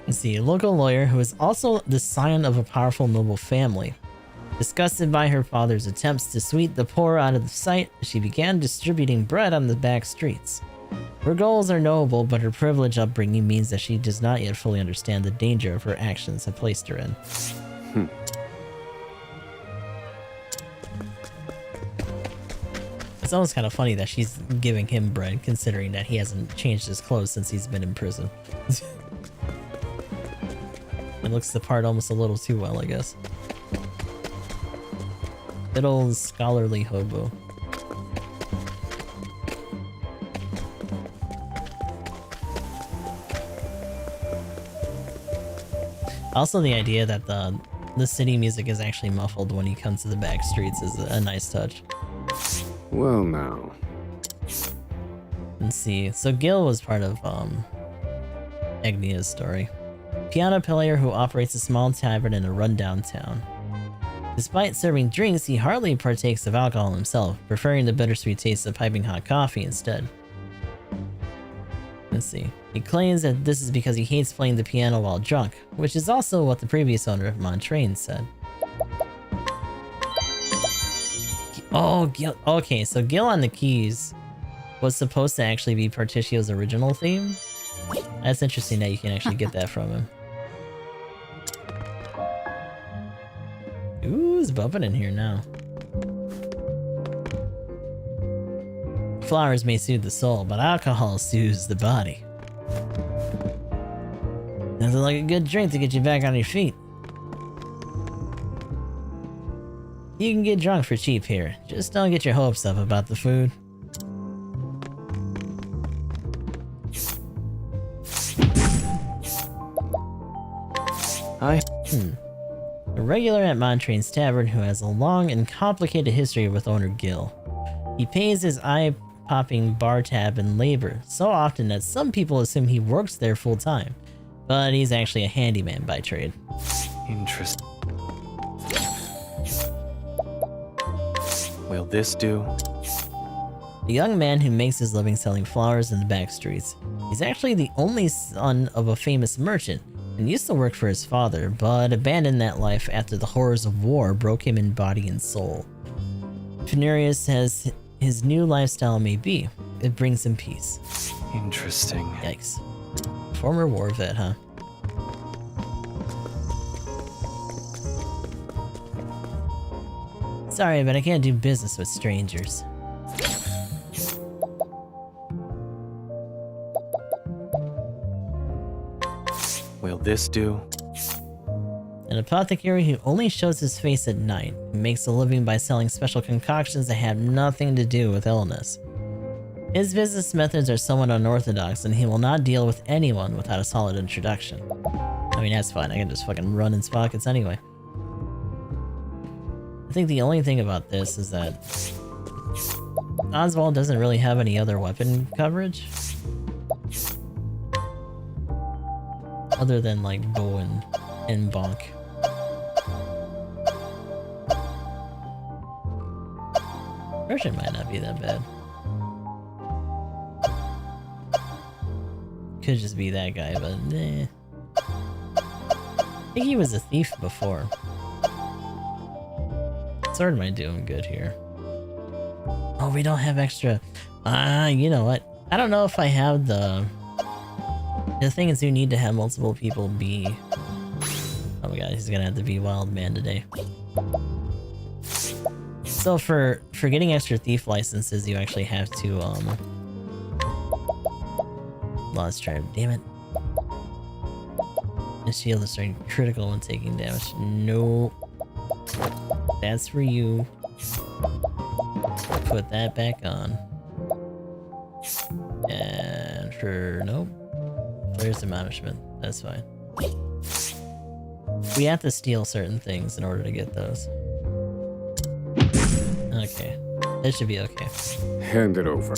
Let's see, a local lawyer who is also the scion of a powerful noble family. Disgusted by her father's attempts to sweep the poor out of the sight, she began distributing bread on the back streets. Her goals are noble, but her privileged upbringing means that she does not yet fully understand the danger of her actions have placed her in. It's almost kind of funny that she's giving him bread, considering that he hasn't changed his clothes since he's been in prison. It looks the part almost a little too well, I guess. Good old scholarly hobo. Also, the idea that the city music is actually muffled when he comes to the back streets is a nice touch. Well now. Let's see. So Gil was part of Agnia's story. Piano player who operates a small tavern in a rundown town. Despite serving drinks, he hardly partakes of alcohol himself, preferring the bittersweet taste of piping hot coffee instead. Let's see. He claims that this is because he hates playing the piano while drunk, which is also what the previous owner of Montaigne said. Oh, Gil. Okay, so Gil on the Keys was supposed to actually be Partitio's original theme. That's interesting that you can actually get that from him. Ooh, it's bumping in here now. Flowers may soothe the soul, but alcohol soothes the body. Nothing like a good drink to get you back on your feet. You can get drunk for cheap here. Just don't get your hopes up about the food. A regular at Montrain's Tavern who has a long and complicated history with owner Gil. He pays his eye-popping bar tab in labor so often that some people assume he works there full-time, but he's actually a handyman by trade. Interesting. Will this do? A young man who makes his living selling flowers in the back streets. He's actually the only son of a famous merchant and used to work for his father, but abandoned that life after the horrors of war broke him in body and soul. Penurious as his new lifestyle may be, it brings him peace. Interesting. Yikes. Former war vet, huh? Sorry, but I can't do business with strangers. Will this do? An apothecary who only shows his face at night and makes a living by selling special concoctions that have nothing to do with illness. His business methods are somewhat unorthodox and he will not deal with anyone without a solid introduction. I mean, that's fine, I can just fucking run in his pockets anyway. I think the only thing about this is that Oswald doesn't really have any other weapon coverage. Other than like bow and bonk. Russian might not be that bad. Could just be that guy, but eh. I think he was a thief before. Sword might do him good here. Oh, we don't have extra. You know what? I don't know if I have the thing is you need to have multiple people be... Oh my god, he's gonna have to be wild man today. So for getting extra thief licenses, you actually have to, let's try it. Damn it. The shield is turning critical when taking damage. Nope. That's for you. Put that back on. And for... Nope. There's admonishment. That's fine. We have to steal certain things in order to get those. Okay. That should be okay. Hand it over.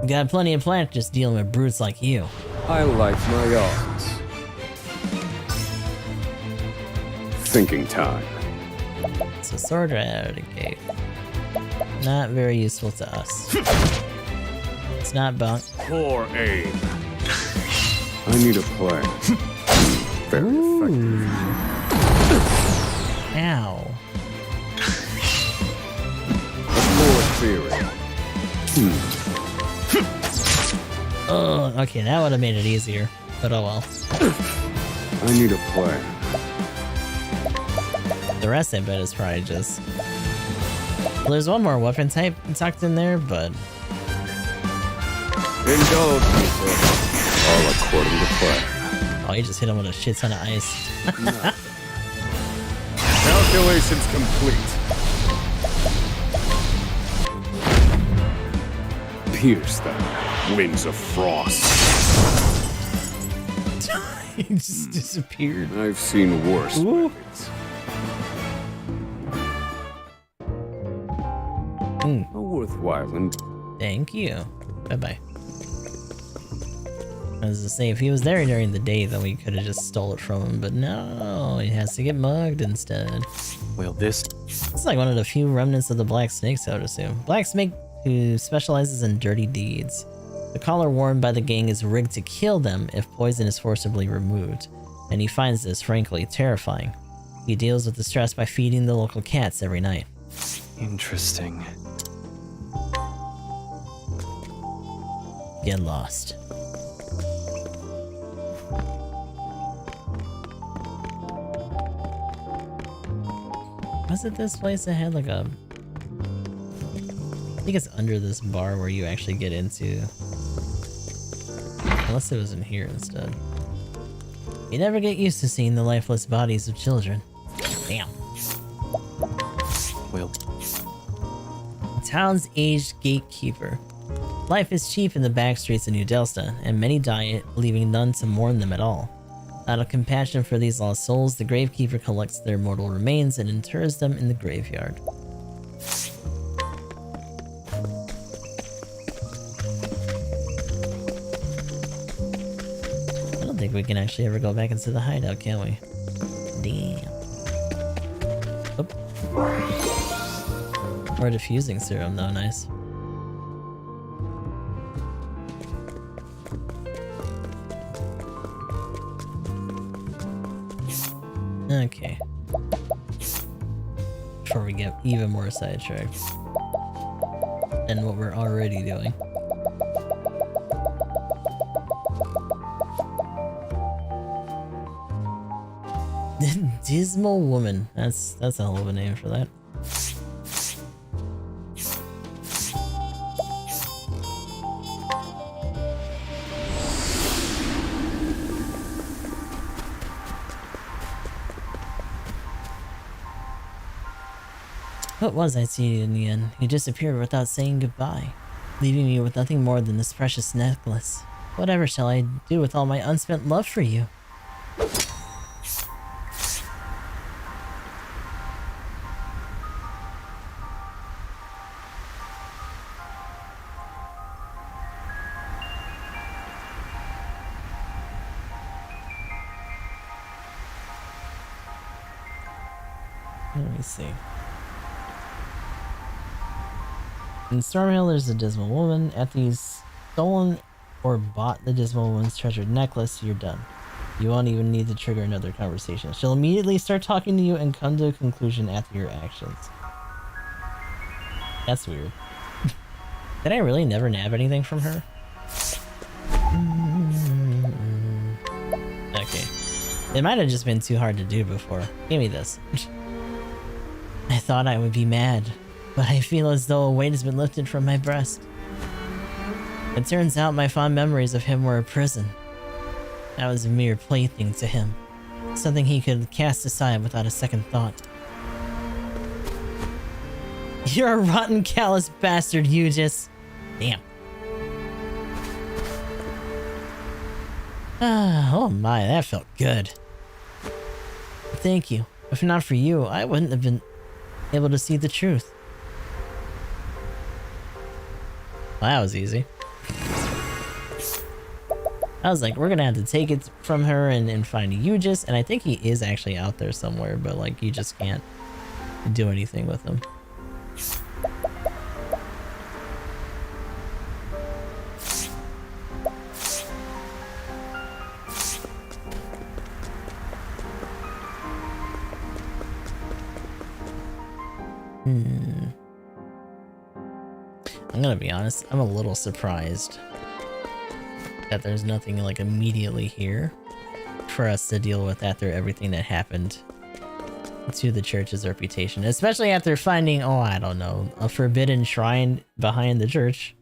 Got plenty of plans just dealing with brutes like you. I like my odds. Thinking time. So sword right out of the gate. Not very useful to us. It's not bunk. Poor aim. I need a plan. Very effective. Ow. A more theory. Oh, okay, that would have made it easier. But oh well. I need a plan. The rest I bet is probably just... Well, there's one more weapon type tucked in there, but... Indulge me, sir. All according to plan. Oh, you just hit him with a shit ton of ice. Calculations complete. Pierce them. Winds of frost. He just disappeared. I've seen worse weapons. A worthwhile and... Thank you. Bye-bye. I was to say, if he was there during the day, then we could have just stole it from him, but no, he has to get mugged instead. Well, this... It's like one of the few remnants of the Black Snakes, I would assume. Black Snake who specializes in dirty deeds. The collar worn by the gang is rigged to kill them if poison is forcibly removed, and he finds this, frankly, terrifying. He deals with the stress by feeding the local cats every night. Interesting. Get lost. Was it this place that had like a... I think it's under this bar where you actually get into... Unless it was in here instead. You never get used to seeing the lifeless bodies of children. Damn. Well... Town's aged gatekeeper. Life is cheap in the back streets of New Delsta, and many die, leaving none to mourn them at all. Out of compassion for these lost souls, the gravekeeper collects their mortal remains and inters them in the graveyard. I don't think we can actually ever go back into the hideout, can we? Damn. Oop. Or diffusing serum, though, nice. Okay. Before we get even more sidetracked than what we're already doing. Dismal Woman. That's a hell of a name for that. What was I to you in the end? You disappeared without saying goodbye, leaving me with nothing more than this precious necklace. Whatever shall I do with all my unspent love for you? Let me see. In Stormhill, there's a Dismal Woman. After you've stolen or bought the Dismal Woman's treasured necklace, you're done. You won't even need to trigger another conversation. She'll immediately start talking to you and come to a conclusion after your actions. That's weird. Did I really never nab anything from her? Okay. It might have just been too hard to do before. Give me this. I thought I would be mad, but I feel as though a weight has been lifted from my breast. It turns out my fond memories of him were a prison. I was a mere plaything to him, something he could cast aside without a second thought. You're a rotten, callous bastard, you just... Damn. Oh my, that felt good. Thank you. If not for you, I wouldn't have been able to see the truth. Well, that was easy. I was like, we're gonna have to take it from her and find Yujis, and I think he is actually out there somewhere, but like, you just can't do anything with him. I'm gonna be honest, I'm a little surprised that there's nothing like immediately here for us to deal with after everything that happened to the church's reputation, especially after finding, oh, I don't know, a forbidden shrine behind the church.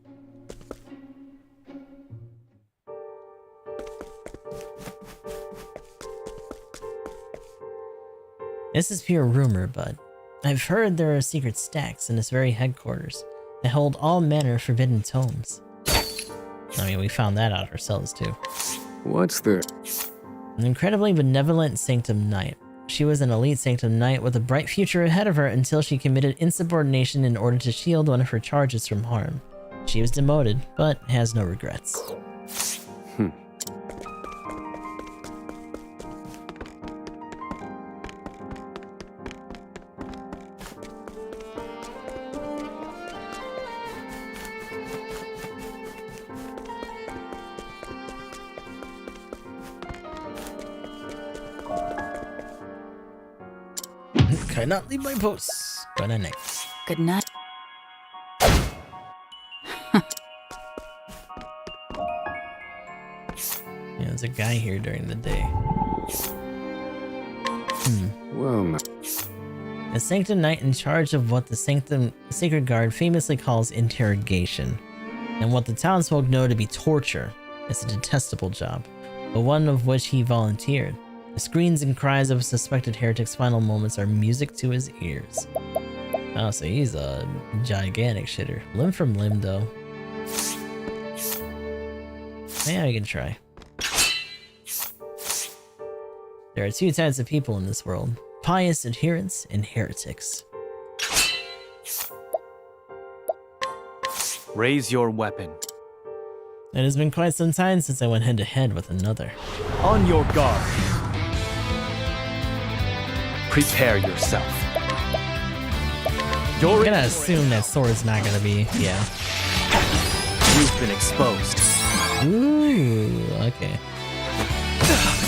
This is pure rumor, but I've heard there are secret stacks in this very headquarters that hold all manner of forbidden tomes. I mean, we found that out ourselves too. What's the... An incredibly benevolent Sanctum Knight. She was an elite Sanctum Knight with a bright future ahead of her until she committed insubordination in order to shield one of her charges from harm. She was demoted, but has no regrets. Cannot leave my post. Good night. Good night. Yeah, there's a guy here during the day. Well, A Sanctum Knight in charge of what the Sacred Guard famously calls interrogation, and what the townsfolk know to be torture. It's a detestable job, but one of which he volunteered. The screams and cries of a suspected heretic's final moments are music to his ears. Oh, so he's a gigantic shitter. Limb from limb, though. Yeah, we can try. There are two types of people in this world: pious adherents and heretics. Raise your weapon. It has been quite some time since I went head to head with another. On your guard. Prepare yourself. I'm gonna assume that sword's not gonna be, yeah. You've been exposed. Ooh, okay.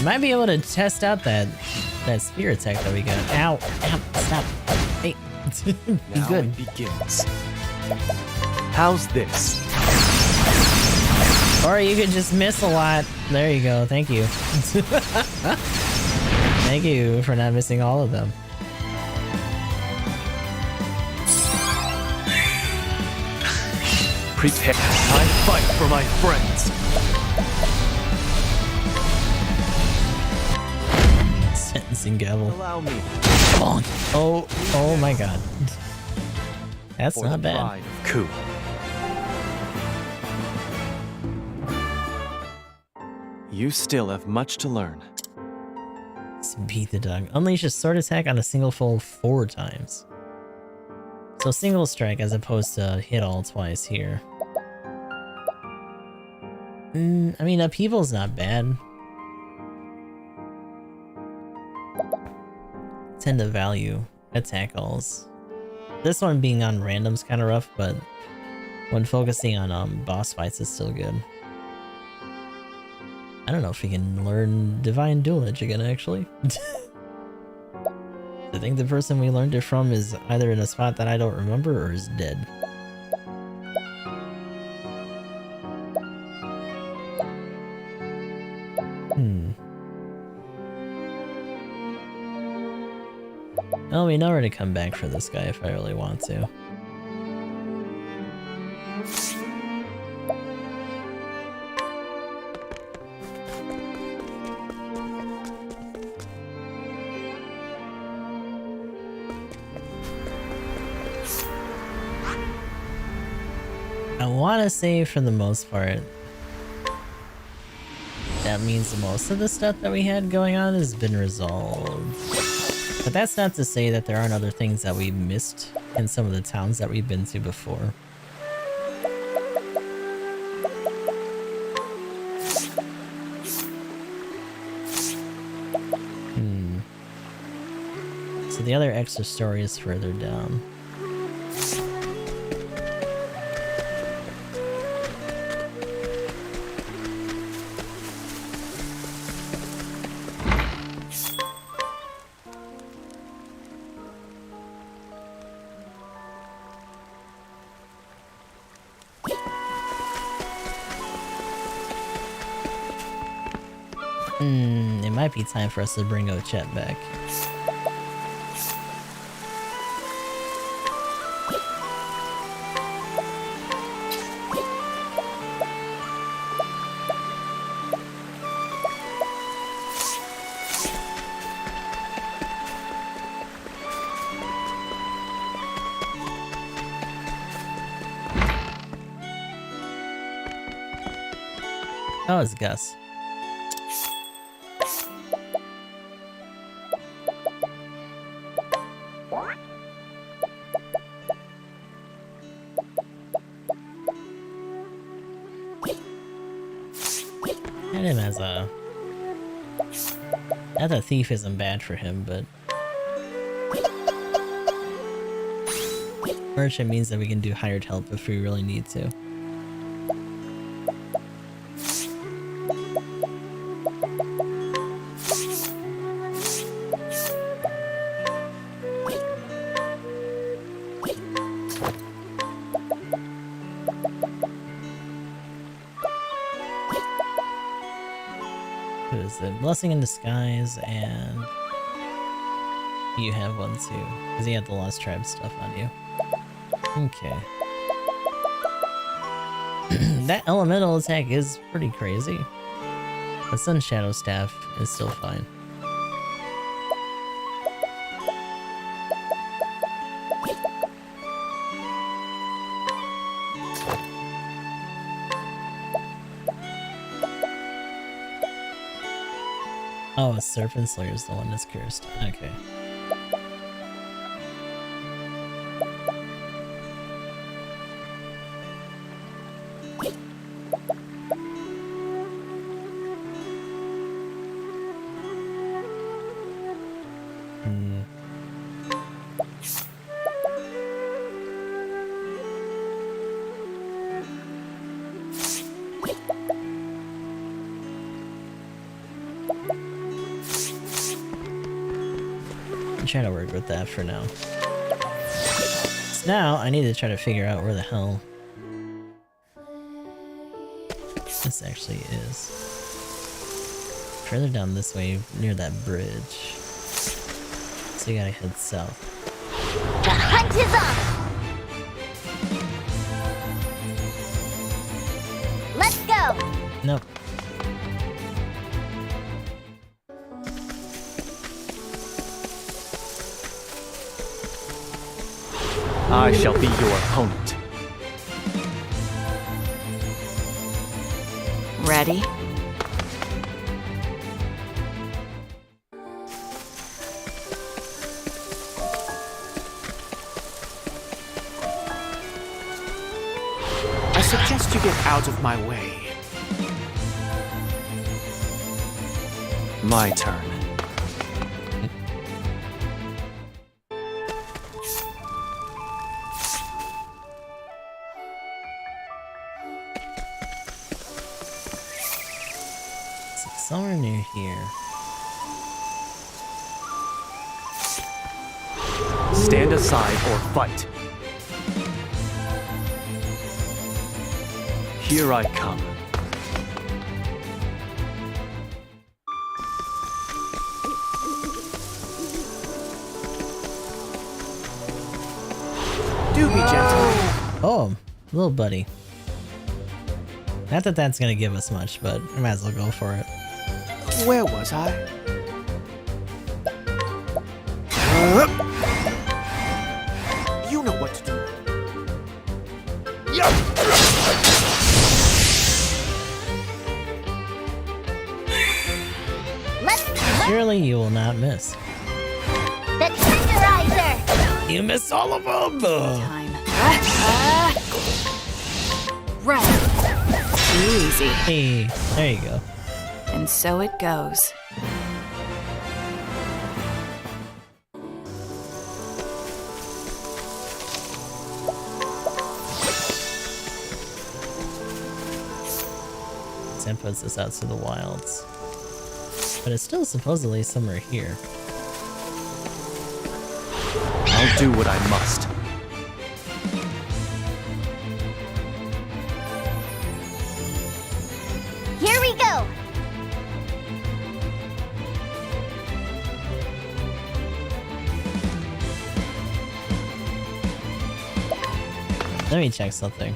Might be able to test out that spear attack that we got. Ow, ow, stop. Hey, be Now good. it begins. How's this? Or you could just miss a lot. There you go, thank you. Thank you for not missing all of them. Prepare. I fight for my friends. Sentencing gavel. Allow me. Oh my god. That's For not the bad. pride of Ku. You still have much to learn. Let's beat the dog. Unleash a sword attack on a single foe 4 times. So single strike as opposed to hit all twice here. I mean, upheaval's not bad. Tend to value attack alls. This one being on random's kind of rough, but when focusing on boss fights is still good. I don't know if we can learn Divine Duelage again, actually. I think the person we learned it from is either in a spot that I don't remember or is dead. Oh, we know where to come back for this guy if I really want to. I want to say for the most part, that means most of the stuff that we had going on has been resolved. But that's not to say that there aren't other things that we missed in some of the towns that we've been to before. So the other extra story is further down. It might be time for us to bring Ochet back. Oh, it's Gus. And him as a... Not that thief isn't bad for him, but... Merchant means that we can do hired help if we really need to. Who is it? Blessing in Disguise, and you have one too, because he had the Lost Tribe stuff on you. Okay. That elemental attack is pretty crazy. The Sun Shadow Staff is still fine. Oh, a Serpent Slayer is the one that's cursed. Okay. I'm trying to work with that for now. So now I need to try to figure out where the hell this actually is. Further down this way, near that bridge. So you gotta head south. The hunt is on! Let's go! Nope. I shall be your opponent. Ready? I suggest you get out of my way. My turn. Somewhere near here. Stand aside or fight. Here I come. Do be gentle. Oh, little buddy. Not that that's gonna give us much, but I might as well go for it. Where was I? You know what to do. Surely you will not miss. The tenderizer! You missed all of them! Time. Right. Too easy. Hey, there you go. And so it goes. Sam puts this out to the wilds. But it's still supposedly somewhere here. I'll do what I must. Here we go! Let me check something.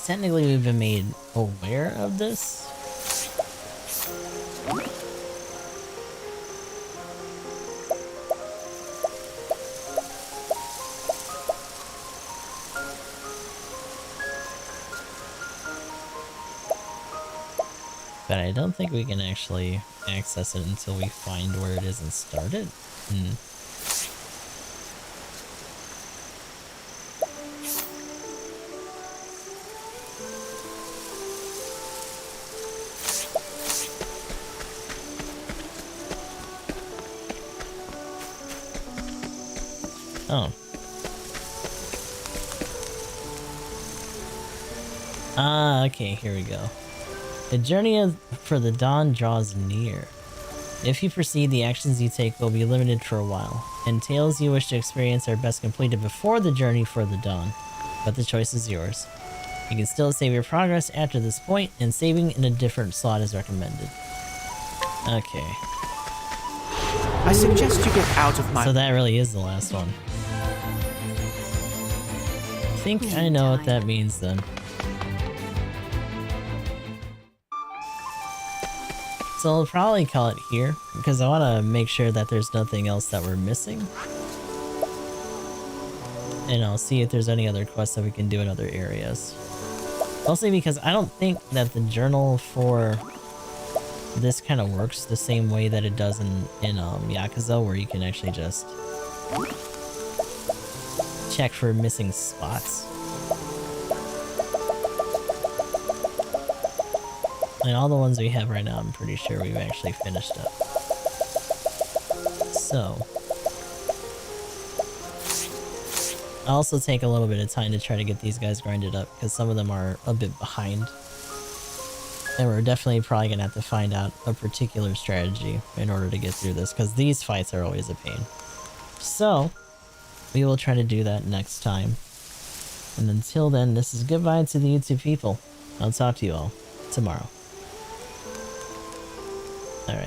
Technically, we've been made aware of this. But I don't think we can actually access it until we find where it is and start it. Oh. Ah, okay, here we go. The journey for the dawn draws near. If you proceed, the actions you take will be limited for a while, and tales you wish to experience are best completed before the journey for the dawn, but the choice is yours. You can still save your progress after this point, and saving in a different slot is recommended. Okay. I suggest you get out of my... So that really is the last one. I think I know what that means then. So I'll probably call it here, because I want to make sure that there's nothing else that we're missing. And I'll see if there's any other quests that we can do in other areas. Mostly because I don't think that the journal for this kind of works the same way that it does in Yakuza, where you can actually just check for missing spots. And all the ones we have right now, I'm pretty sure we've actually finished up. So, I'll also take a little bit of time to try to get these guys grinded up, because some of them are a bit behind. And we're definitely probably going to have to find out a particular strategy in order to get through this, because these fights are always a pain. So, we will try to do that next time. And until then, this is goodbye to the YouTube people. I'll talk to you all tomorrow.